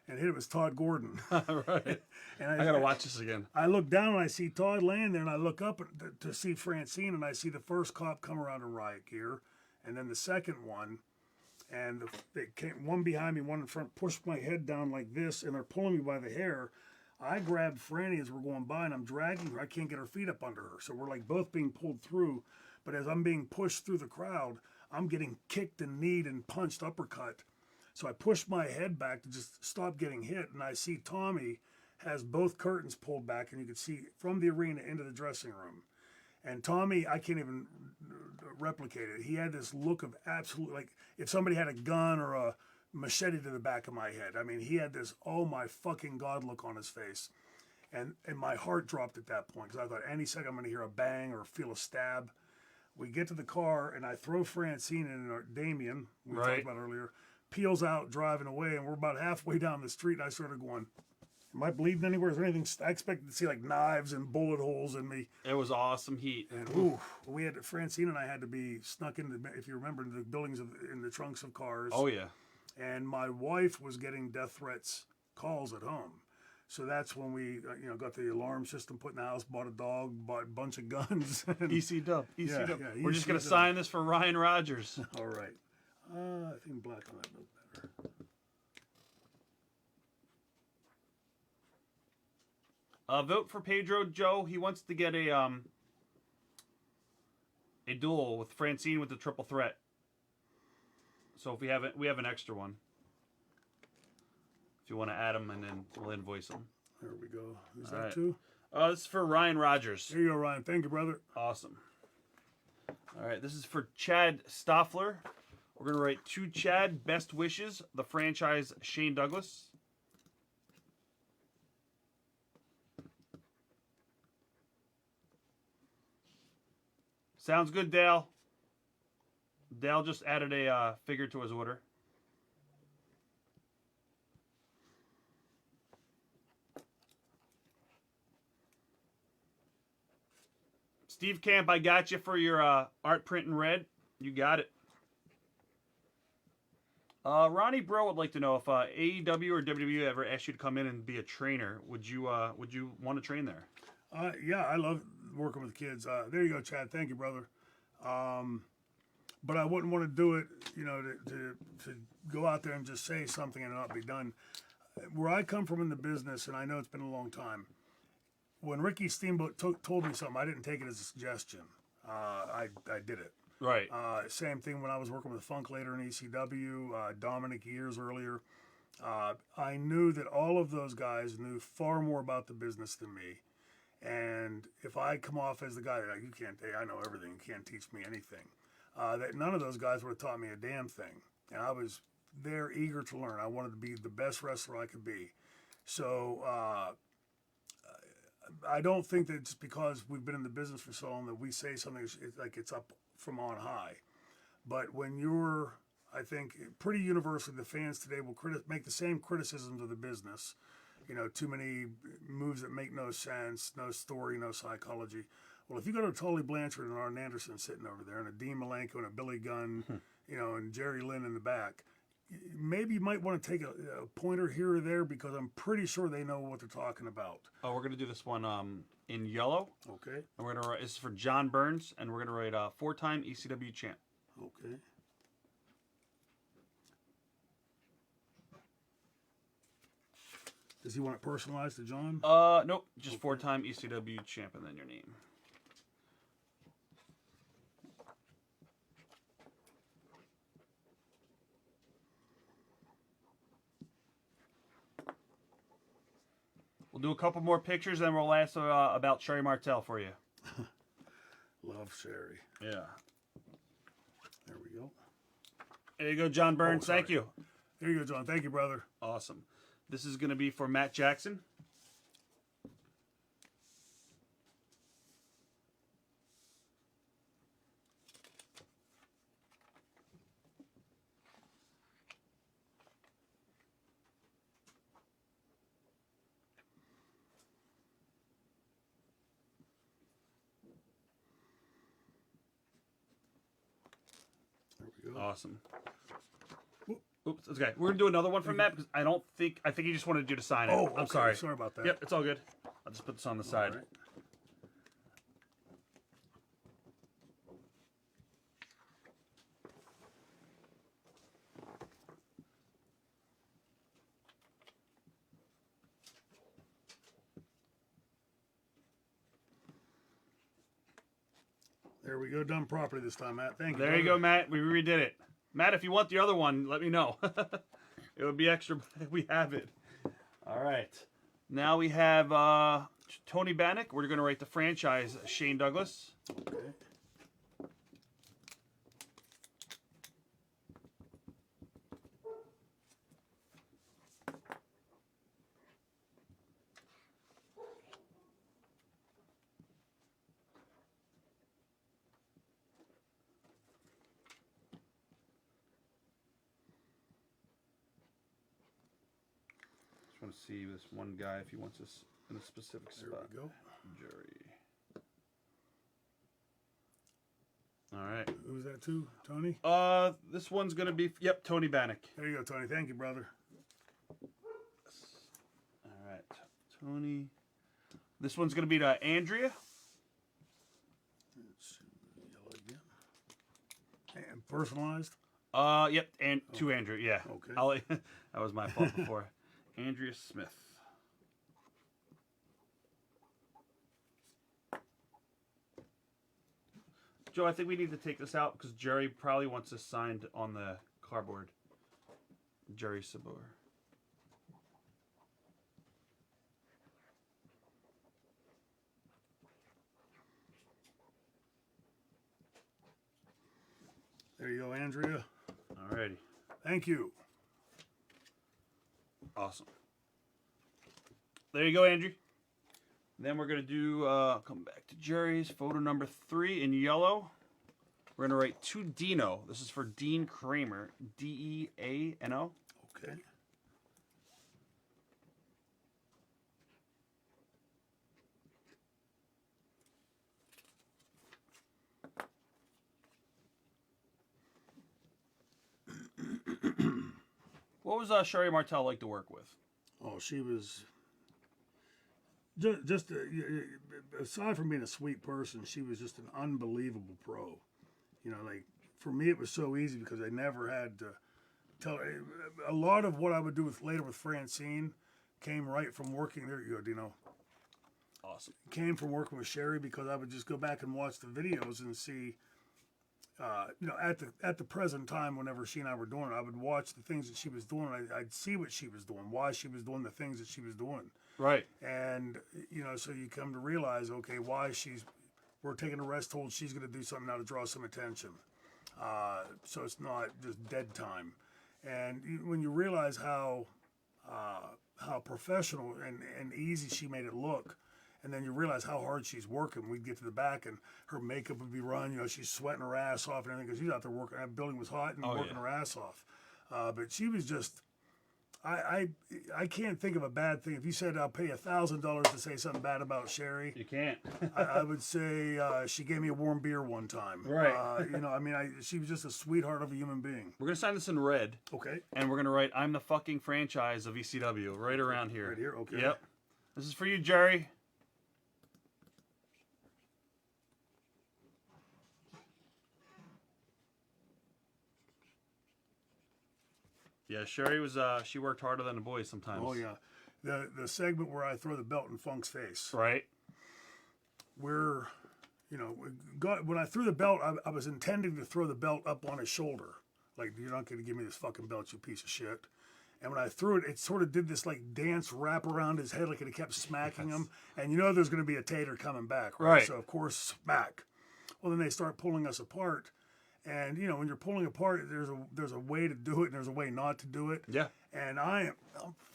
[SPEAKER 2] and hit it was Todd Gordon.
[SPEAKER 1] Right.
[SPEAKER 2] And
[SPEAKER 1] I got to watch this again.
[SPEAKER 2] I look down and I see Todd laying there, and I look up to see Francine, and I see the first cop come around in riot gear, and then the second one. And they came one behind me, one in front, pushed my head down like this, and they're pulling me by the hair. I grabbed Franny as we're going by, and I'm dragging her. I can't get her feet up under her. So we're like both being pulled through. But as I'm being pushed through the crowd, I'm getting kicked and kneed and punched uppercut. So I push my head back to just stop getting hit, and I see Tommy has both curtains pulled back, and you can see from the arena into the dressing room. And Tommy, I can't even replicate it. He had this look of absolute, like if somebody had a gun or a machete to the back of my head. I mean, he had this, oh my fucking God look on his face. And my heart dropped at that point because I thought any second I'm going to hear a bang or feel a stab. We get to the car and I throw Francine in, or Damien, we talked about earlier, peels out driving away, and we're about halfway down the street, and I started going, am I bleeding anywhere? Is there anything? I expected to see like knives and bullet holes in me.
[SPEAKER 1] It was awesome heat.
[SPEAKER 2] And ooh, we had Francine and I had to be snuck into, if you remember, into the buildings in the trunks of cars.
[SPEAKER 1] Oh yeah.
[SPEAKER 2] And my wife was getting death threats calls at home. So that's when we, got the alarm system put in the house, bought a dog, bought a bunch of guns. and-
[SPEAKER 1] EC Dub. EC
[SPEAKER 2] Yeah,
[SPEAKER 1] Dub.
[SPEAKER 2] yeah,
[SPEAKER 1] We're just
[SPEAKER 2] EC
[SPEAKER 1] gonna
[SPEAKER 2] Dub.
[SPEAKER 1] sign this for Ryan Rogers.
[SPEAKER 2] All right. I think black on that look better.
[SPEAKER 1] Vote for Pedro Joe. He wants to get a duel with Francine with the triple threat. So if we have it, we have an extra one. If you want to add him, and then we'll invoice him.
[SPEAKER 2] There we go. Is
[SPEAKER 1] All
[SPEAKER 2] that
[SPEAKER 1] right.
[SPEAKER 2] two?
[SPEAKER 1] This is for Ryan Rogers.
[SPEAKER 2] There you go, Ryan. Thank you, brother.
[SPEAKER 1] Awesome. All right, this is for Chad Stoffler. We're gonna write to Chad, best wishes, the franchise Shane Douglas. Sounds good, Dale. Dale just added a figure to his order. Steve Camp, I got you for your art print in red. You got it. Ronnie Bro would like to know if AEW or WWE ever asked you to come in and be a trainer. Would you want to train there?
[SPEAKER 2] Yeah, I love working with kids. There you go, Chad. Thank you, brother. But I wouldn't want to do it, to go out there and just say something and not be done. Where I come from in the business, and I know it's been a long time, when Ricky Steamboat told me something, I didn't take it as a suggestion. I did it.
[SPEAKER 1] Right.
[SPEAKER 2] Same thing when I was working with Funk later in ECW, Dominic years earlier. I knew that all of those guys knew far more about the business than me. And if I come off as the guy that you can't, I know everything, you can't teach me anything, that none of those guys would have taught me a damn thing. And I was there eager to learn. I wanted to be the best wrestler I could be. So I don't think that just because we've been in the business for so long that we say something like it's up from on high. But when you're, I think, pretty universally, the fans today will make the same criticisms of the business. Too many moves that make no sense, no story, no psychology. Well, if you go to Tully Blanchard and Arn Anderson sitting over there, and a Dean Malenko and a Billy Gunn, and Jerry Lynn in the back, maybe you might want to take a pointer here or there because I'm pretty sure they know what they're talking about.
[SPEAKER 1] Oh, we're gonna do this one in yellow.
[SPEAKER 2] Okay.
[SPEAKER 1] And we're gonna write. This is for John Burns, and we're gonna write 4-time ECW champ.
[SPEAKER 2] Okay. Does he want it personalized to John?
[SPEAKER 1] Nope, just 4-time ECW champ, and then your name. We'll do a couple more pictures, and we'll ask about Sherry Martel for you.
[SPEAKER 2] Love Sherry.
[SPEAKER 1] Yeah.
[SPEAKER 2] There we go.
[SPEAKER 1] There you go, John Burns.
[SPEAKER 2] sorry.
[SPEAKER 1] Thank you.
[SPEAKER 2] There you go, John. Thank you, brother.
[SPEAKER 1] Awesome. This is going to be for Matt Jackson.
[SPEAKER 2] There we go.
[SPEAKER 1] Awesome. Oops, okay. We're gonna do another one from Matt because I think he just wanted you to sign it.
[SPEAKER 2] Oh,
[SPEAKER 1] I'm
[SPEAKER 2] okay.
[SPEAKER 1] sorry.
[SPEAKER 2] Sorry about that.
[SPEAKER 1] Yep, it's all good. I'll just put this on the side.
[SPEAKER 2] All right. There we go. Done properly this time, Matt. Thank you.
[SPEAKER 1] There you
[SPEAKER 2] brother.
[SPEAKER 1] go, Matt. We redid it. Matt, if you want the other one, let me know. It would be extra, but we have it. All right. Now we have Tony Bannock. We're going to write the franchise Shane Douglas.
[SPEAKER 2] Okay.
[SPEAKER 1] want to see this one guy if he wants us in a specific
[SPEAKER 2] There
[SPEAKER 1] spot.
[SPEAKER 2] we go.
[SPEAKER 1] Jerry. All right.
[SPEAKER 2] Who's that to? Tony?
[SPEAKER 1] This one's gonna be Tony Bannock.
[SPEAKER 2] There you go, Tony. Thank you, brother.
[SPEAKER 1] All right, Tony. This one's gonna be to Andrea.
[SPEAKER 2] Yellow again. And personalized?
[SPEAKER 1] Yep, and to Andrew. Yeah.
[SPEAKER 2] Okay.
[SPEAKER 1] That was my fault before. Andrea Smith. Joe, I think we need to take this out because Jerry probably wants this signed on the cardboard. Jerry Sabor.
[SPEAKER 2] There you go, Andrea.
[SPEAKER 1] Alrighty.
[SPEAKER 2] Thank you.
[SPEAKER 1] Awesome. There you go, Andrew. Then we're going to do, come back to Jerry's, photo number 3 in yellow. We're going to write to Dino. This is for Dean Kramer. Deano.
[SPEAKER 2] Okay.
[SPEAKER 1] What was Sherry Martel like to work with?
[SPEAKER 2] Oh, she was just aside from being a sweet person, she was just an unbelievable pro. You know, like for me, it was so easy because I never had to tell. A lot of what I would do later with Francine came right from working there. You go, Dino.
[SPEAKER 1] Awesome.
[SPEAKER 2] Came from working with Sherry because I would just go back and watch the videos and see. You know, at the present time, whenever she and I were doing it, I would watch the things that she was doing. I'd see what she was doing, why she was doing the things that she was doing,
[SPEAKER 1] Right.
[SPEAKER 2] and you know, so you come to realize, okay, why we're taking a rest hold. She's going to do something now to draw some attention, so it's not just dead time. And when you realize how professional and easy she made it look. And then you realize how hard she's working. We'd get to the back, and her makeup would be run. You know, she's sweating her ass off and everything because she's out there working. That building was hot and working her ass off. But she was just, I can't think of a bad thing. If you said I'll pay $1,000 to say something bad about Sherry,
[SPEAKER 1] You can't.
[SPEAKER 2] I would say she gave me a warm beer one time.
[SPEAKER 1] Right.
[SPEAKER 2] You know, I mean, she was just a sweetheart of a human being.
[SPEAKER 1] We're going to sign this in red,
[SPEAKER 2] Okay.
[SPEAKER 1] and we're going to write, I'm the fucking franchise of ECW, right around here.
[SPEAKER 2] Right here. Okay.
[SPEAKER 1] Yep. This is for you, Jerry. Yeah, Sherry was, she worked harder than the boys sometimes.
[SPEAKER 2] Oh yeah. The segment where I throw the belt in Funk's face.
[SPEAKER 1] Right?
[SPEAKER 2] Where, you know, when I threw the belt, I was intending to throw the belt up on his shoulder. Like, you're not going to give me this fucking belt, you piece of shit. And when I threw it, it sort of did this, like, dance wrap around his head, like it kept smacking him. And you know there's going to be a tater coming back, right?
[SPEAKER 1] Right.
[SPEAKER 2] So, of course, smack. Well, then they start pulling us apart. And, you know, when you're pulling apart, there's a way to do it and there's a way not to do it.
[SPEAKER 1] Yeah.
[SPEAKER 2] And I'm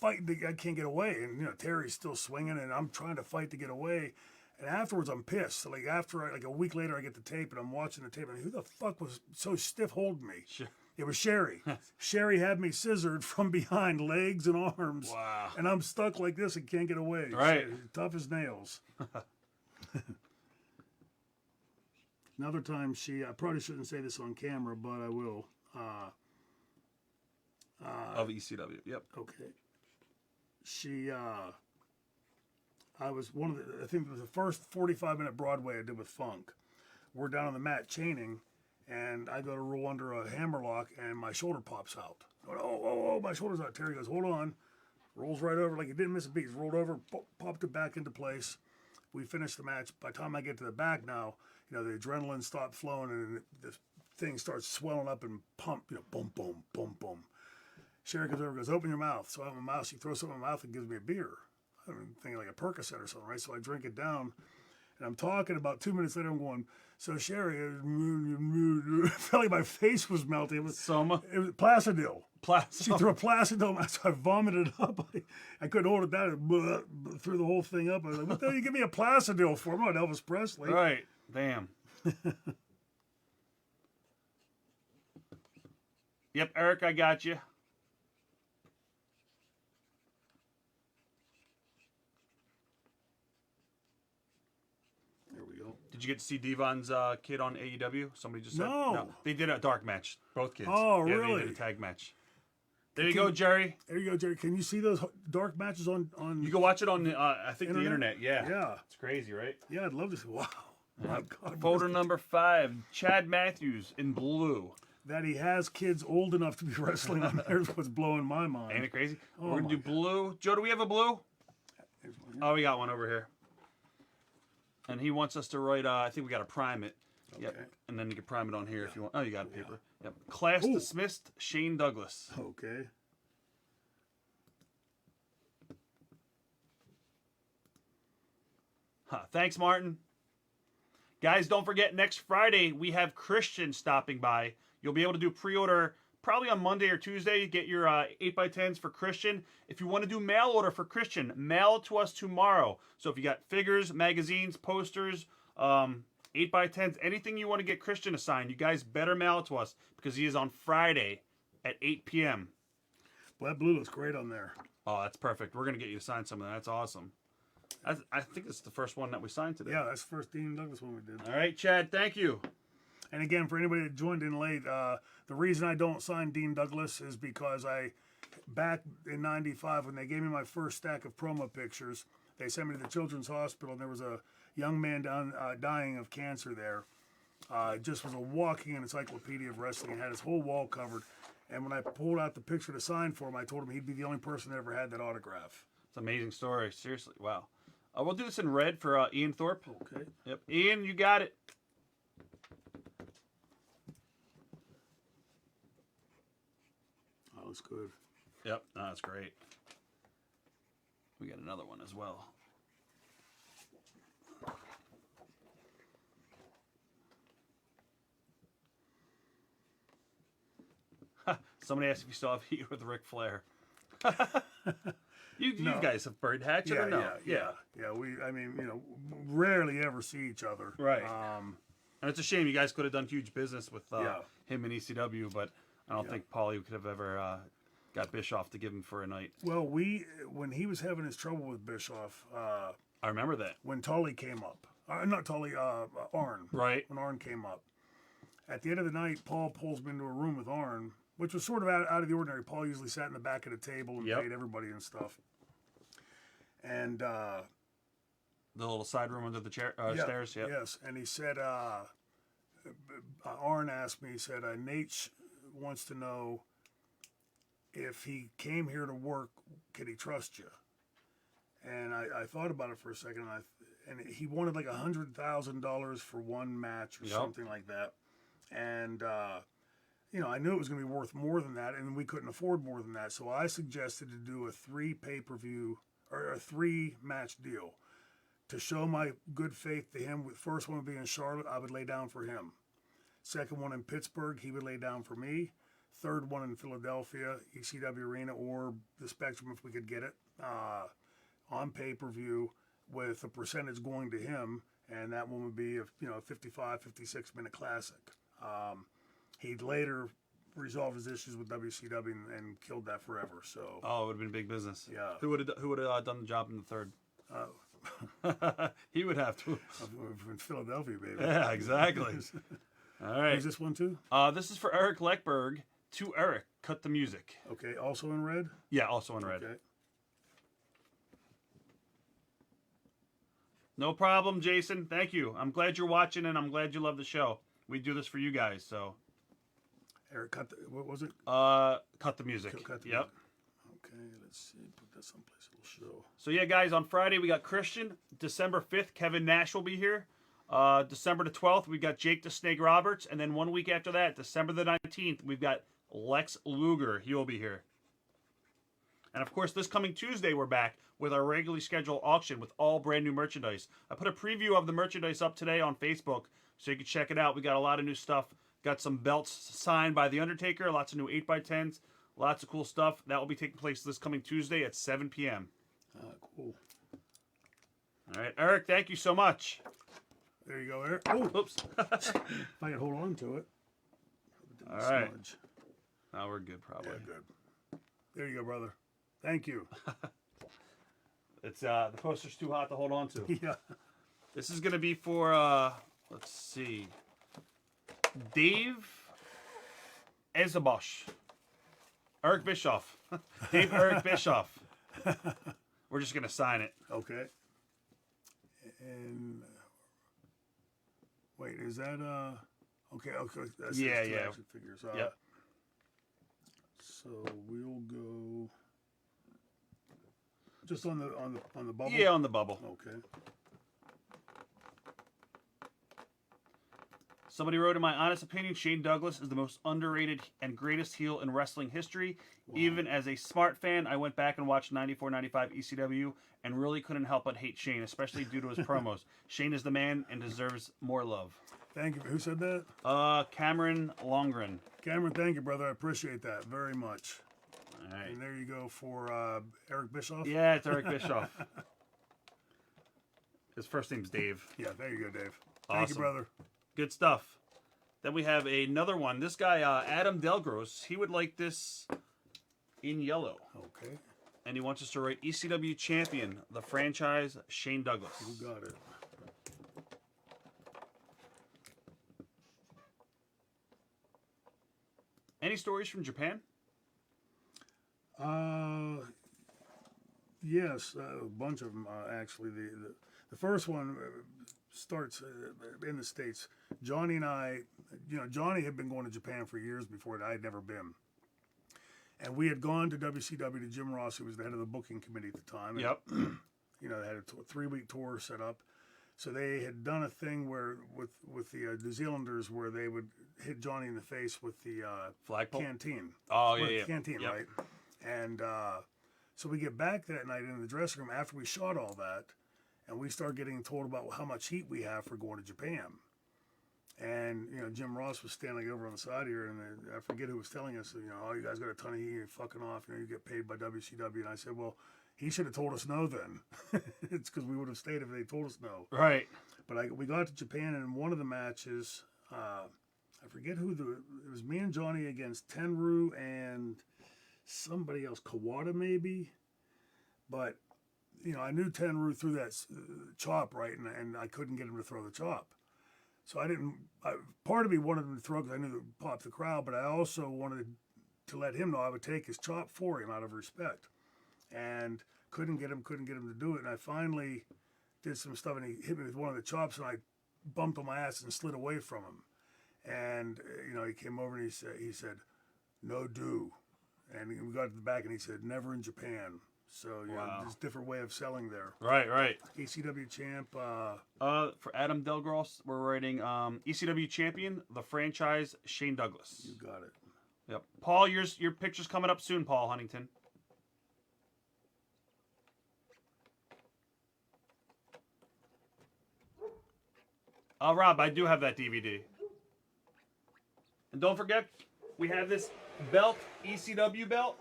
[SPEAKER 2] fighting, I can't get away. And, you know, Terry's still swinging and I'm trying to fight to get away. And afterwards, I'm pissed. Like, like a week later, I get the tape and I'm watching the tape. And who the fuck was so stiff holding me?
[SPEAKER 1] Sure.
[SPEAKER 2] It was Sherry. Sherry had me scissored from behind, legs and arms.
[SPEAKER 1] Wow.
[SPEAKER 2] And I'm stuck like this and can't get away.
[SPEAKER 1] Right.
[SPEAKER 2] Tough as nails. Another time I probably shouldn't say this on camera, but I will.
[SPEAKER 1] Of ECW. Yep.
[SPEAKER 2] Okay. I was I think it was the first 45-minute Broadway I did with Funk. We're down on the mat chaining, and I go to roll under a hammerlock, and my shoulder pops out. Oh, my shoulder's out. Terry goes, hold on. Rolls right over, like he didn't miss a beat. He's rolled over, popped it back into place. We finished the match. By the time I get to the back now, you know, the adrenaline stopped flowing, and the thing starts swelling up and pump, you know, boom, boom, boom, boom. Sherry comes over and goes, open your mouth. So I have my mouth. She throws something in my mouth and gives me a beer. I'm thinking like a Percocet or something, right? So I drink it down. And I'm talking. About 2 minutes later, I'm going, so Sherry, it felt like my face was melting. It was
[SPEAKER 1] Soma.
[SPEAKER 2] It was Placidil. She
[SPEAKER 1] Plasma.
[SPEAKER 2] threw a Placidil, so I vomited up. I couldn't hold it down. It threw the whole thing up. I was like, what the hell you give me a Placidil for? I'm not Elvis Presley.
[SPEAKER 1] Right. Damn. Yep, Eric, I got you. Did you get to see Devon's kid on AEW? Somebody just said
[SPEAKER 2] No.
[SPEAKER 1] They did a dark match. Both kids.
[SPEAKER 2] Oh,
[SPEAKER 1] yeah,
[SPEAKER 2] really?
[SPEAKER 1] They did a tag match. There you go, Jerry.
[SPEAKER 2] There you go, Jerry. Can you see those dark matches on?
[SPEAKER 1] You can watch it on I think the
[SPEAKER 2] Internet?
[SPEAKER 1] internet. Yeah.
[SPEAKER 2] Yeah.
[SPEAKER 1] It's crazy, right?
[SPEAKER 2] Yeah, I'd love to see. Wow. My God.
[SPEAKER 1] Photo number 5, Chad Matthews in blue.
[SPEAKER 2] That he has kids old enough to be wrestling on there is what's blowing my mind.
[SPEAKER 1] Ain't it crazy?
[SPEAKER 2] Oh
[SPEAKER 1] We're gonna
[SPEAKER 2] my
[SPEAKER 1] do blue. Joe, do we have a blue?
[SPEAKER 2] Here's one here.
[SPEAKER 1] Oh, we got one over here. And he wants us to write. I think we got to prime it. Yep.
[SPEAKER 2] Okay.
[SPEAKER 1] And then you can prime it on here if you want. Oh, you got paper. Yep. Class
[SPEAKER 2] Ooh.
[SPEAKER 1] dismissed. Shane Douglas.
[SPEAKER 2] Okay.
[SPEAKER 1] Huh. Thanks, Martin. Guys, don't forget, next Friday, we have Christian stopping by. You'll be able to do pre-order probably on Monday or Tuesday. Get your 8x10s for Christian. If you want to do mail order for Christian, mail it to us tomorrow. So if you got figures, magazines, posters, 8x10s, anything you want to get Christian assigned, you guys better mail it to us because he is on Friday at 8 p.m.
[SPEAKER 2] Well, that blue looks great on there.
[SPEAKER 1] Oh, that's perfect. We're going to get you to sign some of that. That's awesome. I think it's the first one that we signed today.
[SPEAKER 2] Yeah, that's the first Dean Douglas one we did.
[SPEAKER 1] All right, Chad, thank you.
[SPEAKER 2] And again, for anybody that joined in late, the reason I don't sign Dean Douglas is because back in '95, when they gave me my first stack of promo pictures, they sent me to the Children's Hospital, and there was a young man dying of cancer there. Just was a walking encyclopedia of wrestling. It had his whole wall covered. And when I pulled out the picture to sign for him, I told him he'd be the only person that ever had that autograph.
[SPEAKER 1] It's an amazing story. Seriously, wow. We'll do this in red for Ian Thorpe.
[SPEAKER 2] Okay.
[SPEAKER 1] Yep. Ian, you got it.
[SPEAKER 2] That looks good.
[SPEAKER 1] Yep. No, that's great. We got another one as well. Somebody asked if you still have heat with Ric Flair. You
[SPEAKER 2] No.
[SPEAKER 1] guys have buried hatchet or no?
[SPEAKER 2] Yeah. I mean, rarely ever see each other.
[SPEAKER 1] Right. And it's a shame. You guys could have done huge business with
[SPEAKER 2] Yeah.
[SPEAKER 1] him and ECW, but I don't think Paulie could have ever got Bischoff to give him for a night.
[SPEAKER 2] Well, when he was having his trouble with Bischoff,
[SPEAKER 1] I remember that.
[SPEAKER 2] when Tully came up, not Tully, Arn.
[SPEAKER 1] Right.
[SPEAKER 2] When Arn came up, at the end of the night, Paul pulls me into a room with Arn, which was sort of out of the ordinary. Paul usually sat in the back of the table and
[SPEAKER 1] Yep.
[SPEAKER 2] paid everybody and stuff. And
[SPEAKER 1] The little side room under the chair stairs. Yep.
[SPEAKER 2] yes, and he said, Arn asked me, he said, Nate wants to know if he came here to work, can he trust you? And I thought about it for a second, and he wanted like $100,000 for one match or
[SPEAKER 1] Yep.
[SPEAKER 2] something like that. And, I knew it was going to be worth more than that, and we couldn't afford more than that. So I suggested to do a 3 pay-per-view or a 3-match deal to show my good faith to him. First one would be in Charlotte, I would lay down for him. Second one in Pittsburgh, he would lay down for me. Third one in Philadelphia, ECW Arena or the Spectrum if we could get it, on pay-per-view with a percentage going to him, and that one would be a 55, 56-minute classic. He'd later resolved his issues with WCW and killed that forever. So
[SPEAKER 1] Oh, it would have been big business.
[SPEAKER 2] Yeah.
[SPEAKER 1] Who would have done the job in the third?
[SPEAKER 2] uh,
[SPEAKER 1] He would have to.
[SPEAKER 2] in Philadelphia, baby.
[SPEAKER 1] Yeah, exactly. All right.
[SPEAKER 2] Is this one too?
[SPEAKER 1] This is for Eric Leckberg. To Eric, cut the music.
[SPEAKER 2] Okay, also in red?
[SPEAKER 1] Yeah, also in red.
[SPEAKER 2] Okay.
[SPEAKER 1] No problem, Jason. Thank you. I'm glad you're watching, and I'm glad you love the show. We do this for you guys, so.
[SPEAKER 2] Eric, what was it?
[SPEAKER 1] Cut the music.
[SPEAKER 2] Cut the
[SPEAKER 1] Yep.
[SPEAKER 2] music. Okay, let's see. Put that someplace it'll show.
[SPEAKER 1] So yeah, guys, on Friday we got Christian. December 5th, Kevin Nash will be here. December the 12th, we got Jake the Snake Roberts, and then 1 week after that, December the 19th, we've got Lex Luger. He will be here. And of course, this coming Tuesday, we're back with our regularly scheduled auction with all brand new merchandise. I put a preview of the merchandise up today on Facebook, so you can check it out. We got a lot of new stuff. Got some belts signed by The Undertaker, lots of new 8x10s, lots of cool stuff. That will be taking place this coming Tuesday at 7 p.m.
[SPEAKER 2] Cool.
[SPEAKER 1] All right, Eric, thank you so much.
[SPEAKER 2] There you go, Eric. Oh,
[SPEAKER 1] Oops.
[SPEAKER 2] if I can hold on to it.
[SPEAKER 1] All right.
[SPEAKER 2] Smudge.
[SPEAKER 1] Now we're good, probably.
[SPEAKER 2] Yeah, good. There you go, brother. Thank you.
[SPEAKER 1] It's the poster's too hot to hold on to.
[SPEAKER 2] Yeah.
[SPEAKER 1] This is going to be for Let's see. Dave Ezabosh. Eric Bischoff. Dave Eric Bischoff. We're just going to sign it.
[SPEAKER 2] Okay. And wait, is that okay? Okay, that's
[SPEAKER 1] Yeah,
[SPEAKER 2] two
[SPEAKER 1] yeah.
[SPEAKER 2] action figures.
[SPEAKER 1] Yep.
[SPEAKER 2] So we'll go just on the bubble.
[SPEAKER 1] Yeah, on the bubble.
[SPEAKER 2] Okay.
[SPEAKER 1] Somebody wrote, in my honest opinion, Shane Douglas is the most underrated and greatest heel in wrestling history. Even as a smart fan, I went back and watched 94-95 ECW and really couldn't help but hate Shane, especially due to his promos. Shane is the man and deserves more love.
[SPEAKER 2] Thank you. Who said that?
[SPEAKER 1] Cameron Longren.
[SPEAKER 2] Cameron, thank you, brother. I appreciate that very much.
[SPEAKER 1] All right.
[SPEAKER 2] And there you go for Eric Bischoff.
[SPEAKER 1] Yeah, it's Eric Bischoff. His first name's Dave.
[SPEAKER 2] Yeah, there you go, Dave. Thank you,
[SPEAKER 1] Awesome.
[SPEAKER 2] brother.
[SPEAKER 1] Good stuff. Then we have another one. This guy, Adam Delgros, he would like this in yellow.
[SPEAKER 2] Okay,
[SPEAKER 1] And he wants us to write ECW champion, the franchise, Shane Douglas.
[SPEAKER 2] you got it.
[SPEAKER 1] Any stories from Japan?
[SPEAKER 2] Yes, a bunch of them actually. The first one starts in the States. Johnny and I, Johnny had been going to Japan for years before that. I had never been. And we had gone to WCW to Jim Ross, who was the head of the booking committee at the time. And,
[SPEAKER 1] Yep.
[SPEAKER 2] they had a 3-week tour set up. So they had done a thing where with the New Zealanders where they would hit Johnny in the face with the
[SPEAKER 1] Flagpole?
[SPEAKER 2] canteen.
[SPEAKER 1] Oh,
[SPEAKER 2] With
[SPEAKER 1] yeah,
[SPEAKER 2] the
[SPEAKER 1] yeah.
[SPEAKER 2] canteen,
[SPEAKER 1] Yep.
[SPEAKER 2] right? And so we get back that night in the dressing room after we shot all that, and we start getting told about how much heat we have for going to Japan. And Jim Ross was standing over on the side here, and I forget who was telling us, oh, you guys got a ton of heat, you're fucking off, you get paid by WCW. And I said, well, he should have told us no then. It's because we would have stayed if they told us no.
[SPEAKER 1] Right.
[SPEAKER 2] But we got to Japan, and in one of the matches, I forget who it was me and Johnny against Tenryu and somebody else, Kawada maybe. But, I knew Tenryu threw that chop right, and I couldn't get him to throw the chop. So part of me wanted him to throw because I knew it would pop the crowd, but I also wanted to let him know I would take his chop for him out of respect. And couldn't get him to do it. And I finally did some stuff, and he hit me with one of the chops, and I bumped on my ass and slid away from him. And he came over and he said, "No do," and we got to the back, and he said, "Never in Japan." So
[SPEAKER 1] Wow.
[SPEAKER 2] there's a different way of selling there.
[SPEAKER 1] Right.
[SPEAKER 2] ECW champ.
[SPEAKER 1] For Adam Delgros, we're writing ECW champion, the franchise, Shane Douglas.
[SPEAKER 2] You got it.
[SPEAKER 1] Yep. Paul, your picture's coming up soon, Paul Huntington. Rob, I do have that DVD. And don't forget, we have this belt, ECW belt,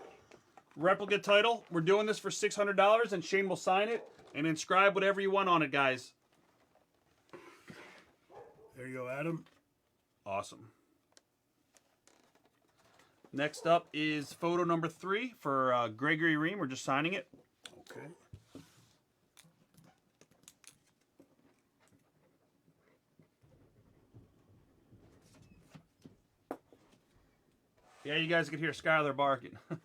[SPEAKER 1] replica title. We're doing this for $600, and Shane will sign it and inscribe whatever you want on it, guys.
[SPEAKER 2] There you go, Adam.
[SPEAKER 1] Awesome. Next up is photo number 3 for Gregory Ream. We're just signing it.
[SPEAKER 2] Okay.
[SPEAKER 1] Yeah, you guys can hear Skylar barking.
[SPEAKER 2] There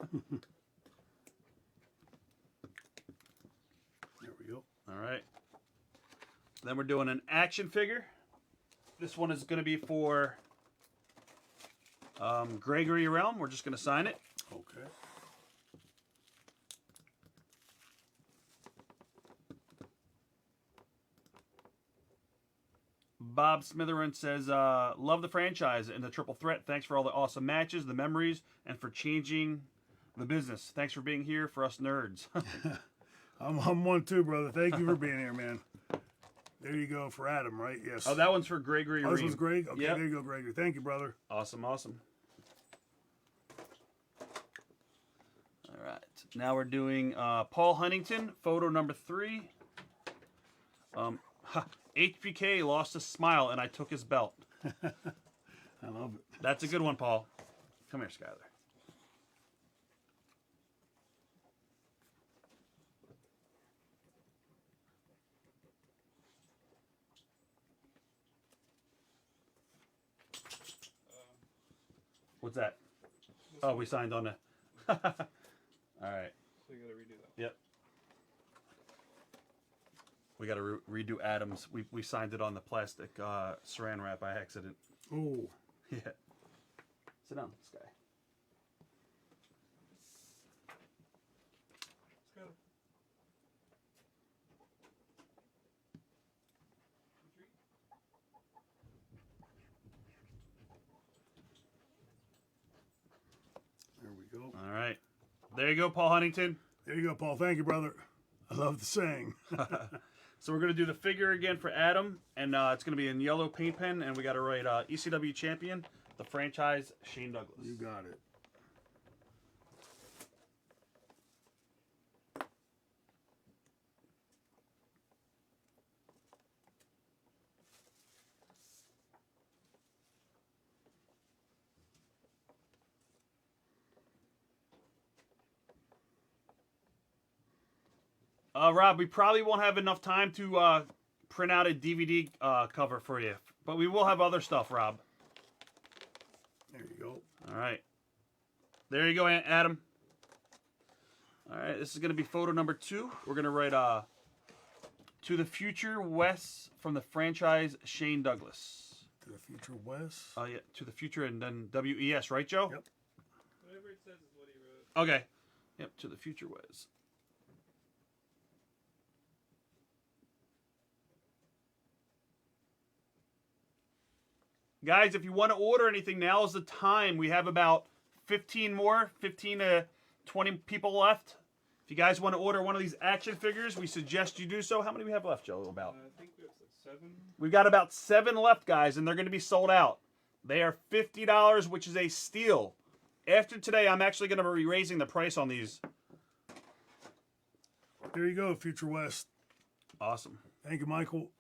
[SPEAKER 2] we go.
[SPEAKER 1] All right. Then we're doing an action figure. This one is going to be for Gregory Realm. We're just going to sign it.
[SPEAKER 2] Okay.
[SPEAKER 1] Bob Smitherin says, love the franchise and the Triple Threat. Thanks for all the awesome matches, the memories, and for changing the business. Thanks for being here for us nerds.
[SPEAKER 2] I'm one too, brother. Thank you for being here, man. There you go for Adam, right? Yes.
[SPEAKER 1] Oh, that one's for Gregory
[SPEAKER 2] Oh,
[SPEAKER 1] Ream.
[SPEAKER 2] this one's Greg? Okay,
[SPEAKER 1] Yep.
[SPEAKER 2] there you go, Gregory. Thank you, brother.
[SPEAKER 1] Awesome. All right. Now we're doing Paul Huntington, photo number 3. HBK lost a smile and I took his belt.
[SPEAKER 2] I love it.
[SPEAKER 1] That's a good one, Paul. Come here, Skylar. What's that?
[SPEAKER 3] This
[SPEAKER 1] Oh,
[SPEAKER 3] one.
[SPEAKER 1] we signed on it. All right.
[SPEAKER 3] So you gotta redo that.
[SPEAKER 1] Yep. We got to redo Adams. We signed it on the plastic saran wrap by accident.
[SPEAKER 2] Oh,
[SPEAKER 1] Yeah. Sit down, Sky.
[SPEAKER 3] Let's go. Retreat.
[SPEAKER 2] there we go.
[SPEAKER 1] All right. There you go, Paul Huntington.
[SPEAKER 2] There you go, Paul. Thank you, brother. I love the saying.
[SPEAKER 1] So we're going to do the figure again for Adam, and it's going to be in yellow paint pen, and we got to write ECW champion, the franchise, Shane Douglas.
[SPEAKER 2] You got it.
[SPEAKER 1] Rob, we probably won't have enough time to print out a DVD cover for you, but we will have other stuff, Rob.
[SPEAKER 2] There you go.
[SPEAKER 1] All right. There you go, Adam. All right, this is going to be photo number 2. We're going to write to the future Wes from the franchise, Shane Douglas.
[SPEAKER 2] To the future Wes.
[SPEAKER 1] Yeah, to the future and then WES, right, Joe?
[SPEAKER 2] Yep.
[SPEAKER 3] Whatever it says is what he wrote.
[SPEAKER 1] Okay. Yep, to the future Wes. Guys, if you want to order anything, now is the time. We have about 15 to 20 people left. If you guys want to order one of these action figures, we suggest you do so. How many do we have left, Joe? About?
[SPEAKER 3] I think it's like 7.
[SPEAKER 1] We've got about 7 left, guys, and they're going to be sold out. They are $50, which is a steal. After today, I'm actually going to be raising the price on these.
[SPEAKER 2] There you go, future Wes.
[SPEAKER 1] Awesome.
[SPEAKER 2] Thank you, Michael.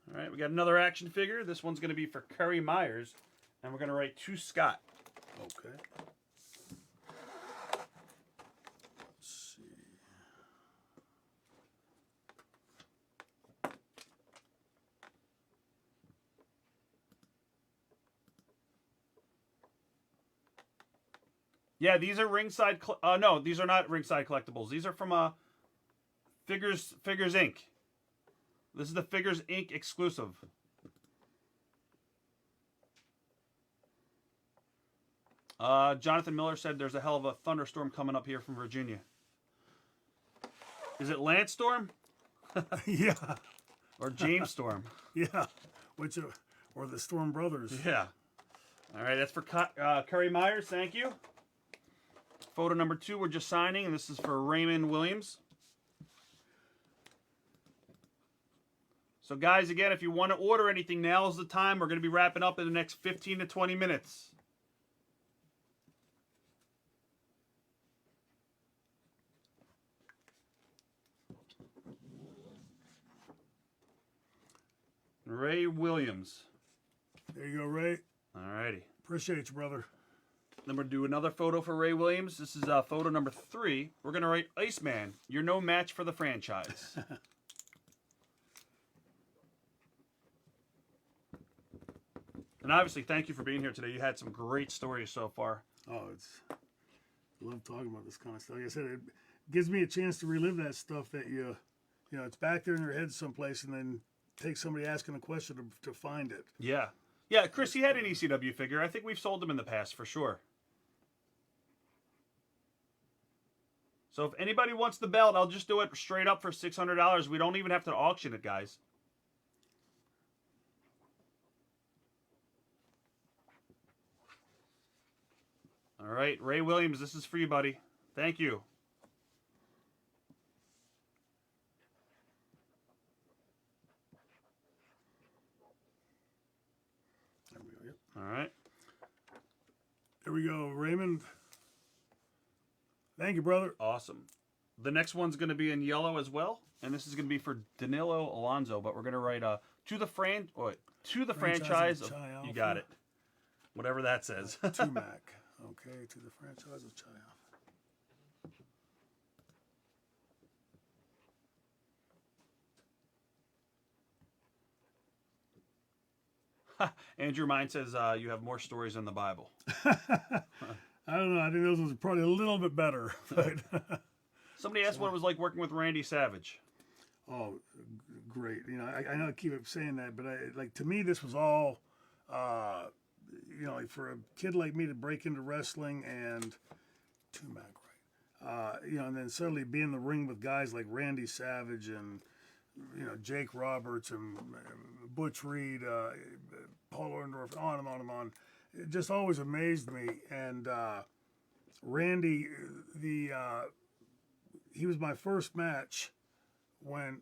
[SPEAKER 1] All right, we got another action figure. This one's going to be for Curry Myers, and we're going to write to Scott.
[SPEAKER 2] Okay. Let's see.
[SPEAKER 1] Yeah, these are ringside. No, these are not ringside collectibles. These are from Figures Inc. This is the Figures Inc. exclusive. Jonathan Miller said there's a hell of a thunderstorm coming up here from Virginia. Is it Lance Storm
[SPEAKER 2] Yeah.
[SPEAKER 1] or James Storm?
[SPEAKER 2] Yeah. Which or the Storm Brothers.
[SPEAKER 1] Yeah. All right, that's for Curry Myers. Thank you. Photo number 2 we're just signing, and this is for Raymond Williams. So, guys, again, if you want to order anything, now's the time. We're going to be wrapping up in the next 15 to 20 minutes. Ray Williams.
[SPEAKER 2] There you go, Ray.
[SPEAKER 1] All righty.
[SPEAKER 2] Appreciate you, brother.
[SPEAKER 1] Then we'll do another photo for Ray Williams. This is photo number 3. We're going to write Iceman. You're no match for the franchise. And obviously, thank you for being here today. You had some great stories so far.
[SPEAKER 2] Oh, I love talking about this kind of stuff. Like I said, it gives me a chance to relive that stuff that you know, it's back there in your head someplace, and then take somebody asking a question to find it.
[SPEAKER 1] Yeah. Yeah, Chris, he had an ECW figure. I think we've sold them in the past for sure. So if anybody wants the belt, I'll just do it straight up for $600. We don't even have to auction it, guys. All right, Ray Williams, this is for you, buddy. Thank you.
[SPEAKER 2] There we go. Yep.
[SPEAKER 1] All right.
[SPEAKER 2] There we go, Raymond. Thank you, brother.
[SPEAKER 1] Awesome. The next one's going to be in yellow as well, and this is going to be for Danilo Alonso, but we're going to write to the franchise of,
[SPEAKER 2] Chi
[SPEAKER 1] you got
[SPEAKER 2] Alpha.
[SPEAKER 1] it. Whatever that says.
[SPEAKER 2] T-Mac. Okay, to the franchise of Chi Alpha.
[SPEAKER 1] Andrew Mine says you have more stories than the Bible.
[SPEAKER 2] I don't know. I think those was probably a little bit better. But
[SPEAKER 1] Somebody asked what it was like working with Randy Savage.
[SPEAKER 2] oh, great. You know, I know I keep saying that, but like to me, this was all, you know, like for a kid like me to break into wrestling and Tumac, right? You know, and then suddenly be in the ring with guys like Randy Savage and you know Jake Roberts and Butch Reed, Paul Orndorff, on and on and on. It just always amazed me. And Randy, he was my first match when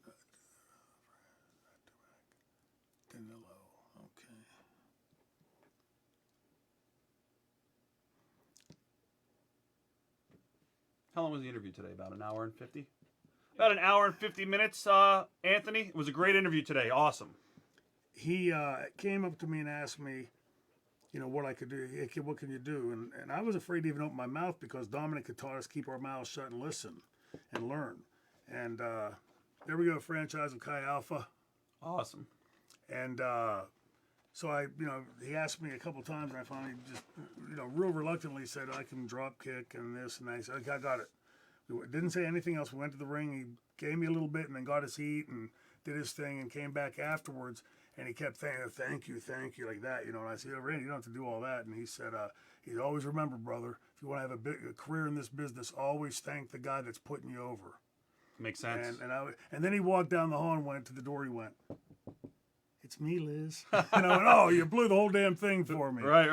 [SPEAKER 2] Danilo. Okay.
[SPEAKER 1] How long was the interview today? About an hour and 50? About an hour and 50 minutes, Anthony. It was a great interview today. Awesome.
[SPEAKER 2] He came up to me and asked me, you know, what I could do. Hey, kid, what can you do? And I was afraid to even open my mouth because Dominic had taught us keep our mouths shut and listen and learn. And there we go, franchise of Chi Alpha.
[SPEAKER 1] Awesome.
[SPEAKER 2] And so I, you know, he asked me a couple times, and I finally just, you know, real reluctantly said I can drop kick and this and that. He said, okay, I got it. We didn't say anything else. We went to the ring. He gave me a little bit and then got his heat and did his thing and came back afterwards. And he kept saying, thank you, like that, you know. And I said, Randy, you don't have to do all that. And he said, he'd always remember, brother, if you want to have a career in this business, always thank the guy that's putting you over.
[SPEAKER 1] Makes sense.
[SPEAKER 2] And then he walked down the hall and went to the door. He went, it's me, Liz. And I went, oh, you blew the whole damn thing for me.
[SPEAKER 1] Right.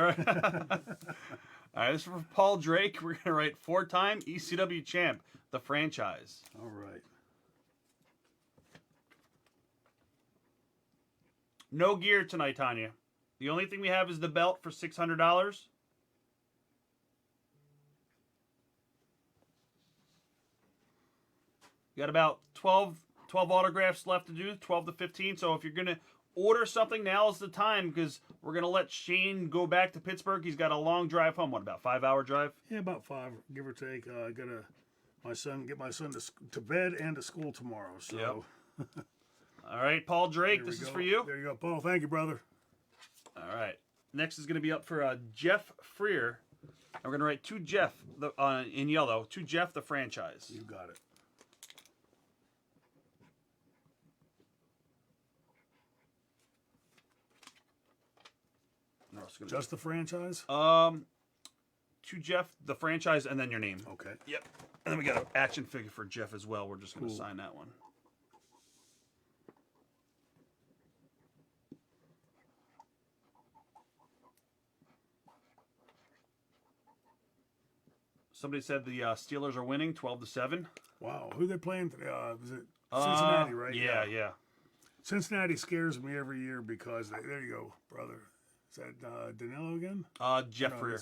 [SPEAKER 1] All right, this is for Paul Drake. We're going to write 4-time ECW champ, the franchise.
[SPEAKER 2] All right.
[SPEAKER 1] No gear tonight, Tanya. The only thing we have is the belt for $600. You got about 12 autographs left to do, 12 to 15. So if you're going to order something, now is the time because we're going to let Shane go back to Pittsburgh. He's got a long drive home. What, about 5-hour drive?
[SPEAKER 2] Yeah, about 5, give or take. I got to get my son to bed and to school tomorrow. So.
[SPEAKER 1] Yep. All right, Paul Drake,
[SPEAKER 2] There we
[SPEAKER 1] this is
[SPEAKER 2] go.
[SPEAKER 1] for you.
[SPEAKER 2] There you go, Paul. Thank you, brother.
[SPEAKER 1] All right. Next is going to be up for Jeff Freer. And we're going to write to Jeff in yellow, to Jeff the franchise.
[SPEAKER 2] You got it.
[SPEAKER 1] No, it's gonna
[SPEAKER 2] Just the franchise?
[SPEAKER 1] to Jeff the franchise and then your name.
[SPEAKER 2] Okay.
[SPEAKER 1] Yep. And then we got an action figure for Jeff as well. We're just going to
[SPEAKER 2] Cool.
[SPEAKER 1] sign that one. Somebody said the Steelers are winning 12-7.
[SPEAKER 2] Wow. Who they playing today? Was it Cincinnati, right?
[SPEAKER 1] Yeah.
[SPEAKER 2] Cincinnati scares me every year because there you go, brother. Is that Danilo again?
[SPEAKER 1] Jeff
[SPEAKER 2] No,
[SPEAKER 1] Freer.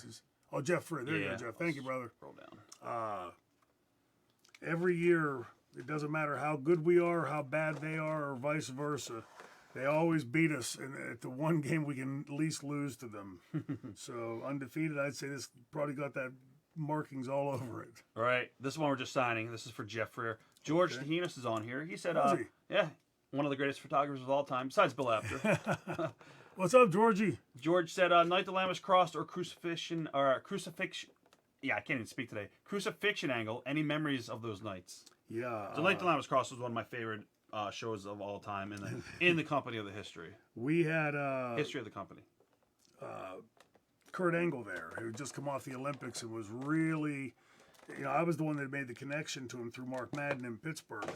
[SPEAKER 2] Jeff Freer. There you
[SPEAKER 1] Yeah.
[SPEAKER 2] go, Jeff. Thank you, brother.
[SPEAKER 1] Roll down.
[SPEAKER 2] Every year, it doesn't matter how good we are, how bad they are, or vice versa. They always beat us at the one game we can at least lose to them. So undefeated, I'd say this probably got that markings all over it.
[SPEAKER 1] All right. This one we're just signing. This is for Jeff Freer. George
[SPEAKER 2] Okay.
[SPEAKER 1] Tahinos is on here. He said,
[SPEAKER 2] Is he?
[SPEAKER 1] yeah, one of the greatest photographers of all time, besides Bill Apter.
[SPEAKER 2] What's up, Georgie?
[SPEAKER 1] George said, Night the Lamb was crossed or crucifixion. Yeah, I can't even speak today. Crucifixion angle. Any memories of those nights?
[SPEAKER 2] Yeah.
[SPEAKER 1] So Night the Lamb was crossed was one of my favorite shows of all time in the company of the history.
[SPEAKER 2] We had
[SPEAKER 1] History of the company.
[SPEAKER 2] Kurt Angle there, who had just come off the Olympics and was really, I was the one that made the connection to him through Mark Madden in Pittsburgh.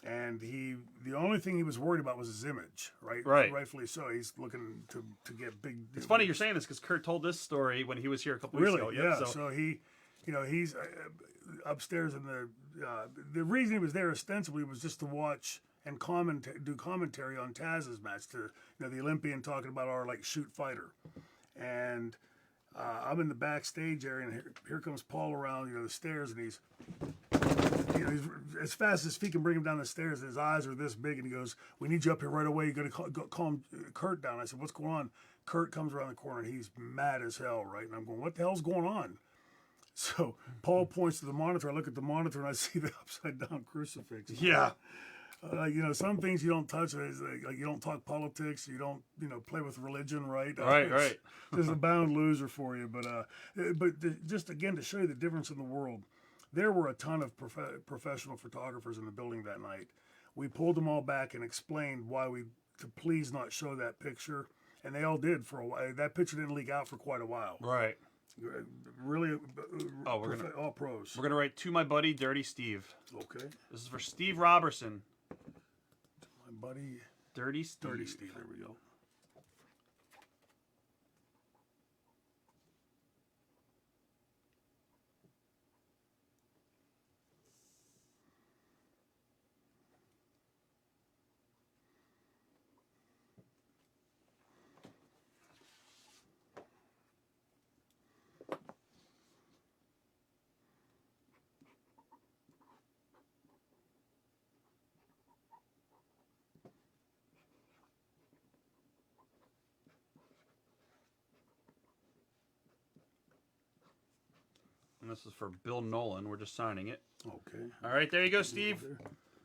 [SPEAKER 2] And the only thing he was worried about was his image, right?
[SPEAKER 1] Right.
[SPEAKER 2] Rightfully so. He's looking to get big.
[SPEAKER 1] It's funny you're saying this because Kurt told this story when he was here a couple weeks ago.
[SPEAKER 2] Really?
[SPEAKER 1] Yep,
[SPEAKER 2] Yeah. So he, he's upstairs in the reason he was there ostensibly was just to watch and do commentary on Taz's match, the Olympian talking about our shoot fighter. And I'm in the backstage area, and here comes Paul around, the stairs, and he's as fast as he can bring him down the stairs. His eyes are this big, and he goes, "We need you up here right away. You got to calm Kurt down." I said, "What's going on?" Kurt comes around the corner, and he's mad as hell, right? And I'm going, "What the hell's going on?" So Paul points to the monitor. I look at the monitor, and I see the upside down crucifix.
[SPEAKER 1] Yeah.
[SPEAKER 2] You know, some things you don't touch. Is like you don't talk politics. You don't, you know, play with religion, right?
[SPEAKER 1] Right,
[SPEAKER 2] It's
[SPEAKER 1] right.
[SPEAKER 2] just a bound loser for you. Just again to show you the difference in the world, there were a ton of professional photographers in the building that night. We pulled them all back and explained why we to please not show that picture, and they all did for a while. That picture didn't leak out for quite a while.
[SPEAKER 1] Right.
[SPEAKER 2] Really,
[SPEAKER 1] Oh, we're gonna
[SPEAKER 2] all pros.
[SPEAKER 1] we're gonna write to my buddy Dirty Steve.
[SPEAKER 2] Okay,
[SPEAKER 1] This is for Steve Robertson.
[SPEAKER 2] my buddy,
[SPEAKER 1] Dirty Steve.
[SPEAKER 2] Dirty Steve. There we go.
[SPEAKER 1] And this is for Bill Nolan. We're just signing it.
[SPEAKER 2] Okay.
[SPEAKER 1] All right, there you go, Steve.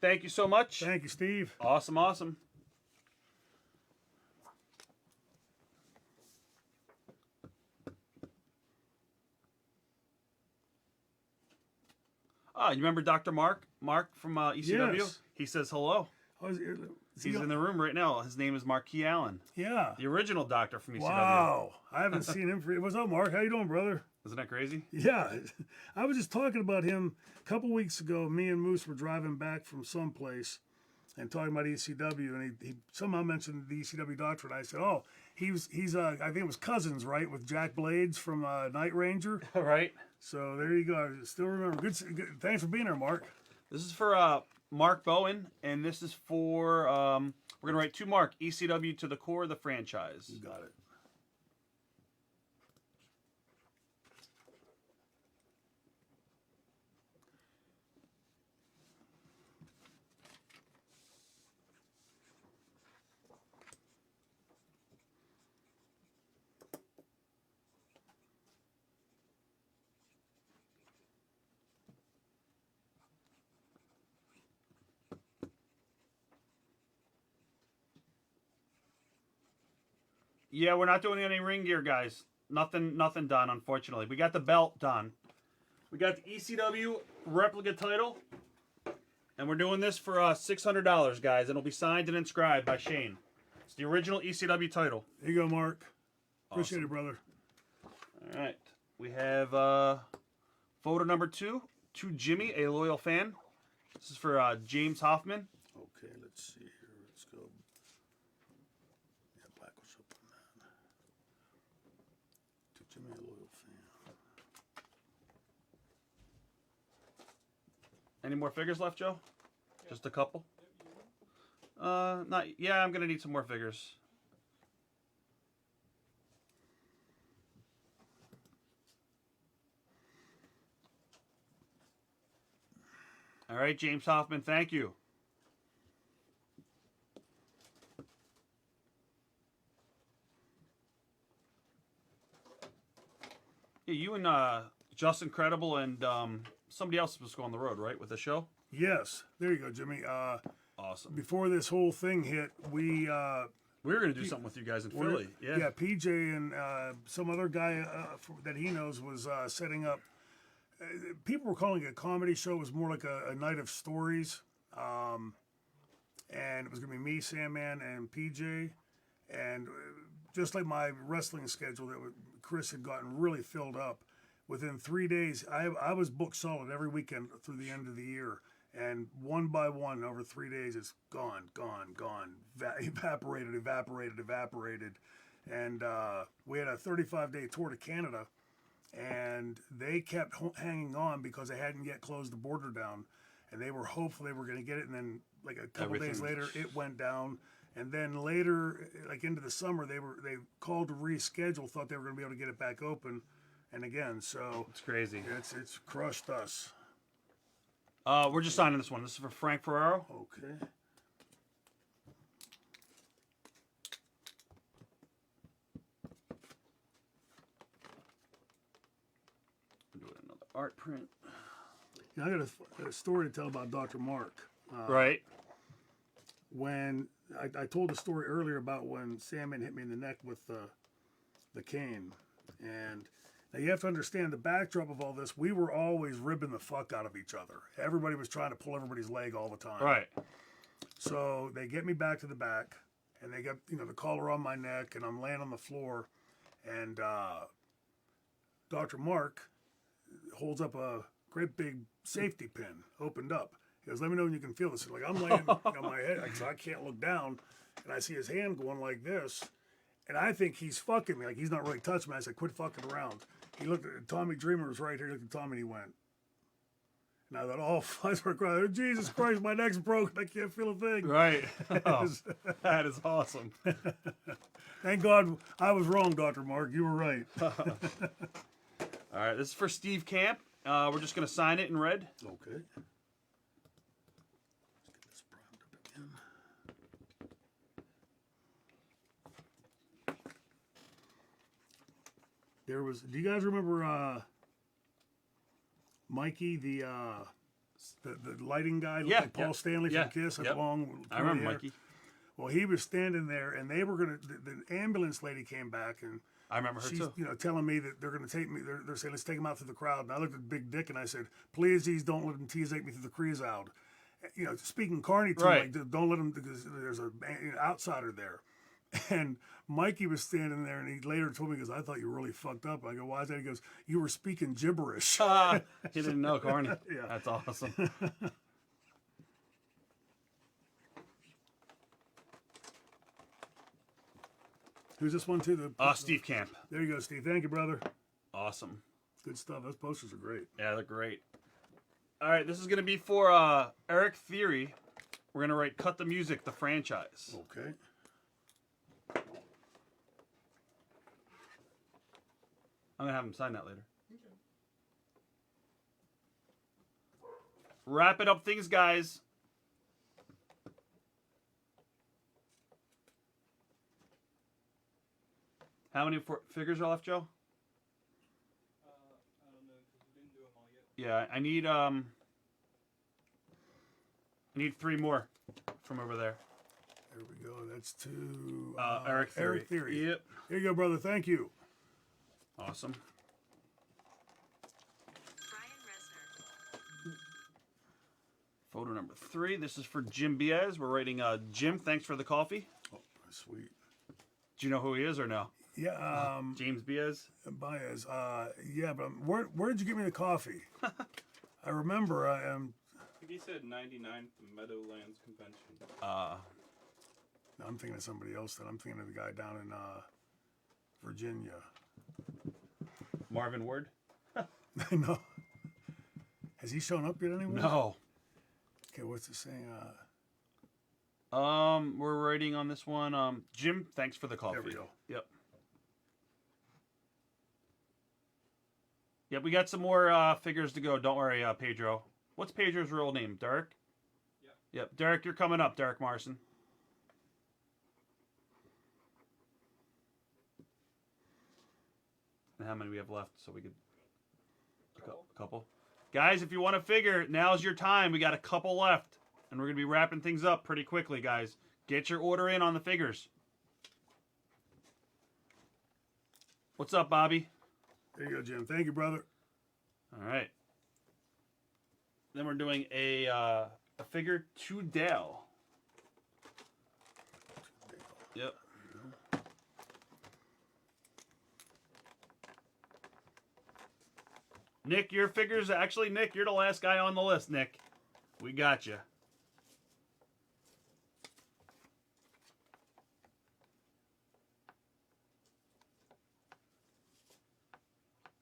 [SPEAKER 1] Thank you so much.
[SPEAKER 2] Thank you, Steve.
[SPEAKER 1] Awesome, awesome. Ah, you remember Dr. Mark? Mark from ECW?
[SPEAKER 2] Yes.
[SPEAKER 1] He says hello.
[SPEAKER 2] Is he
[SPEAKER 1] He's in the room right now. His name is Marquis Allen,
[SPEAKER 2] Yeah.
[SPEAKER 1] the original doctor from ECW.
[SPEAKER 2] Wow. I haven't seen him for. What's up, Mark? How you doing, brother?
[SPEAKER 1] Isn't that crazy?
[SPEAKER 2] Yeah, I was just talking about him a couple weeks ago. Me and Moose were driving back from someplace and talking about ECW, and he somehow mentioned the ECW doctor, and I said, "Oh, he's I think it was cousins, right, with Jack Blades from Night Ranger."
[SPEAKER 1] All right.
[SPEAKER 2] So there you go. I still remember. Good. Thanks for being there, Mark.
[SPEAKER 1] This is for Mark Bowen, and this is for we're gonna write to Mark, ECW to the core of the franchise.
[SPEAKER 2] You got it.
[SPEAKER 1] Yeah, we're not doing any ring gear, guys. Nothing done, unfortunately. We got the belt done. We got the ECW replica title. And we're doing this for $600, guys. And it'll be signed and inscribed by Shane. It's the original ECW title.
[SPEAKER 2] There you go, Mark. Appreciate it, brother.
[SPEAKER 1] All right. We have photo number 2 to Jimmy, a loyal fan. This is for James Hoffman.
[SPEAKER 2] Okay, let's see here. Let's go. Yeah, Black was up on that. To Jimmy, a loyal fan.
[SPEAKER 1] Any more figures left, Joe? Just a couple? Not. Yeah, I'm gonna need some more figures. All right, James Hoffman, thank you. Yeah, you and Justin Credible and somebody else was going on the road, right, with the show?
[SPEAKER 2] Yes, there you go, Jimmy.
[SPEAKER 1] Awesome.
[SPEAKER 2] Before this whole thing hit, we
[SPEAKER 1] We were gonna do something with you guys in Philly. Yeah.
[SPEAKER 2] PJ and some other guy that he knows was setting up. People were calling it a comedy show. It was more like a night of stories, and it was gonna be me, Sandman, and PJ, and just like my wrestling schedule, Chris had gotten really filled up. Within 3 days, I was booked solid every weekend through the end of the year. And one by one, over 3 days, it's gone. Evaporated. And we had a 35-day tour to Canada, and they kept hanging on because they hadn't yet closed the border down. And they were hopeful they were going to get it. And then, like a couple days later, it went down. And then later, like into the summer, they called to reschedule, thought they were going to be able to get it back open. And again, so
[SPEAKER 1] It's crazy.
[SPEAKER 2] it's crushed us.
[SPEAKER 1] We're just signing this one. This is for Frank Ferraro.
[SPEAKER 2] Okay.
[SPEAKER 1] Do another art print.
[SPEAKER 2] Yeah, I got a story to tell about Dr. Mark.
[SPEAKER 1] Right.
[SPEAKER 2] when I told the story earlier about when Sandman hit me in the neck with the cane, and now you have to understand the backdrop of all this. We were always ribbing the fuck out of each other. Everybody was trying to pull everybody's leg all the time.
[SPEAKER 1] Right.
[SPEAKER 2] So they get me back to the back, and they got the collar on my neck, and I'm laying on the floor, and Dr. Mark holds up a great big safety pin, opened up. He goes, "Let me know when you can feel this." Like I'm laying on my head, so I can't look down, and I see his hand going like this, and I think he's fucking me, like he's not really touching me. I said, "Quit fucking around." He looked at Tommy Dreamer was right here. He looked at Tommy, and he went. And I thought, oh, I started crying. Jesus Christ, my neck's broken. I can't feel a thing.
[SPEAKER 1] Right. Oh, that is awesome.
[SPEAKER 2] Thank God I was wrong, Dr. Mark. You were right.
[SPEAKER 1] All right, this is for Steve Camp. We're just going to sign it in red.
[SPEAKER 2] Okay. Let's get this primed up again. Do you guys remember Mikey, the lighting guy, looked like Paul Stanley from Kiss, had long
[SPEAKER 1] I remember
[SPEAKER 2] hair.
[SPEAKER 1] Mikey.
[SPEAKER 2] Well, he was standing there, and they were the ambulance lady came back, and
[SPEAKER 1] I remember her
[SPEAKER 2] she's
[SPEAKER 1] too.
[SPEAKER 2] telling me that they're going to take me. They're saying let's take him out through the crowd. And I looked at Big Dick and I said, "Please, don't let him take me through the crowd." Speaking Carney to
[SPEAKER 1] Right.
[SPEAKER 2] him, like, don't let him because there's an outsider there. And Mikey was standing there, and he later told me, because I thought you were really fucked up. I go, "Why is that?" He goes, "You were speaking gibberish."
[SPEAKER 1] He didn't know, Carney.
[SPEAKER 2] Yeah.
[SPEAKER 1] That's awesome.
[SPEAKER 2] Who's this one too?
[SPEAKER 1] Steve Camp.
[SPEAKER 2] There you go, Steve. Thank you, brother.
[SPEAKER 1] Awesome.
[SPEAKER 2] Good stuff. Those posters are great.
[SPEAKER 1] Yeah, they're great. All right, this is going to be for Eric Theory. We're going to write Cut the Music, the franchise.
[SPEAKER 2] Okay.
[SPEAKER 1] I'm going to have him sign that later. Wrapping up things, guys. How many figures are left, Joe?
[SPEAKER 3] I don't know, because we didn't do them all yet.
[SPEAKER 1] Yeah, I need 3 more from over there.
[SPEAKER 2] There we go. That's to
[SPEAKER 1] Eric Theory.
[SPEAKER 2] Eric Theory.
[SPEAKER 1] Yep.
[SPEAKER 2] Here you go, brother. Thank you.
[SPEAKER 1] Awesome.
[SPEAKER 4] Brian Resner.
[SPEAKER 1] Photo number 3. This is for Jim Biaz. We're writing, Jim, thanks for the coffee.
[SPEAKER 2] Oh, sweet.
[SPEAKER 1] Do you know who he is or no?
[SPEAKER 2] Yeah,
[SPEAKER 1] James Biaz?
[SPEAKER 2] Baez. Yeah, but where did you give me the coffee? I remember.
[SPEAKER 3] I think he said 99th Meadowlands Convention.
[SPEAKER 2] No, I'm thinking of somebody else. Then I'm thinking of the guy down in Virginia.
[SPEAKER 1] Marvin Ward?
[SPEAKER 2] No. Has he shown up yet anywhere?
[SPEAKER 1] No.
[SPEAKER 2] Okay, what's it saying?
[SPEAKER 1] We're writing on this one. Jim, thanks for the coffee.
[SPEAKER 2] There we go.
[SPEAKER 1] Yep. Yep, we got some more figures to go. Don't worry, Pedro. What's Pedro's real name? Derek?
[SPEAKER 3] Yep.
[SPEAKER 1] Yep. Derek, you're coming up, Derek Marson. And how many we have left? So we could... A couple. Guys, if you want to figure, now's your time. We got a couple left. And we're going to be wrapping things up pretty quickly, guys. Get your order in on the figures. What's up, Bobby?
[SPEAKER 2] There you go, Jim. Thank you, brother.
[SPEAKER 1] All right. Then we're doing a figure to Dale. Yep. Nick, your figures... Actually, Nick, you're the last guy on the list, Nick. We got you.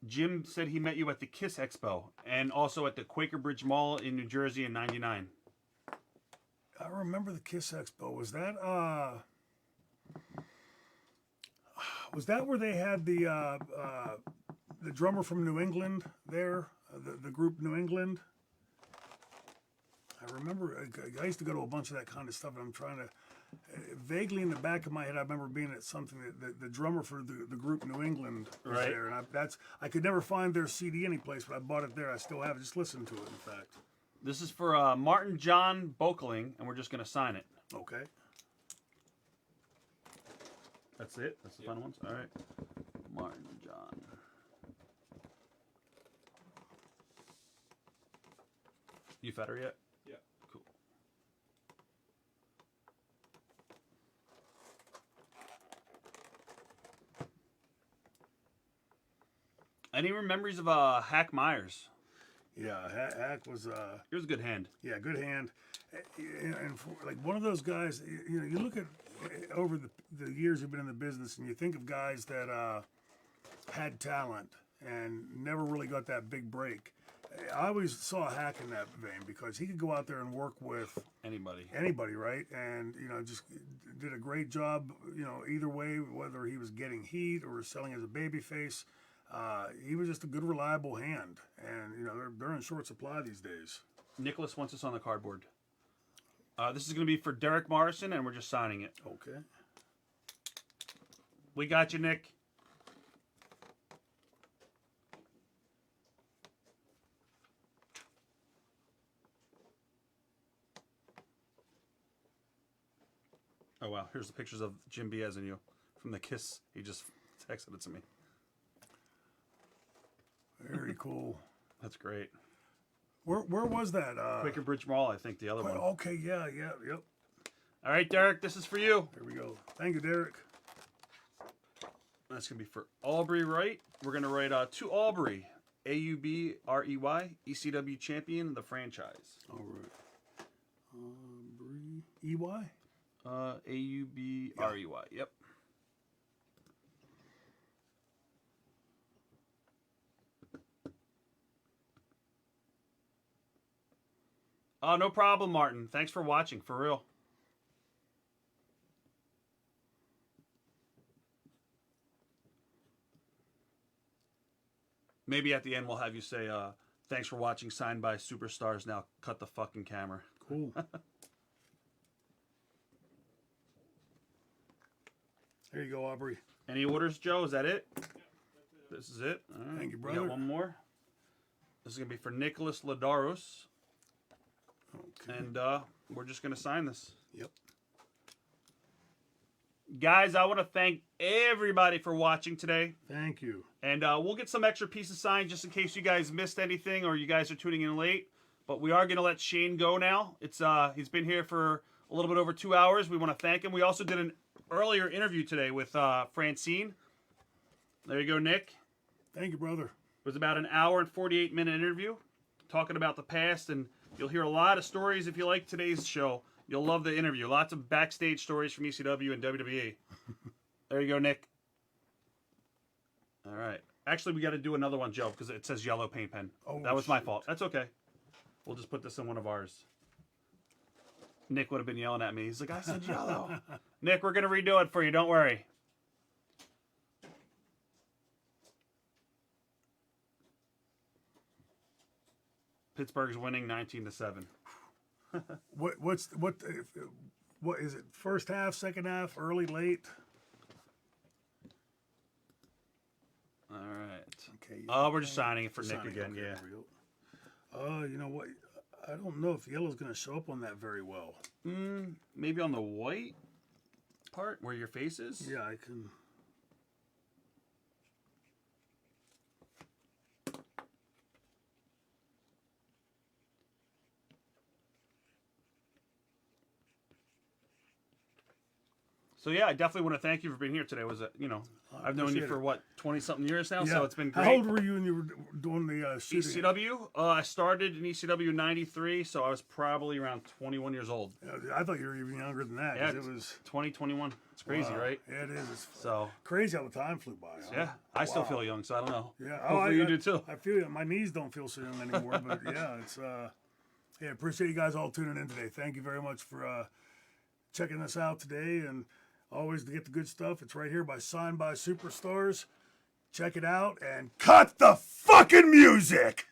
[SPEAKER 1] Jim said he met you at the Kiss Expo and also at the Quaker Bridge Mall in New Jersey in '99.
[SPEAKER 2] I remember the Kiss Expo. Was that where they had the drummer from New England there, the group New England? I remember I used to go to a bunch of that kind of stuff, and I'm trying to vaguely in the back of my head, I remember being at something that the drummer for the group New England was
[SPEAKER 1] Right.
[SPEAKER 2] there, and I could never find their CD anyplace, but I bought it there. I still have it. Just listened to it, in fact.
[SPEAKER 1] This is for Martin John Bokeling, and we're just going to sign it.
[SPEAKER 2] Okay.
[SPEAKER 1] That's it? That's the final ones? All right. Martin John. You fed her yet?
[SPEAKER 3] Yeah.
[SPEAKER 1] Cool. Any memories of Hack Myers?
[SPEAKER 2] Yeah, Hack was
[SPEAKER 1] He was a good hand.
[SPEAKER 2] yeah, good hand, and for, like one of those guys. You know, you look at over the years you've been in the business, and you think of guys that had talent and never really got that big break. I always saw Hack in that vein because he could go out there and work with
[SPEAKER 1] Anybody.
[SPEAKER 2] right? And you know, just did a great job. You know, either way, whether he was getting heat or selling as a baby face, he was just a good, reliable hand. And you know, they're in short supply these days.
[SPEAKER 1] Nicholas wants us on the cardboard. This is going to be for Derek Morrison, and we're just signing it.
[SPEAKER 2] Okay.
[SPEAKER 1] We got you, Nick. Oh, wow. Here's the pictures of Jim Biaz and you from the kiss. He just texted it to me.
[SPEAKER 2] Very cool.
[SPEAKER 1] That's great.
[SPEAKER 2] Where was that?
[SPEAKER 1] Quaker Bridge Mall, I think, the other one.
[SPEAKER 2] Okay, yeah, yep.
[SPEAKER 1] All right, Derek, this is for you.
[SPEAKER 2] There we go. Thank you, Derek.
[SPEAKER 1] That's going to be for Aubrey Wright. We're going to write to Aubrey, AUBREY, ECW champion, the franchise.
[SPEAKER 2] All right. EY?
[SPEAKER 1] AUBREY, yep. Oh, no problem, Martin. Thanks for watching, for real. Maybe at the end we'll have you say, thanks for watching, signed by Superstars. Now cut the fucking camera.
[SPEAKER 2] Cool. There you go, Aubrey.
[SPEAKER 1] Any orders, Joe? Is that it? This is it? All right.
[SPEAKER 2] Thank you,
[SPEAKER 1] We
[SPEAKER 2] brother.
[SPEAKER 1] got one more. This is going to be for Nicholas Ladaros.
[SPEAKER 2] Okay.
[SPEAKER 1] And we're just going to sign this.
[SPEAKER 2] Yep.
[SPEAKER 1] Guys, I want to thank everybody for watching today.
[SPEAKER 2] Thank you.
[SPEAKER 1] And we'll get some extra pieces signed just in case you guys missed anything or you guys are tuning in late. But we are going to let Shane go now. It's he's been here for a little bit over 2 hours. We want to thank him. We also did an earlier interview today with Francine. There you go, Nick.
[SPEAKER 2] Thank you, brother.
[SPEAKER 1] It was about an hour and 48-minute interview talking about the past, and you'll hear a lot of stories if you like today's show. You'll love the interview. Lots of backstage stories from ECW and WWE. There you go, Nick. All right. Actually, we got to do another one, Joe, because it says yellow paint pen.
[SPEAKER 2] Oh,
[SPEAKER 1] that was my
[SPEAKER 2] shoot.
[SPEAKER 1] fault. That's okay. We'll just put this in one of ours. Nick would have been yelling at me. He's like, I said yellow. Nick, we're going to redo it for you. Don't worry. Pittsburgh's winning 19-7.
[SPEAKER 2] What is it? First half, second half, early, late?
[SPEAKER 1] All right.
[SPEAKER 2] Okay.
[SPEAKER 1] Oh, we're just signing it for Nick
[SPEAKER 2] Signing,
[SPEAKER 1] again.
[SPEAKER 2] okay,
[SPEAKER 1] Yeah.
[SPEAKER 2] there we go. You know what? I don't know if yellow's going to show up on that very well.
[SPEAKER 1] Maybe on the white part where your face is.
[SPEAKER 2] Yeah, I can.
[SPEAKER 1] So yeah, I definitely want to thank you for being here today. I've known you
[SPEAKER 2] appreciate
[SPEAKER 1] for
[SPEAKER 2] it.
[SPEAKER 1] what, 20-something years now,
[SPEAKER 2] Yeah.
[SPEAKER 1] so it's been great.
[SPEAKER 2] How old were you when you were doing the shooting?
[SPEAKER 1] ECW? I started in ECW in 93, so I was probably around 21 years old.
[SPEAKER 2] I thought you were even younger than that. 'Cause
[SPEAKER 1] Yeah,
[SPEAKER 2] it was
[SPEAKER 1] 2021. It's crazy,
[SPEAKER 2] wow.
[SPEAKER 1] right?
[SPEAKER 2] Yeah, it is. It's
[SPEAKER 1] So,
[SPEAKER 2] crazy how the time flew by. Huh?
[SPEAKER 1] yeah, I still
[SPEAKER 2] Wow.
[SPEAKER 1] feel young, so I don't know.
[SPEAKER 2] Yeah,
[SPEAKER 1] Hopefully you do too.
[SPEAKER 2] I feel it. My knees don't feel so young anymore, but yeah, it's yeah. Appreciate you guys all tuning in today. Thank you very much for checking us out today, and always to get the good stuff. It's right here by Signed by Superstars. Check it out and cut the fucking music.